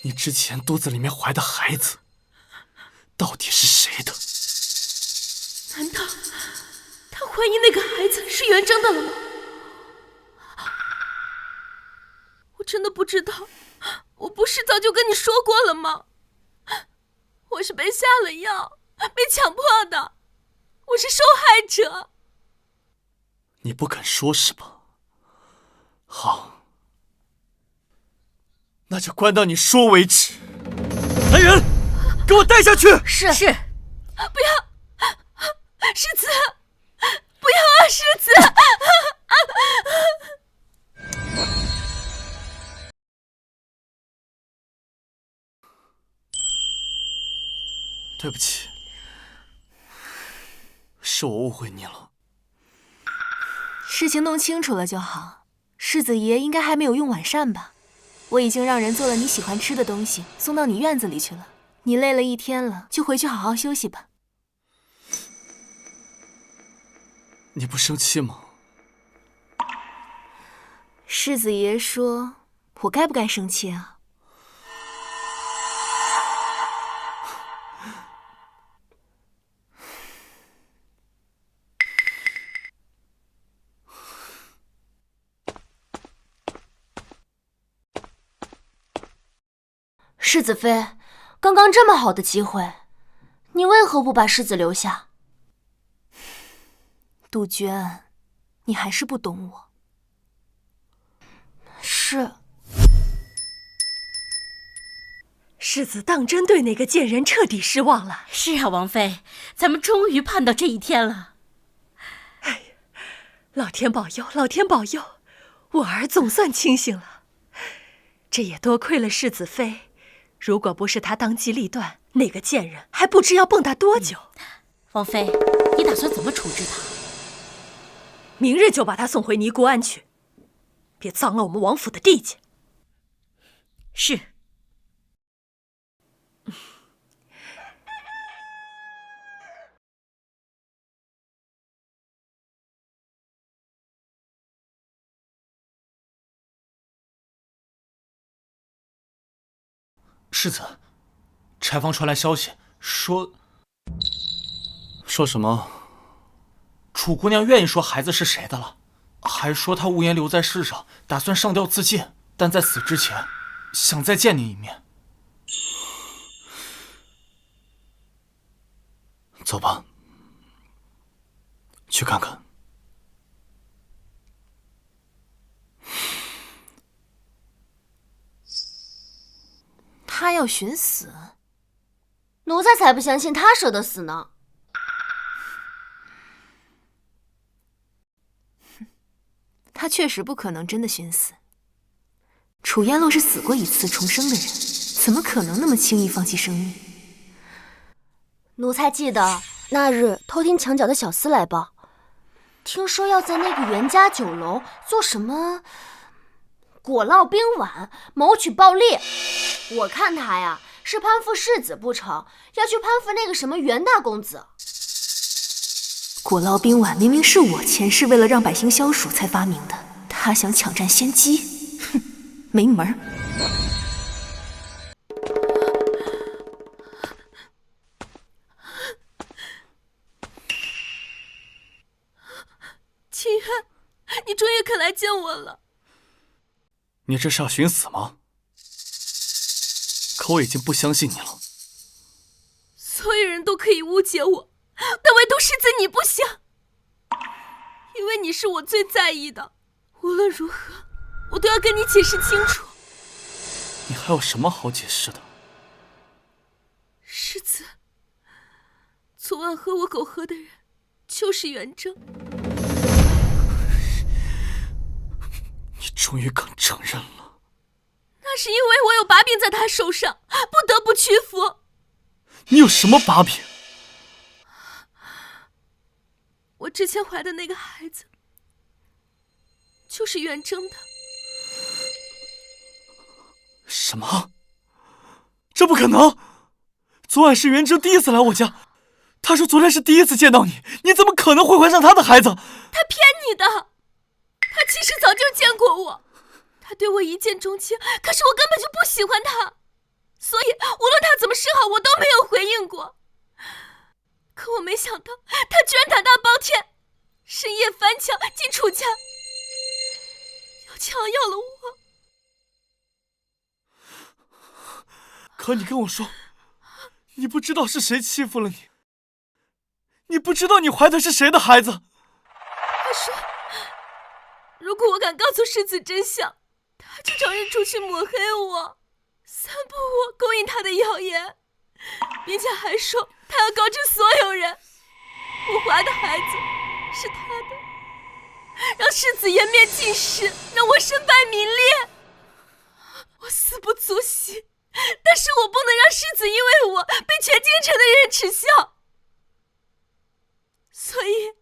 你之前肚子里面怀的孩子到底是谁的？难道他怀疑那个孩子是元征的了吗？真的不知道，我不是早就跟你说过了吗？我是被下了药，被强迫的，我是受害者。你不肯说是吧？好，那就关到你说为止。来人，给我带下去！是。不要，世子，不要啊，世子！对不起，是我误会你了。事情弄清楚了就好。世子爷应该还没有用晚膳吧？我已经让人做了你喜欢吃的东西，送到你院子里去了。你累了一天了，就回去好好休息吧。你不生气吗？世子爷说，我该不该生气啊？世子妃，刚刚这么好的机会，你为何不把世子留下？杜鹃，你还是不懂我。是。世子当真对那个贱人彻底失望了。是啊，王妃，咱们终于盼到这一天了。哎呀，老天保佑，老天保佑，我儿总算清醒了。这也多亏了世子妃。如果不是他当机立断，那个贱人还不知要蹦跶多久。王妃，你打算怎么处置他？明日就把他送回尼姑庵去，别脏了我们王府的地界。是。世子，柴房传来消息，说什么？楚姑娘愿意说孩子是谁的了，还说她无颜留在世上，打算上吊自尽，但在死之前，想再见你一面。走吧，去看看。他要寻死，奴才才不相信他舍得死呢。他确实不可能真的寻死。楚烟洛是死过一次重生的人，怎么可能那么轻易放弃生命？奴才记得那日偷听墙角的小厮来报，听说要在那个袁家酒楼做什么果烙冰碗，谋取暴利。我看他呀，是攀附世子不成，要去攀附那个什么袁大公子。果烙冰碗明明是我前世为了让百姓消暑才发明的，他想抢占先机，哼，没门儿！清渊，你终于肯来见我了。你这是要寻死吗？可我已经不相信你了。所有人都可以误解我，但唯独世子你不行，因为你是我最在意的。无论如何，我都要跟你解释清楚。你还有什么好解释的？世子，昨晚和我苟合的人就是元征。你终于肯承认了。那是因为我有把柄在他手上，不得不屈服。你有什么把柄？我之前怀的那个孩子就是元征的。什么？这不可能！昨晚是元征第一次来我家，他说昨天是第一次见到你，你怎么可能会怀上他的孩子？他骗你的，他其实早就见过我，他对我一见钟情，可是我根本就不喜欢他，所以无论他怎么示好，我都没有回应过。可我没想到，他居然胆大包天，深夜翻墙进楚家，又强要了我。可你跟我说，你不知道是谁欺负了你，你不知道你怀的是谁的孩子。他说，如果我敢告诉世子真相，他就找人出去抹黑我，散布我勾引他的谣言，并且还说他要告知所有人，我怀的孩子是他的，让世子颜面尽失，让我身败名裂。我死不足惜，但是我不能让世子因为我被全京城的人耻笑，所以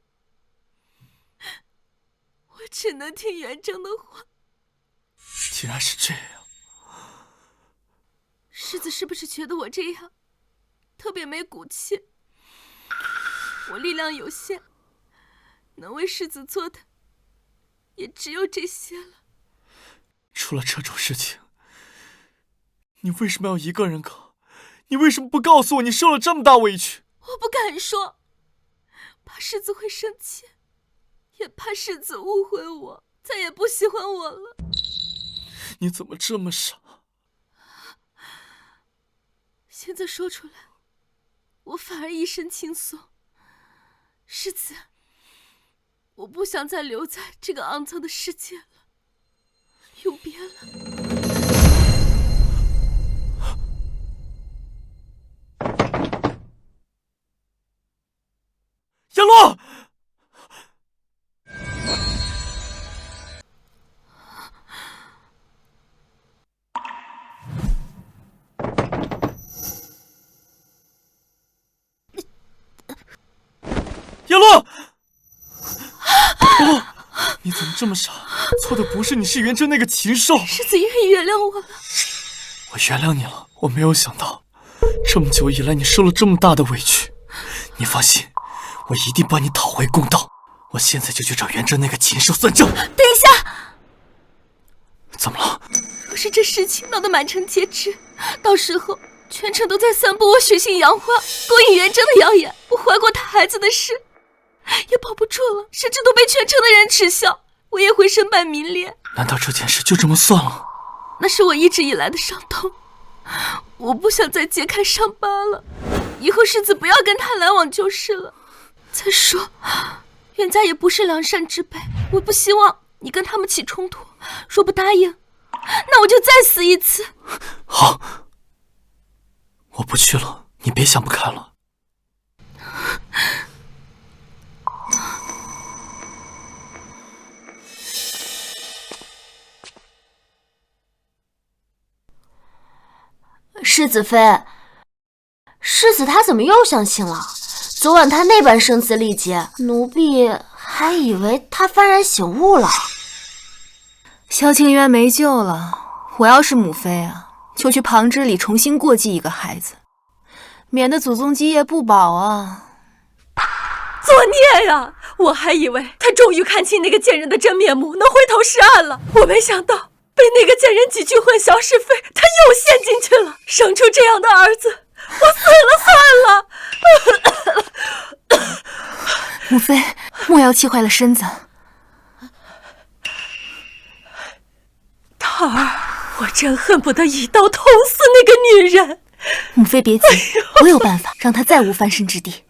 我只能听元正的话。竟然是这样，世子是不是觉得我这样特别没骨气？我力量有限，能为世子做的也只有这些了。出了这种事情，你为什么要一个人搞？你为什么不告诉我你受了这么大委屈？我不敢说，怕世子会生气，也怕世子误会我，再也不喜欢我了。你怎么这么傻？现在说出来，我反而一身轻松。世子，我不想再留在这个肮脏的世界了，永别了。叶落！叶落！哦，你怎么这么傻？错的不是你，是元真那个禽兽。世子愿意原谅我了。我原谅你了。我没有想到，这么久以来你受了这么大的委屈。你放心，我一定帮你讨回公道。我现在就去找元真那个禽兽算账。等一下，怎么了？若是这事情闹得满城皆知，到时候全城都在散布我血性杨花、勾引元真的谣言，我怀过他孩子的事也保不住了，甚至都被全城的人耻笑，我也会身败名裂。难道这件事就这么算了？那是我一直以来的伤痛，我不想再揭开伤疤了。以后世子不要跟他来往就是了。再说，袁家也不是良善之辈，我不希望你跟他们起冲突。若不答应，那我就再死一次。好，我不去了，你别想不开了。世子妃，世子他怎么又相信了？昨晚他那般声嘶力竭，奴婢还以为他幡然醒悟了。萧清渊没救了，我要是母妃啊，就去旁支里重新过继一个孩子，免得祖宗基业不保啊！作孽呀！我还以为他终于看清那个贱人的真面目，能回头是岸了，我没想到被那个贱人几句混淆是非，他又陷进去了，生出这样的儿子，我死了算了。母妃，莫要气坏了身子。桃儿，我真恨不得一刀捅死那个女人。母妃别急，我有办法让她再无翻身之地。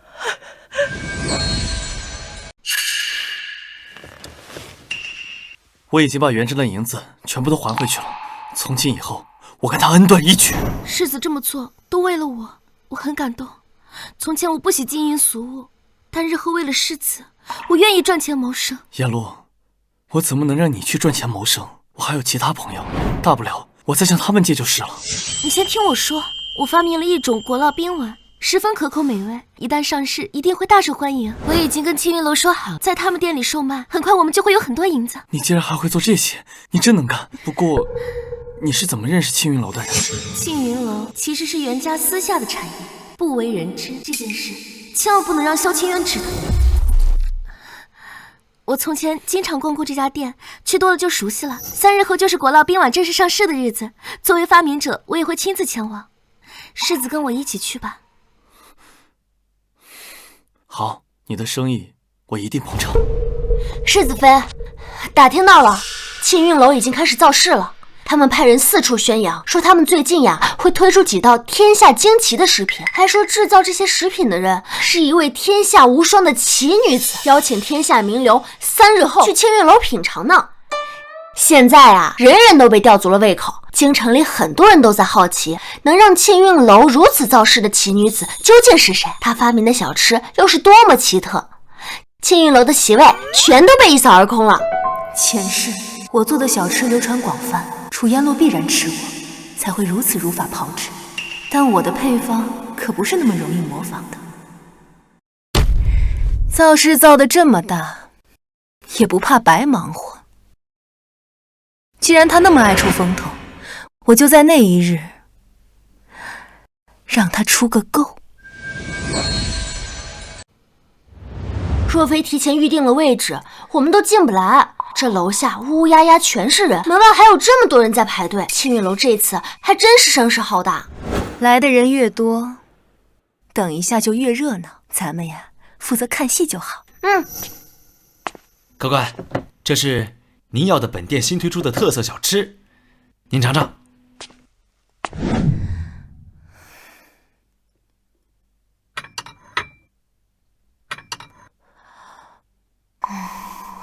我已经把元真的银子全部都还回去了，从今以后我跟他恩断义绝。世子这么做都为了我，我很感动。从前我不喜金银俗物，但日后为了世子，我愿意赚钱谋生。燕露，我怎么能让你去赚钱谋生？我还有其他朋友，大不了我再向他们借就是了。你先听我说，我发明了一种果酪冰丸，十分可口美味，一旦上市一定会大受欢迎。我已经跟青云楼说好，在他们店里售卖，很快我们就会有很多银子。你竟然还会做这些，你真能干。不过你是怎么认识青云楼的人？青云楼其实是袁家私下的产业，不为人知。这件事千万不能让萧清渊知道。我从前经常光顾这家店，去多了就熟悉了。3日后就是果酪冰碗正式上市的日子，作为发明者，我也会亲自前往。世子跟我一起去吧。好，你的生意我一定捧场。世子妃，打听到了，庆运楼已经开始造势了，他们派人四处宣扬，说他们最近呀会推出几道天下惊奇的食品，还说制造这些食品的人是一位天下无双的奇女子，邀请天下名流3日后去庆运楼品尝呢。现在啊，人人都被吊足了胃口，京城里很多人都在好奇，能让庆运楼如此造势的奇女子究竟是谁？她发明的小吃又是多么奇特？庆运楼的席位全都被一扫而空了。前世我做的小吃流传广泛，楚烟洛必然吃我，才会如此如法炮制。但我的配方可不是那么容易模仿的。造势造得这么大，也不怕白忙活。既然他那么爱出风头，我就在那一日让他出个够。若非提前预定了位置，我们都进不来。这楼下乌乌压压全是人，门外还有这么多人在排队。庆运楼这次还真是声势浩大，来的人越多，等一下就越热闹。咱们呀，负责看戏就好。客官，这是您要的本店新推出的特色小吃，您尝尝。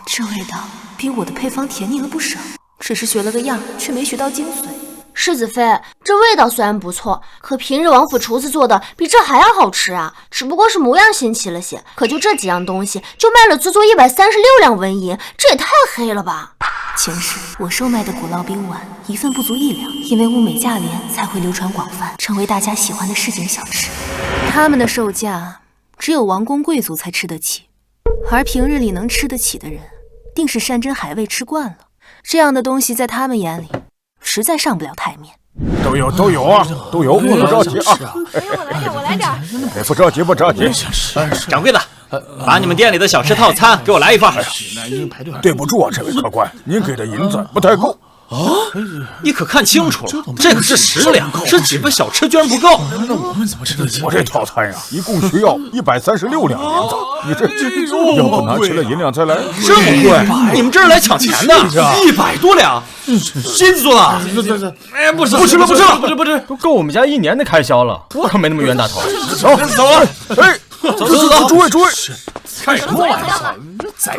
这味道比我的配方甜腻了不少，只是学了个样，却没学到精髓。世子妃，这味道虽然不错，可平日王府厨子做的比这还要好吃啊！只不过是模样新奇了些，可就这几样东西，就卖了足足136两纹银，这也太黑了吧！前世我售卖的古烙冰丸一份不足1两，因为物美价廉才会流传广泛，成为大家喜欢的市井小吃。他们的售价只有王公贵族才吃得起，而平日里能吃得起的人，定是山珍海味吃惯了。这样的东西在他们眼里实在上不了台面。都有啊，都有，不着急啊。我来点。不着急，不着急。掌柜的，把你们店里的小吃套餐给我来一份。对不住啊，这位客官，您给的银子不太够。你可看清楚了，这可是10两，这几份小吃居然不够。那我们怎么吃得起？我这套餐呀，一共需要136两银子。你这要不拿齐了银两再来？这么贵？你们这是来抢钱的？100多两，新做的。哎，不吃了，不吃，都够我们家1年的开销了。我可没那么冤大头。走啊！哎，走，诸位，开什么玩笑？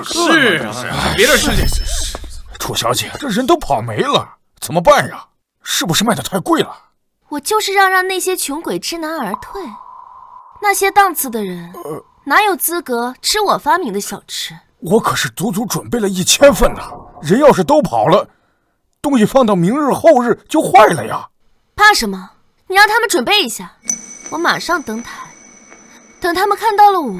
是啊，别这吃去。楚小姐，这人都跑没了，怎么办呀？是不是卖的太贵了？我就是让那些穷鬼知难而退。那些档次的人，哪有资格吃我发明的小吃？我可是足足准备了1000份呢。人要是都跑了，东西放到明日后日就坏了呀。怕什么？你让他们准备一下，我马上登台。等他们看到了我，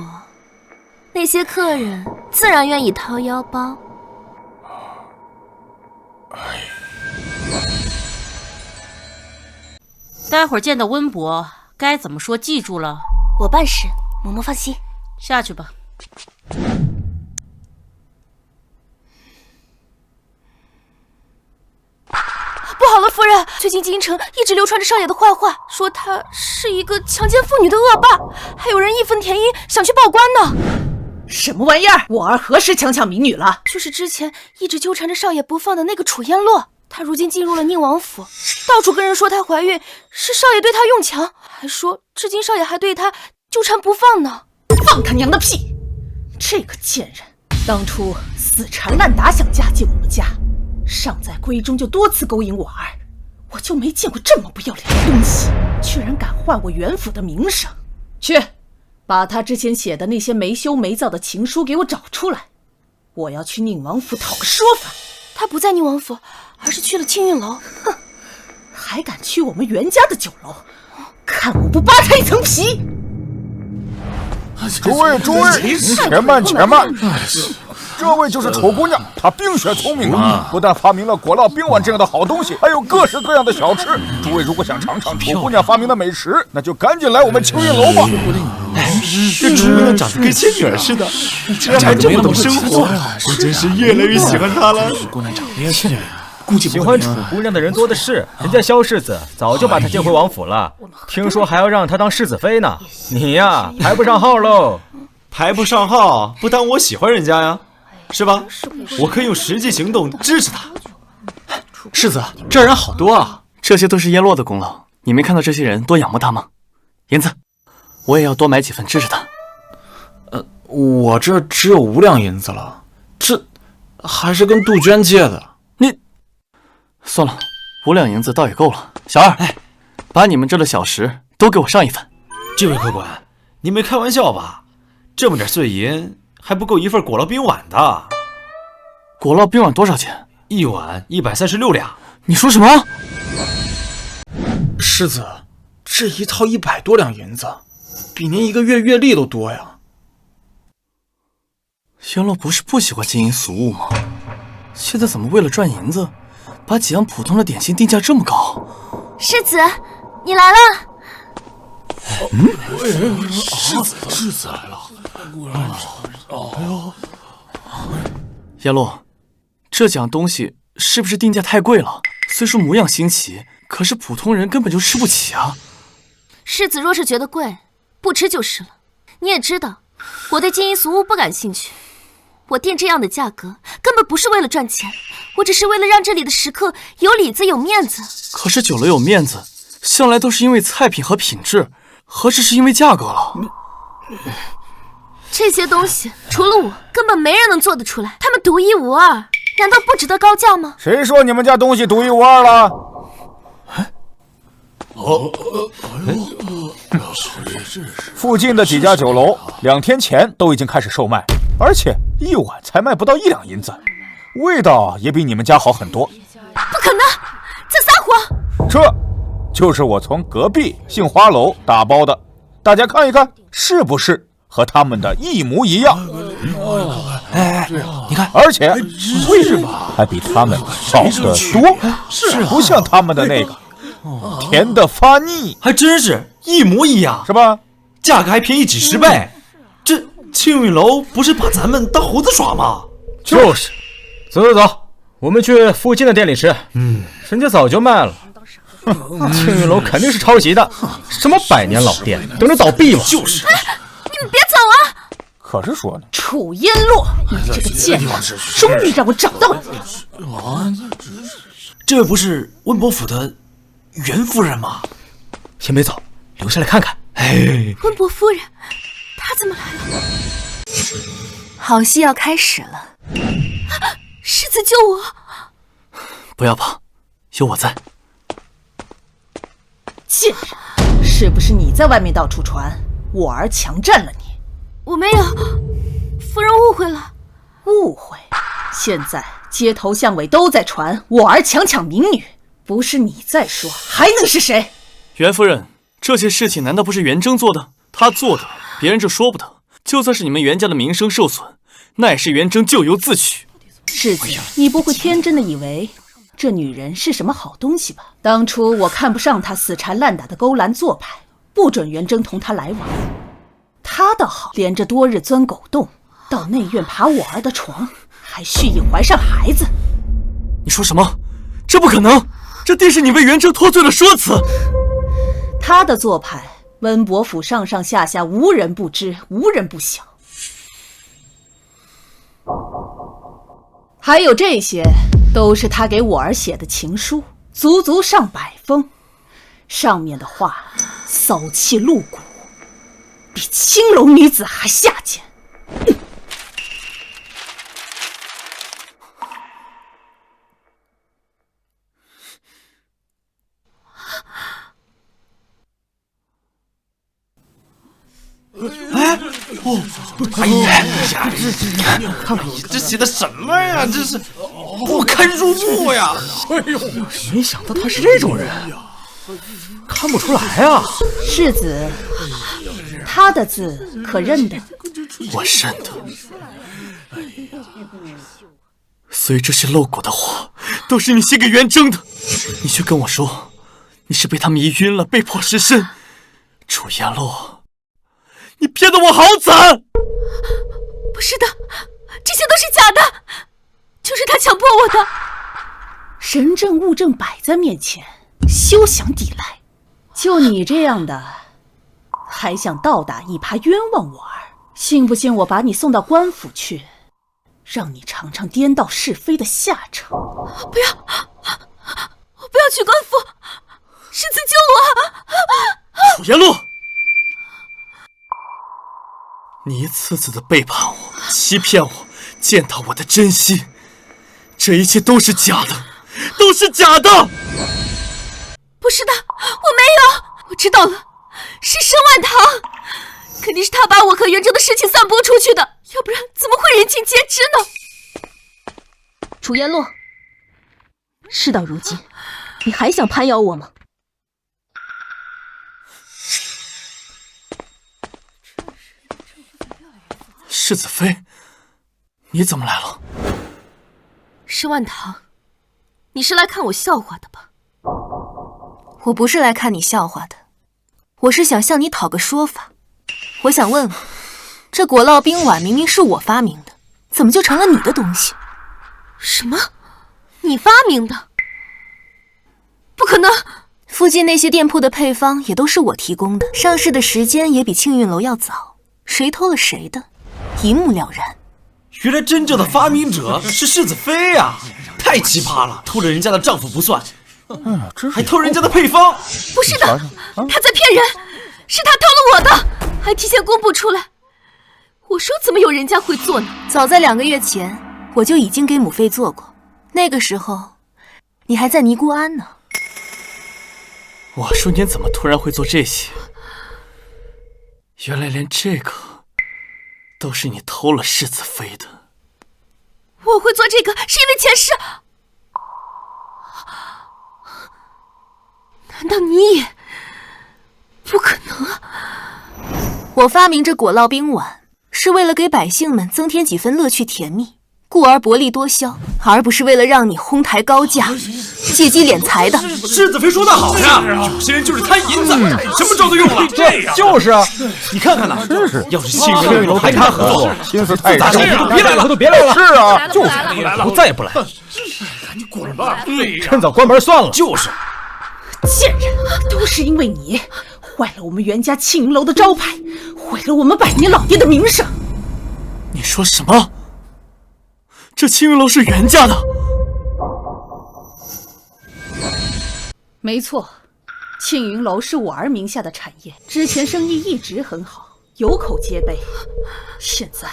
那些客人自然愿意掏腰包。待会儿见到温伯，该怎么说记住了？我办事，嬷嬷放心。下去吧。不好了，夫人，最近京城一直流传着少爷的坏话，说他是一个强奸妇女的恶霸，还有人义愤填膺想去报官呢。什么玩意儿？我儿何时强抢民女了？就是之前一直纠缠着少爷不放的那个楚烟洛，她如今进入了宁王府，到处跟人说她怀孕，是少爷对她用强，还说至今少爷还对她纠缠不放呢。放他娘的屁！这个贱人，当初死缠烂打想嫁进我们家，尚在闺中就多次勾引我儿，我就没见过这么不要脸的东西，居然敢坏我元府的名声！去，把他之前写的那些没羞没臊的情书给我找出来，我要去宁王府讨个说法。他不在宁王府，而是去了庆运楼。哼，还敢去我们袁家的酒楼，看我不扒他一层皮！诸位，且慢。这位就是楚姑娘，她冰雪聪明啊，不但发明了果烙冰丸这样的好东西，还有各式各样的小吃。诸位如果想尝尝楚姑娘发明的美食，那就赶紧来我们庆运楼吧。这楚姑娘长得跟仙女儿似的，竟然还这么懂生活，我真是越来越喜欢她了。楚姑娘长得仙女，喜欢楚姑娘的人多的是，人家萧世子早就把她接回王府了，听说还要让她当世子妃呢。你呀，排不上号喽。排不上号，不当我喜欢人家呀？是吧？我可以用实际行动支持他。世子，这人好多啊！这些都是叶落的功劳，你没看到这些人多仰慕他吗？银子，我也要多买几份支持他。我这只有5两银子了，这还是跟杜鹃借的。你算了，5两银子倒也够了。小二，把你们这的小食都给我上一份。这位客官，你没开玩笑吧？这么点碎银还不够一份果酪冰碗的。果酪冰碗多少钱？1碗136两。你说什么？世子，这一套100多两银子，比您1个月月例都多呀。叶落不是不喜欢金银俗物吗？现在怎么为了赚银子，把几样普通的点心定价这么高？世子，你来了。世子来了。哎呦，叶落，这几样东西是不是定价太贵了？虽说模样新奇，可是普通人根本就吃不起啊。世子若是觉得贵，不吃就是了。你也知道，我对金银俗物不感兴趣。我定这样的价格，根本不是为了赚钱，我只是为了让这里的食客有里子有面子。可是酒楼有面子，向来都是因为菜品和品质，何止是因为价格了？这些东西除了我，根本没人能做得出来，他们独一无二，难道不值得高价吗？谁说你们家东西独一无二了？附近的几家酒楼2天前都已经开始售卖，而且1碗才卖不到1两银子，味道也比你们家好很多。不可能，在撒谎！这就是我从隔壁杏花楼打包的，大家看一看，是不是和他们的一模一样？你看，而且味道还比他们好得多，不像他们的那个甜的发腻，还真是一模一样，是吧？价格还便宜几10倍。这庆运楼不是把咱们当猴子耍吗？就是，走，我们去附近的店里吃。人家早就卖了。庆运楼肯定是抄袭的，什么100年老店，等着倒闭吗？就是。你们别走啊！可是说呢，楚烟落，你这个贱人，终于让我找到了你。这位不是温伯府的袁夫人吗？先别走，留下来看看。温伯夫人，她怎么来了？好戏要开始了。世子救我！不要怕，有我在。贱人，是不是你在外面到处传我儿强占了你？我没有，夫人误会了。误会？现在街头巷尾都在传我儿强抢民女，不是你在说，还能是谁？袁夫人，这些事情难道不是袁征做的？他做的，别人就说不得。就算是你们袁家的名声受损，那也是袁征咎由自取。世子，你不会天真的以为这女人是什么好东西吧？当初我看不上她死缠烂打的勾栏做派，不准袁征同她来往。她倒好，连着多日钻狗洞，到内院爬我儿的床，还蓄意怀上孩子。你说什么？这不可能！这定是你为袁征脱罪的说辞。他的做派，温伯府上上下下无人不知，无人不晓。还有这些，都是他给我儿写的情书，足足上100封，上面的话骚气露骨，比青楼女子还下贱。哎呀，看看你这写的什么呀？真是不堪入目呀！哎呦，没想到他是这种人，看不出来啊。世子，他的字可认得？我认得。所以这些露骨的话都是你写给袁征的，你却跟我说你是被他迷晕了，被迫失身。楚烟落，你骗得我好惨！不是的，这些都是假的，就是他强迫我的。神证物证摆在面前，休想抵赖。就你这样的，还想倒打一耙冤枉我儿？信不信我把你送到官府去，让你尝尝颠倒是非的下场？不要！要去官府！世子救我！楚颜洛，你一次次的背叛我，欺骗我，践踏我的真心，这一切都是假的，都是假的！不是的，我没有，我知道了，是沈婉堂，肯定是他把我和元正的事情散播出去的，要不然怎么会人尽皆知呢？楚颜洛，事到如今，你还想攀咬我吗？世子妃，你怎么来了？沈婉堂，你是来看我笑话的吧？我不是来看你笑话的，我是想向你讨个说法。我想问问，这果烙冰碗明明是我发明的，怎么就成了你的东西？什么？你发明的？不可能！附近那些店铺的配方也都是我提供的，上市的时间也比庆运楼要早，谁偷了谁的，一目了然。原来真正的发明者是世子妃呀，太奇葩了！偷了人家的丈夫不算，还偷人家的配方。不是的，他在骗人，是他偷了我的，还提前公布出来。我说怎么有人家会做呢？早在2个月前，我就已经给母妃做过，那个时候你还在尼姑庵呢。我说你怎么突然会做这些？原来连这个都是你偷了世子妃的。我会做这个是因为前世。难道你也？不可能啊！我发明这果烙冰碗，是为了给百姓们增添几分乐趣甜蜜，故而薄利多销，而不是为了让你哄抬高价、借机敛财的。世子妃说的好呀，有些人就是贪银子，什么招都用了。这样就是啊，你看看呐，要是庆运楼还跟他合作，心思太大，别来了，都别来了。是啊，就是不来了，我再也不来。赶紧滚吧！趁早关门算了。就是。贱人，都是因为你坏了我们袁家庆云楼的招牌，毁了我们百年老店的名声。你说什么？这庆云楼是袁家的？没错，庆云楼是我儿名下的产业，之前生意一直很好，有口皆碑。现在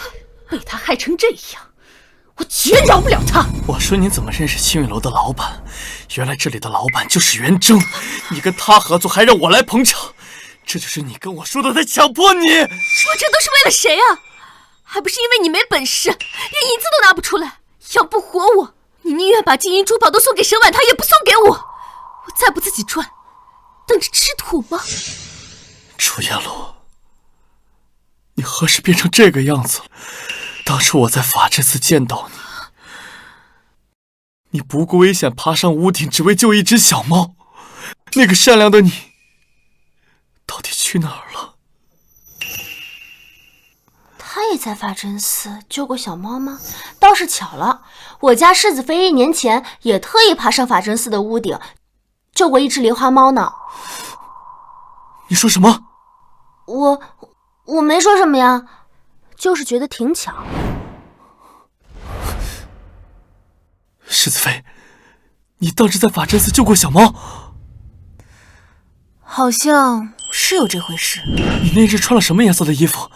被他害成这样，我绝饶不了他！我说你怎么认识庆运楼的老板？原来这里的老板就是袁征，你跟他合作还让我来捧场，这就是你跟我说的在强迫你。我这都是为了谁啊？还不是因为你没本事，连银子都拿不出来，养不活我。你宁愿把金银珠宝都送给沈婉堂，也不送给我。我再不自己赚，等着吃土吗？楚颜洛，你何时变成这个样子了？当初我在法阵寺见到你，你不顾危险爬上屋顶，只为救一只小猫。那个善良的你，到底去哪儿了？他也在法真寺救过小猫吗？倒是巧了，我家世子妃1年前也特意爬上法真寺的屋顶，救过一只狸花猫呢。你说什么？我没说什么呀，就是觉得挺巧。世子妃，你当时在法真寺救过小猫？好像是有这回事。你那日穿了什么颜色的衣服？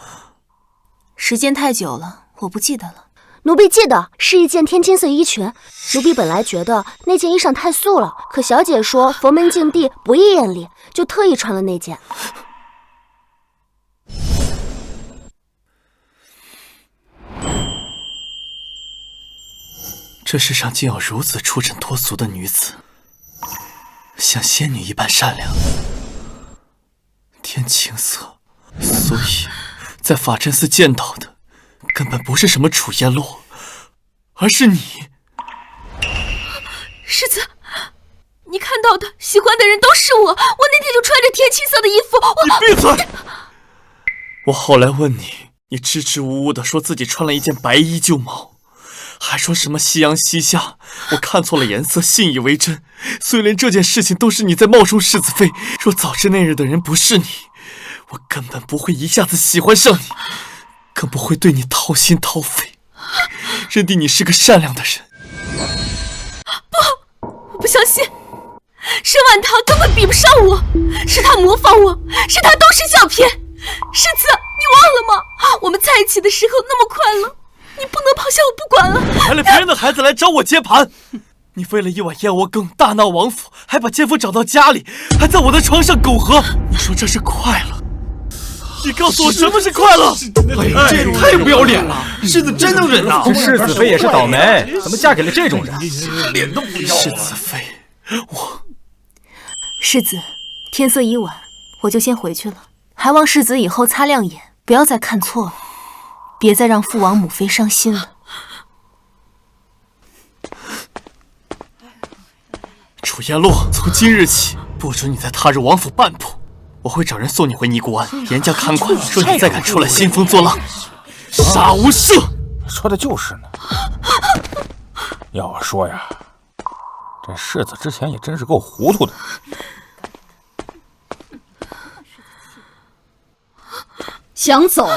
时间太久了，我不记得了。奴婢记得是一件天青色衣裙。奴婢本来觉得那件衣裳太素了，可小姐说佛门净地不宜艳丽，就特意穿了那件。这世上竟有如此出尘脱俗的女子，像仙女一般善良，天青色，所以在法真寺见到的根本不是什么楚烟洛，而是你。世子，你看到的喜欢的人都是我，我那天就穿着天青色的衣服。你闭嘴！我后来问你，你支支吾吾的说自己穿了一件白衣救猫，还说什么夕阳西下，我看错了颜色，信以为真。所以连这件事情都是你在冒充世子妃。若早知那日的人不是你，我根本不会一下子喜欢上你，更不会对你掏心掏肺，认定你是个善良的人。不，我不相信，沈婉堂根本比不上我，是他模仿我，是他东施效颦。世子，你忘了吗？我们在一起的时候那么快乐，你不能抛下我不管了。怀了别人的孩子来找我接盘，你为了一碗燕窝羹大闹王府，还把奸夫找到家里，还在我的床上苟合。你说这是快乐？你告诉我什么是快乐？这也太不要脸了！世子真能忍呐！这世子妃也是倒霉，怎么嫁给了这种人？脸都不要。世子妃，世子，天色已晚，我就先回去了。还望世子以后擦亮眼，不要再看错了，别再让父王母妃伤心了。楚烟洛，从今日起，不准你再踏入王府半步。我会找人送你回尼姑庵，严加看管，说你再敢出来兴风作浪，杀无赦！说的就是呢。要我说呀，这世子之前也真是够糊涂的。想走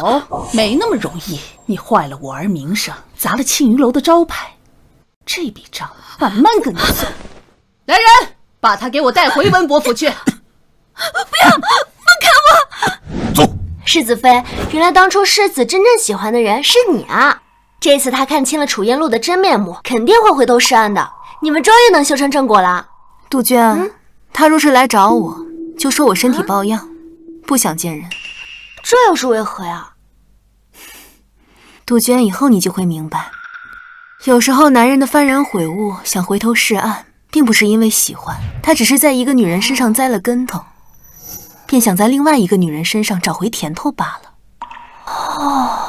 没那么容易，你坏了我儿名声，砸了庆云楼的招牌，这笔账慢慢跟你算。来人，把他给我带回温伯府去。不要，放开我！走。世子妃，原来当初世子真正喜欢的人是你啊！这次他看清了楚烟路的真面目，肯定会回头是岸的。你们终于能修成正果了。杜鹃，他若是来找我，就说我身体抱恙，不想见人。这又是为何呀？杜鹃，以后你就会明白，有时候男人的幡然悔悟，想回头是岸，并不是因为喜欢，他只是在一个女人身上栽了跟头，便想在另外一个女人身上找回甜头罢了。哦。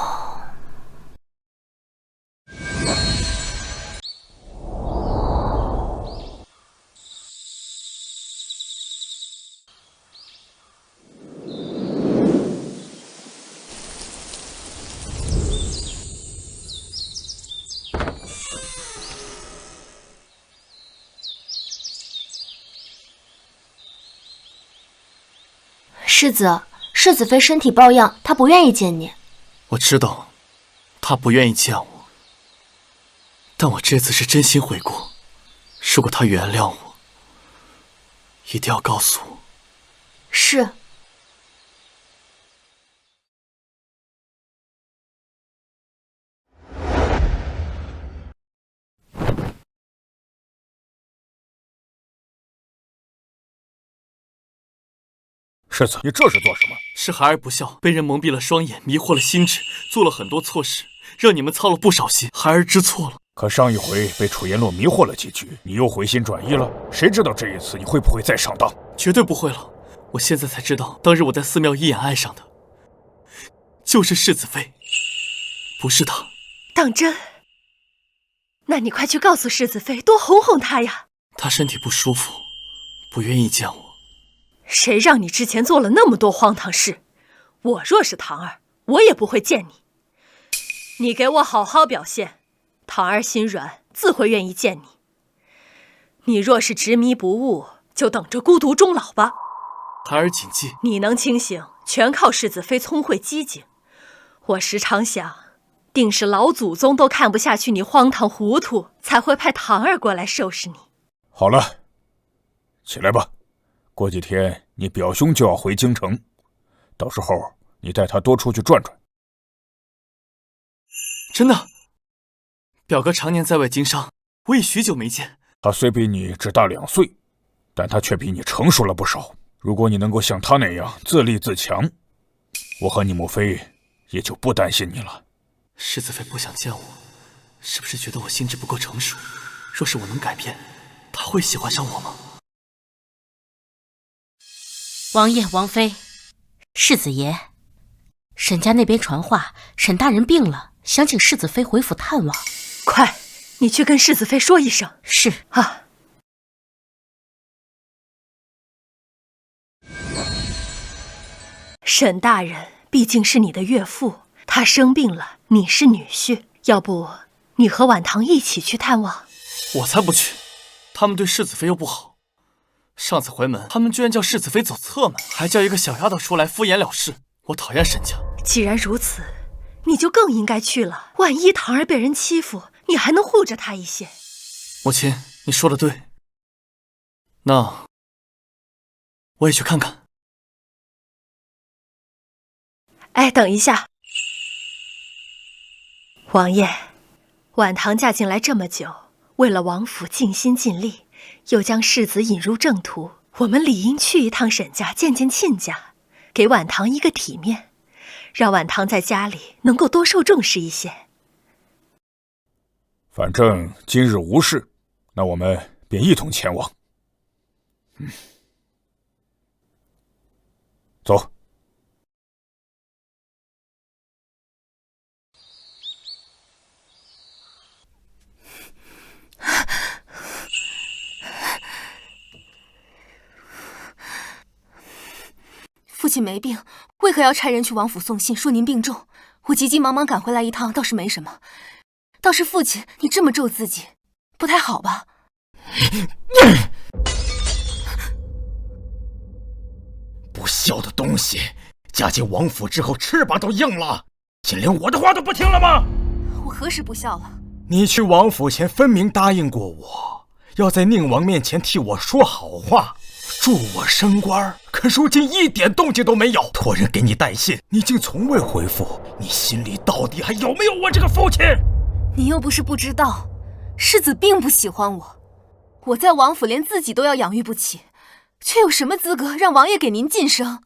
世子，世子妃身体抱恙，她不愿意见你。我知道，她不愿意见我，但我这次是真心悔过。如果她原谅我，一定要告诉我。是。世子，你这是做什么？是孩儿不孝，被人蒙蔽了双眼，迷惑了心智，做了很多错事，让你们操了不少心。孩儿知错了。可上一回被楚烟洛迷惑了几句，你又回心转意了。谁知道这一次你会不会再上当？绝对不会了。我现在才知道，当日我在寺庙一眼爱上的，就是世子妃，不是他。当真？那你快去告诉世子妃，多哄哄她呀。她身体不舒服，不愿意见我。谁让你之前做了那么多荒唐事？我若是堂儿，我也不会见你。你给我好好表现，堂儿心软，自会愿意见你。你若是执迷不悟，就等着孤独终老吧。孩儿谨记。你能清醒，全靠世子妃聪慧机警。我时常想，定是老祖宗都看不下去你荒唐糊涂，才会派堂儿过来收拾你。好了，起来吧。过几天你表兄就要回京城，到时候你带他多出去转转。真的？表哥常年在外经商，我已许久没见。他虽比你只大2岁，但他却比你成熟了不少。如果你能够像他那样自立自强，我和你母妃也就不担心你了。世子妃不想见我，是不是觉得我心智不够成熟？若是我能改变，她会喜欢上我吗？王爷、王妃，世子爷，沈家那边传话，沈大人病了，想请世子妃回府探望。快，你去跟世子妃说一声。是啊。沈大人毕竟是你的岳父，他生病了，你是女婿，要不你和婉堂一起去探望？我才不去，他们对世子妃又不好。上次回门，他们居然叫世子妃走侧门，还叫一个小丫头出来敷衍了事。我讨厌沈家。既然如此，你就更应该去了。万一堂儿被人欺负，你还能护着她一些。母亲，你说的对。那我也去看看。哎，等一下，王爷，婉堂嫁进来这么久，为了王府尽心尽力，又将世子引入正途，我们理应去一趟沈家见见亲家，给婉堂一个体面，让婉堂在家里能够多受重视一些。反正今日无事，那我们便一同前往。走。父亲没病，为何要差人去王府送信，说您病重？我急急忙忙赶回来一趟，倒是没什么。倒是父亲，你这么咒自己，不太好吧？不孝的东西，嫁进王府之后翅膀都硬了，竟连我的话都不听了吗？我何时不孝了？你去王府前分明答应过我，要在宁王面前替我说好话，助我升官，可如今一点动静都没有。托人给你带信，你竟从未回复，你心里到底还有没有我这个父亲？你又不是不知道，世子并不喜欢我，我在王府连自己都要养育不起，却有什么资格让王爷给您晋升？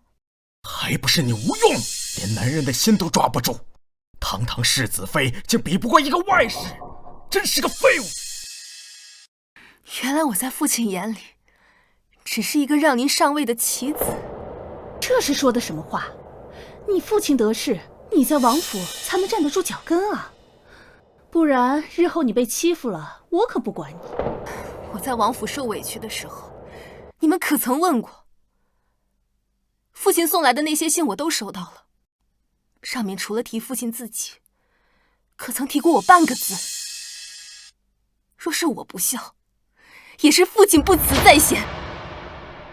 还不是你无用，连男人的心都抓不住。堂堂世子妃竟比不过一个外室，真是个废物。原来我在父亲眼里只是一个让您上位的棋子。这是说的什么话？你父亲得势，你在王府才能站得住脚跟啊，不然日后你被欺负了，我可不管你。我在王府受委屈的时候，你们可曾问过？父亲送来的那些信我都收到了，上面除了提父亲自己，可曾提过我半个字？若是我不孝，也是父亲不辞在先。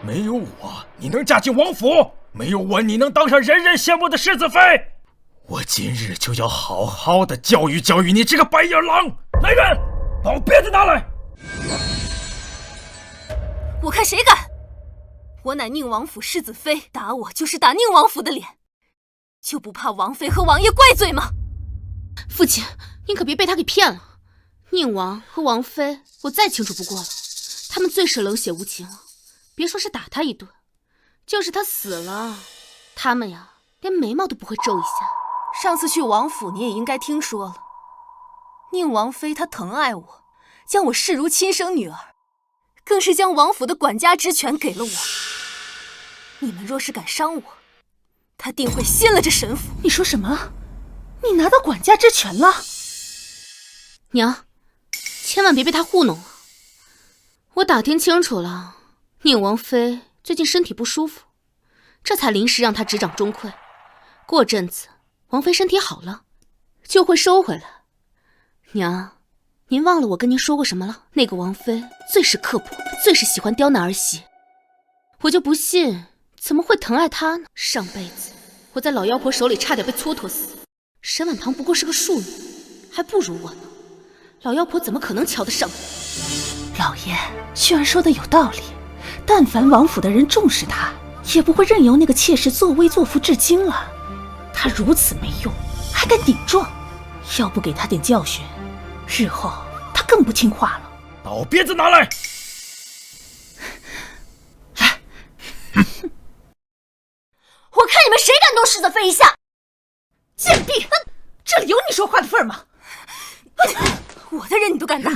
没有我，你能嫁进王府？没有我，你能当上人人羡慕的世子妃？我今日就要好好的教育教育你这个白眼狼！来人，把我鞭子拿来！我看谁敢！我乃宁王府世子妃，打我就是打宁王府的脸，就不怕王妃和王爷怪罪吗？父亲，您可别被他给骗了。宁王和王妃，我再清楚不过了，他们最是冷血无情了。别说是打他一顿，就是他死了，他们呀，连眉毛都不会皱一下。上次去王府，你也应该听说了。宁王妃她疼爱我，将我视如亲生女儿，更是将王府的管家之权给了我。你们若是敢伤我，她定会掀了这神府。你说什么？你拿到管家之权了？娘，千万别被他糊弄了。我打听清楚了，宁王妃最近身体不舒服，这才临时让她执掌中馈。过阵子王妃身体好了，就会收回来。娘，您忘了我跟您说过什么了？那个王妃最是刻薄，最是喜欢刁难儿媳。我就不信怎么会疼爱她呢？上辈子我在老妖婆手里差点被蹉跎死，沈婉堂不过是个庶女，还不如我呢。老妖婆怎么可能瞧得上我？老爷，轩儿说的有道理，但凡王府的人重视她，也不会任由那个妾室作威作福至今了。她如此没用，还敢顶撞，要不给她点教训，日后她更不听话了。把我鞭子拿来！来，我看你们谁敢动世子妃一下！贱婢，这里有你说话的份儿吗？我的人你都敢打，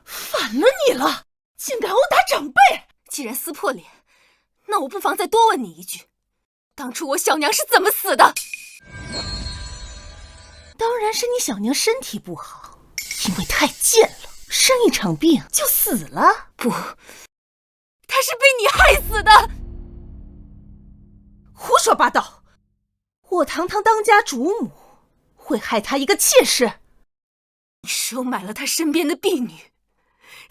反了你了，竟敢殴打长辈！既然撕破脸，那我不妨再多问你一句，当初我小娘是怎么死的？当然是你小娘身体不好，因为太贱了，生一场病就死了。不，她是被你害死的！胡说八道！我堂堂当家主母，会害她一个妾室？你收买了她身边的婢女，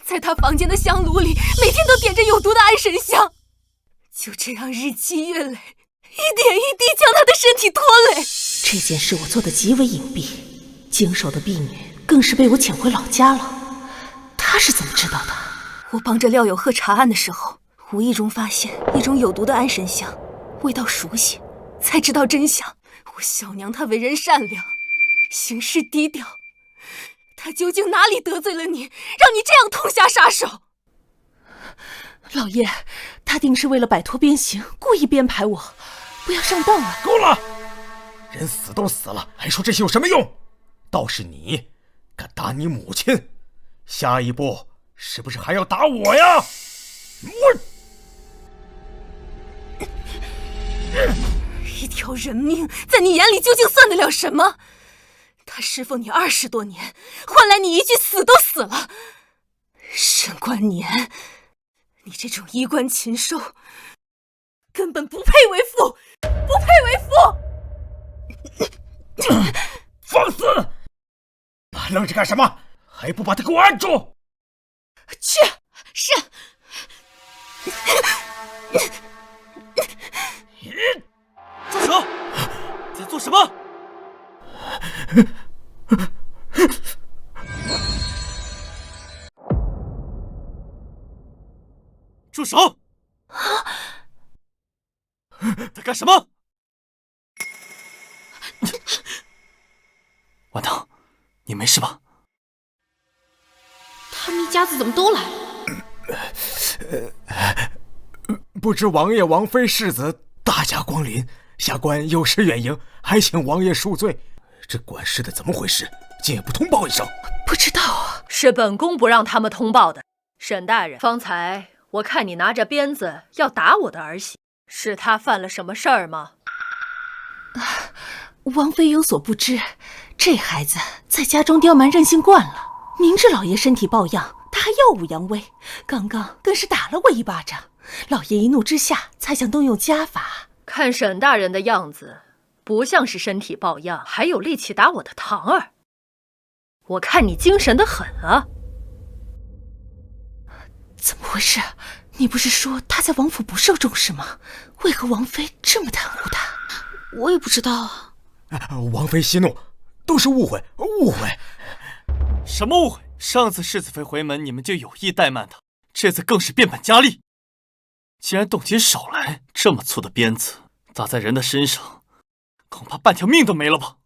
在她房间的香炉里每天都点着有毒的安神香，就这样日积月累，一点一滴将她的身体拖累。这件事我做得极为隐蔽，经手的婢女更是被我遣回老家了。她是怎么知道的？我帮着廖有鹤查案的时候，无意中发现一种有毒的安神香，味道熟悉，才知道真相。我小娘她为人善良，行事低调，她究竟哪里得罪了你，让你这样痛下杀手？老爷，他定是为了摆脱鞭刑，故意编排我，不要上当了。够了！人死都死了，还说这些有什么用？倒是你，敢打你母亲，下一步是不是还要打我呀？一条人命在你眼里究竟算得了什么？他侍奉你20多年，换来你一句死都死了。沈观年，你这种衣冠禽兽，根本不配为父，不配为父！放肆！愣着干什么？还不把他给我按住！去！是。住手！在做什么？住手！在干什么？婉堂，你没事吧？他们一家子怎么都来了？不知王爷王妃世子大驾光临，下官有失远迎，还请王爷恕罪。这管事的怎么回事？竟也不通报一声？不知道啊，是本宫不让他们通报的。沈大人，方才我看你拿着鞭子要打我的儿媳，是她犯了什么事儿吗？王妃有所不知，这孩子在家中刁蛮任性惯了，明知老爷身体抱恙，他还耀武扬威，刚刚更是打了我一巴掌。老爷一怒之下，才想动用家法。看沈大人的样子，不像是身体抱恙，还有力气打我的堂儿。我看你精神得很啊！怎么回事？你不是说他在王府不受重视吗？为何王妃这么袒护他？我也不知道啊。王妃息怒，都是误会，误会。什么误会？上次世子妃回门，你们就有意怠慢她，这次更是变本加厉。既然动起手来，这么粗的鞭子砸在人的身上，恐怕半条命都没了吧？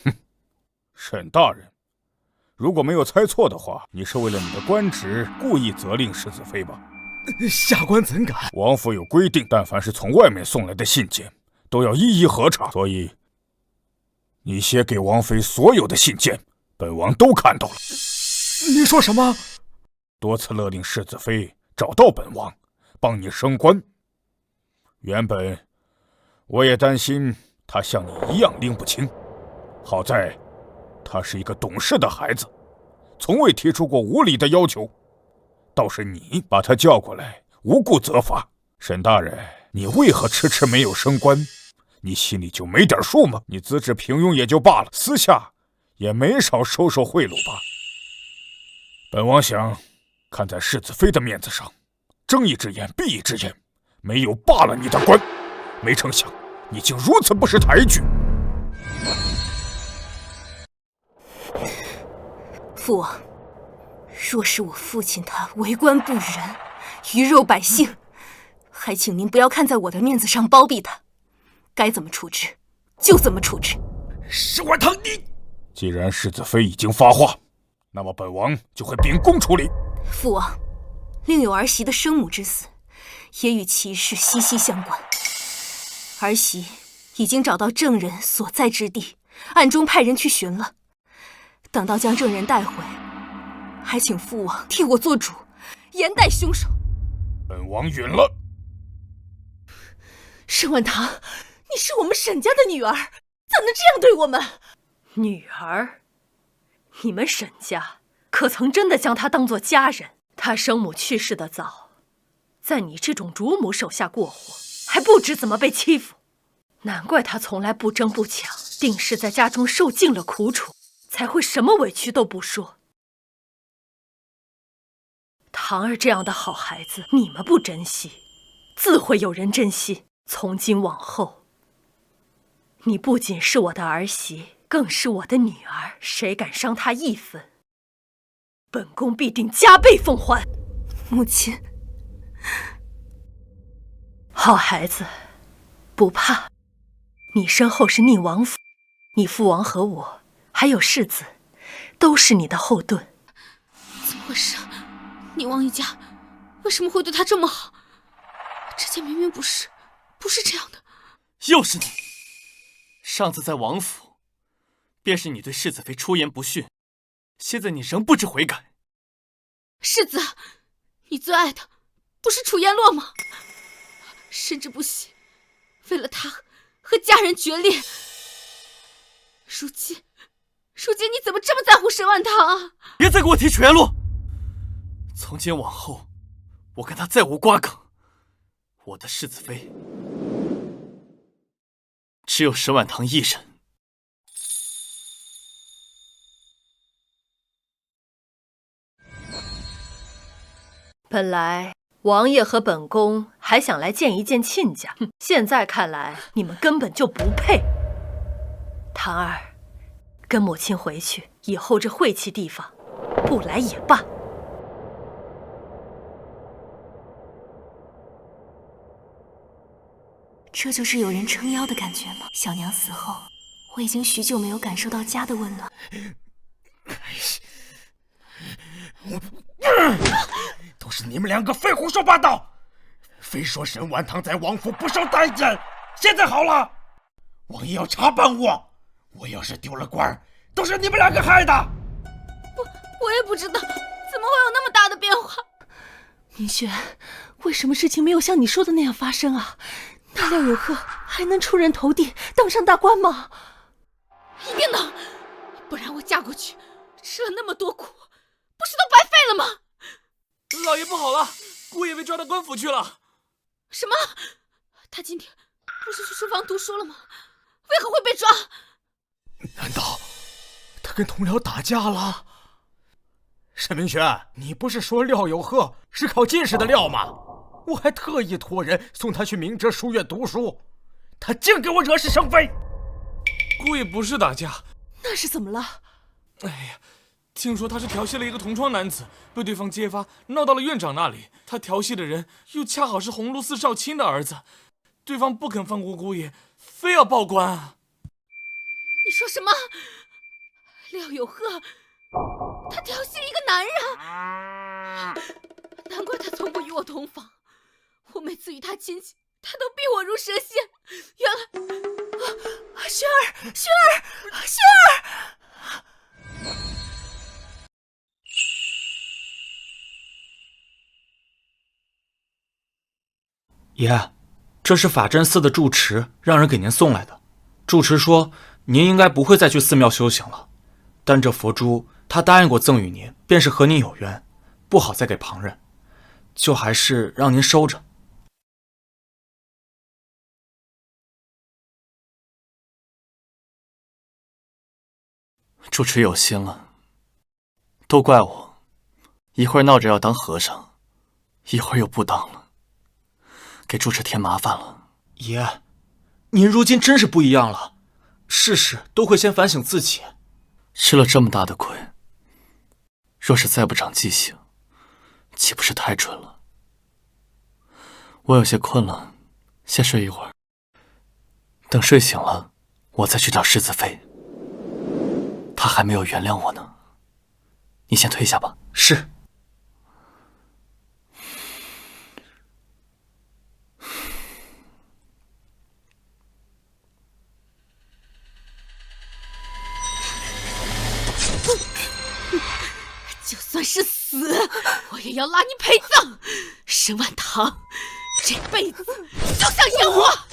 哼，沈大人，如果没有猜错的话，你是为了你的官职故意责令世子妃吧？下官怎敢？王府有规定，但凡是从外面送来的信件，都要一一核查。所以，你写给王妃所有的信件，本王都看到了。你说什么？多次勒令世子妃找到本王，帮你升官。原本我也担心他像你一样拎不清，好在他是一个懂事的孩子，从未提出过无理的要求。倒是你把他叫过来，无故责罚。沈大人，你为何迟迟没有升官？你心里就没点数吗？你资质平庸也就罢了，私下也没少收受贿赂吧？本王想看在世子妃的面子上，睁一只眼闭一只眼，没有罢了你的官。没成想你竟如此不识抬举。父王，若是我父亲他为官不仁，鱼肉百姓，还请您不要看在我的面子上包庇他，该怎么处置就怎么处置。沈婉堂，你既然世子妃已经发话，那么本王就会秉公处理。父王，另有儿媳的生母之死，也与其事息息相关。儿媳已经找到证人所在之地，暗中派人去寻了。等到将证人带回，还请父王替我做主，严逮凶手。本王允了。沈婉堂，你是我们沈家的女儿，怎能这样对我们？女儿？你们沈家可曾真的将她当作家人？她生母去世的早，在你这种主母手下过活，还不知怎么被欺负。难怪她从来不争不抢，定是在家中受尽了苦楚，才会什么委屈都不说。堂儿这样的好孩子，你们不珍惜，自会有人珍惜。从今往后，你不仅是我的儿媳，更是我的女儿，谁敢伤她一分，本宫必定加倍奉还。母亲，好孩子，不怕。你身后是宁王府，你父王和我，还有世子，都是你的后盾。怎么回事？宁王一家为什么会对他这么好？之前明明不是这样的。又是你！上次在王府，便是你对世子妃出言不逊，现在你仍不知悔改。世子，你最爱的不是楚烟洛吗？甚至不惜为了他和家人决裂。如今你怎么这么在乎沈婉堂啊？别再给我提楚烟洛！从今往后，我跟他再无瓜葛。我的世子妃只有沈婉堂一人。本来王爷和本宫还想来见一见亲家，现在看来你们根本就不配。堂儿，跟母亲回去，以后这晦气地方不来也罢。这就是有人撑腰的感觉吗？小娘死后，我已经许久没有感受到家的温暖。都是你们两个非胡说八道，非说沈婉堂在王府不受待见，现在好了，王爷要查办我，我要是丢了官，都是你们两个害的。我也不知道，怎么会有那么大的变化？明轩，为什么事情没有像你说的那样发生啊？那廖有鹤还能出人头地，当上大官吗？一定能，不然我嫁过去，吃了那么多苦，不是都白费了吗？老爷不好了，姑爷被抓到官府去了。什么？他今天不是去书房读书了吗？为何会被抓？难道他跟同僚打架了？沈明轩，你不是说廖有鹤是考进士的料吗？我还特意托人送他去明哲书院读书，他竟给我惹是生非。姑爷不是打架，那是怎么了？哎呀，听说他是调戏了一个同窗男子，被对方揭发，闹到了院长那里。他调戏的人又恰好是鸿胪寺少卿的儿子，对方不肯放过姑爷，非要报官啊！你说什么？廖有鹤，他调戏一个男人，难怪他从不与我同房。我每次与他亲近，他都避我如蛇蝎。原来，轩儿，爷，这是法真寺的住持让人给您送来的。住持说您应该不会再去寺庙修行了，但这佛珠他答应过赠与您，便是和您有缘，不好再给旁人，就还是让您收着。住持有心了，都怪我，一会儿闹着要当和尚，一会儿又不当了，给住持添麻烦了。爷，您如今真是不一样了，事事都会先反省自己。吃了这么大的亏，若是再不长记性，岂不是太蠢了？我有些困了，先睡一会儿，等睡醒了，我再去找世子妃。他还没有原谅我呢，你先退下吧。是。就算是死，我也要拉你陪葬。沈婉堂，这辈子就像烟花。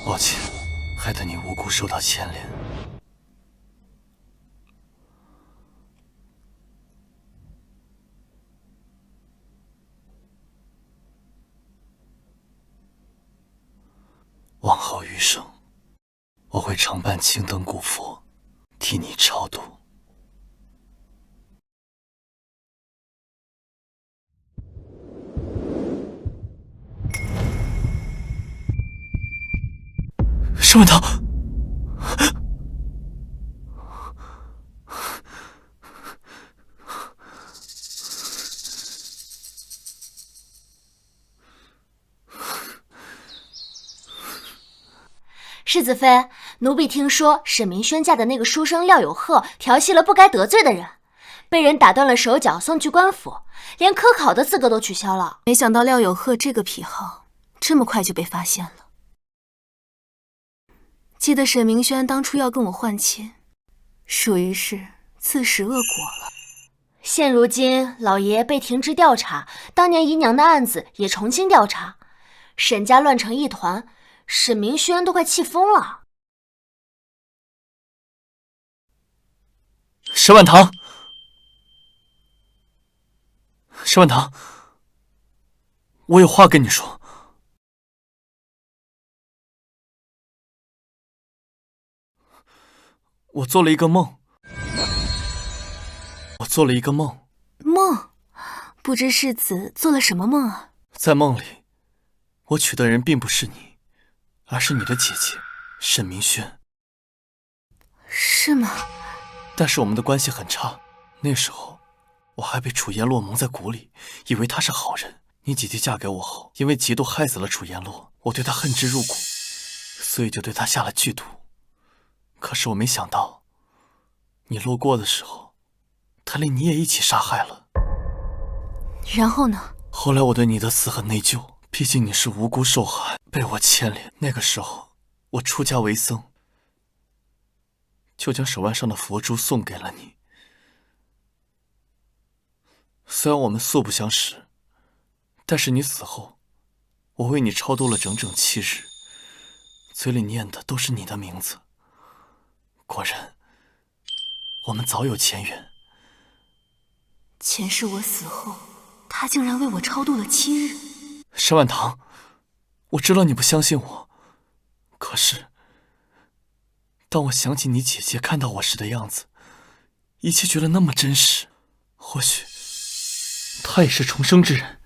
抱歉，害得你无辜受到牵连。往后余生，我会常伴青灯古佛，替你超度。沈婉堂，世子妃，奴婢听说沈明轩家的那个书生廖有鹤调戏了不该得罪的人，被人打断了手脚，送去官府，连科考的资格都取消了。没想到廖有鹤这个癖好这么快就被发现了。记得沈明轩当初要跟我换亲，属于是自食恶果了。现如今老爷被停职调查，当年姨娘的案子也重新调查，沈家乱成一团，沈明轩都快气疯了。沈婉堂，沈婉堂，我有话跟你说。我做了一个梦，梦？不知世子做了什么梦啊？在梦里，我娶的人并不是你，而是你的姐姐沈明轩。是吗？但是我们的关系很差，那时候我还被楚颜洛蒙在鼓里，以为他是好人。你姐姐嫁给我后，因为嫉妒害死了楚颜洛，我对她恨之入骨，所以就对她下了剧毒。可是我没想到，你路过的时候，他连你也一起杀害了。然后呢？后来我对你的死很内疚，毕竟你是无辜受害，被我牵连。那个时候，我出家为僧，就将手腕上的佛珠送给了你。虽然我们素不相识，但是你死后，我为你超度了整整7日，嘴里念的都是你的名字。果然，我们早有前缘。前世我死后，他竟然为我超度了7日。沈婉堂，我知道你不相信我，可是，当我想起你姐姐看到我时的样子，一切觉得那么真实，或许，她也是重生之人。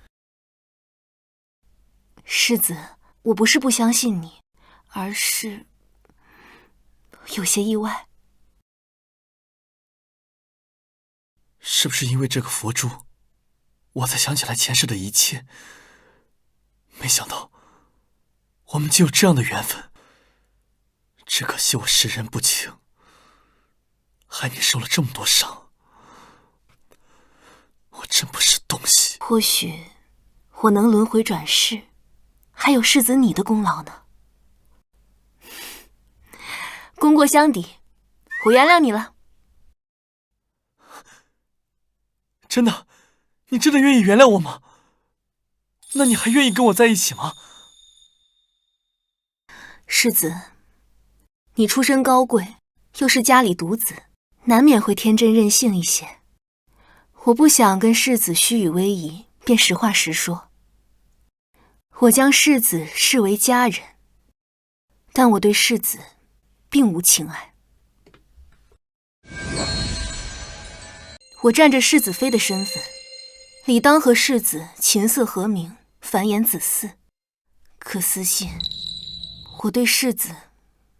世子，我不是不相信你，而是有些意外。是不是因为这个佛珠，我才想起来前世的一切？没想到，我们竟有这样的缘分。只可惜我识人不清，害你受了这么多伤。我真不是东西。或许，我能轮回转世，还有世子你的功劳呢。功过相抵，我原谅你了。真的？你真的愿意原谅我吗？那你还愿意跟我在一起吗？世子，你出身高贵，又是家里独子，难免会天真任性一些。我不想跟世子虚与委蛇，便实话实说。我将世子视为家人，但我对世子并无情爱。我占着世子妃的身份，理当和世子琴瑟和鸣，繁衍子嗣。可私心，我对世子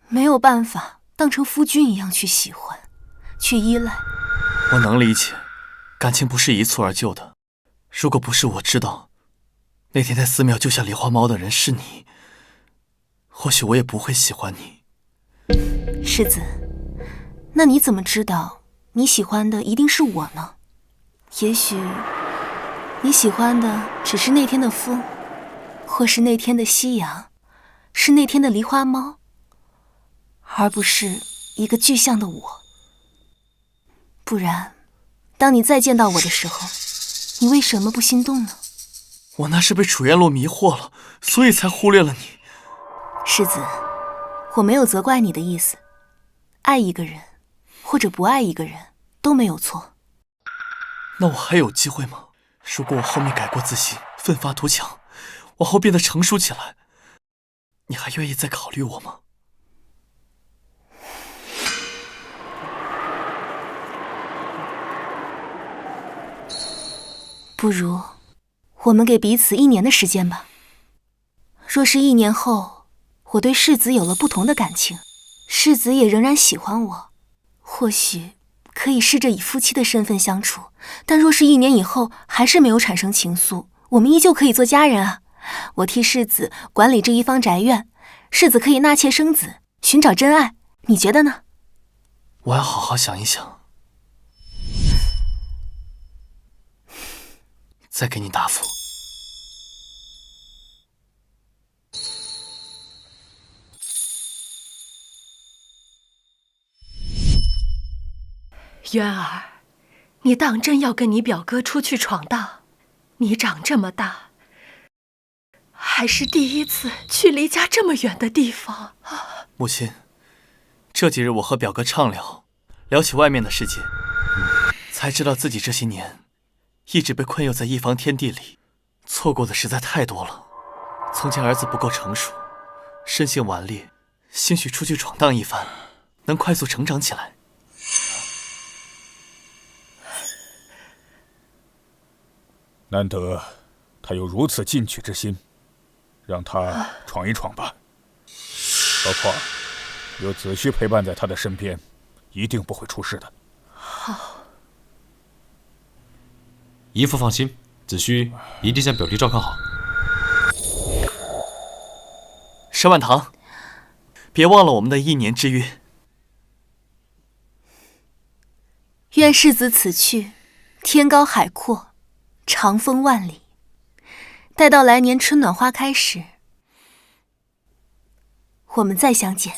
没有办法当成夫君一样去喜欢，去依赖。我能理解，感情不是一蹴而就的。如果不是我知道那天在寺庙救下梨花猫的人是你，或许我也不会喜欢你。世子，那你怎么知道你喜欢的一定是我呢？也许你喜欢的只是那天的风，或是那天的夕阳，是那天的梨花猫，而不是一个具象的我。不然，当你再见到我的时候，你为什么不心动呢？我那是被楚颜洛迷惑了，所以才忽略了你。世子，我没有责怪你的意思。爱一个人，或者不爱一个人，都没有错。那我还有机会吗？如果我后面改过自新，奋发图强，往后变得成熟起来，你还愿意再考虑我吗？不如，我们给彼此1年的时间吧。若是1年后，我对世子有了不同的感情，世子也仍然喜欢我，或许可以试着以夫妻的身份相处。但若是1年以后还是没有产生情愫，我们依旧可以做家人啊。我替世子管理这一方宅院，世子可以纳妾生子，寻找真爱，你觉得呢？我要好好想一想，再给你答复。渊儿，你当真要跟你表哥出去闯荡？你长这么大，还是第一次去离家这么远的地方啊！母亲，这几日我和表哥畅聊起外面的世界，才知道自己这些年一直被困囿在一方天地里，错过的实在太多了。从前儿子不够成熟，身性顽劣，兴许出去闯荡一番，能快速成长起来。难得他有如此进取之心，让他闯一闯吧。何况有子虚陪伴在他的身边，一定不会出事的。好，姨父放心，子虚一定将表弟照看好。沈婉堂，别忘了我们的1年之约。愿世子此去，天高海阔，长风万里。待到来年春暖花开时，我们再相见。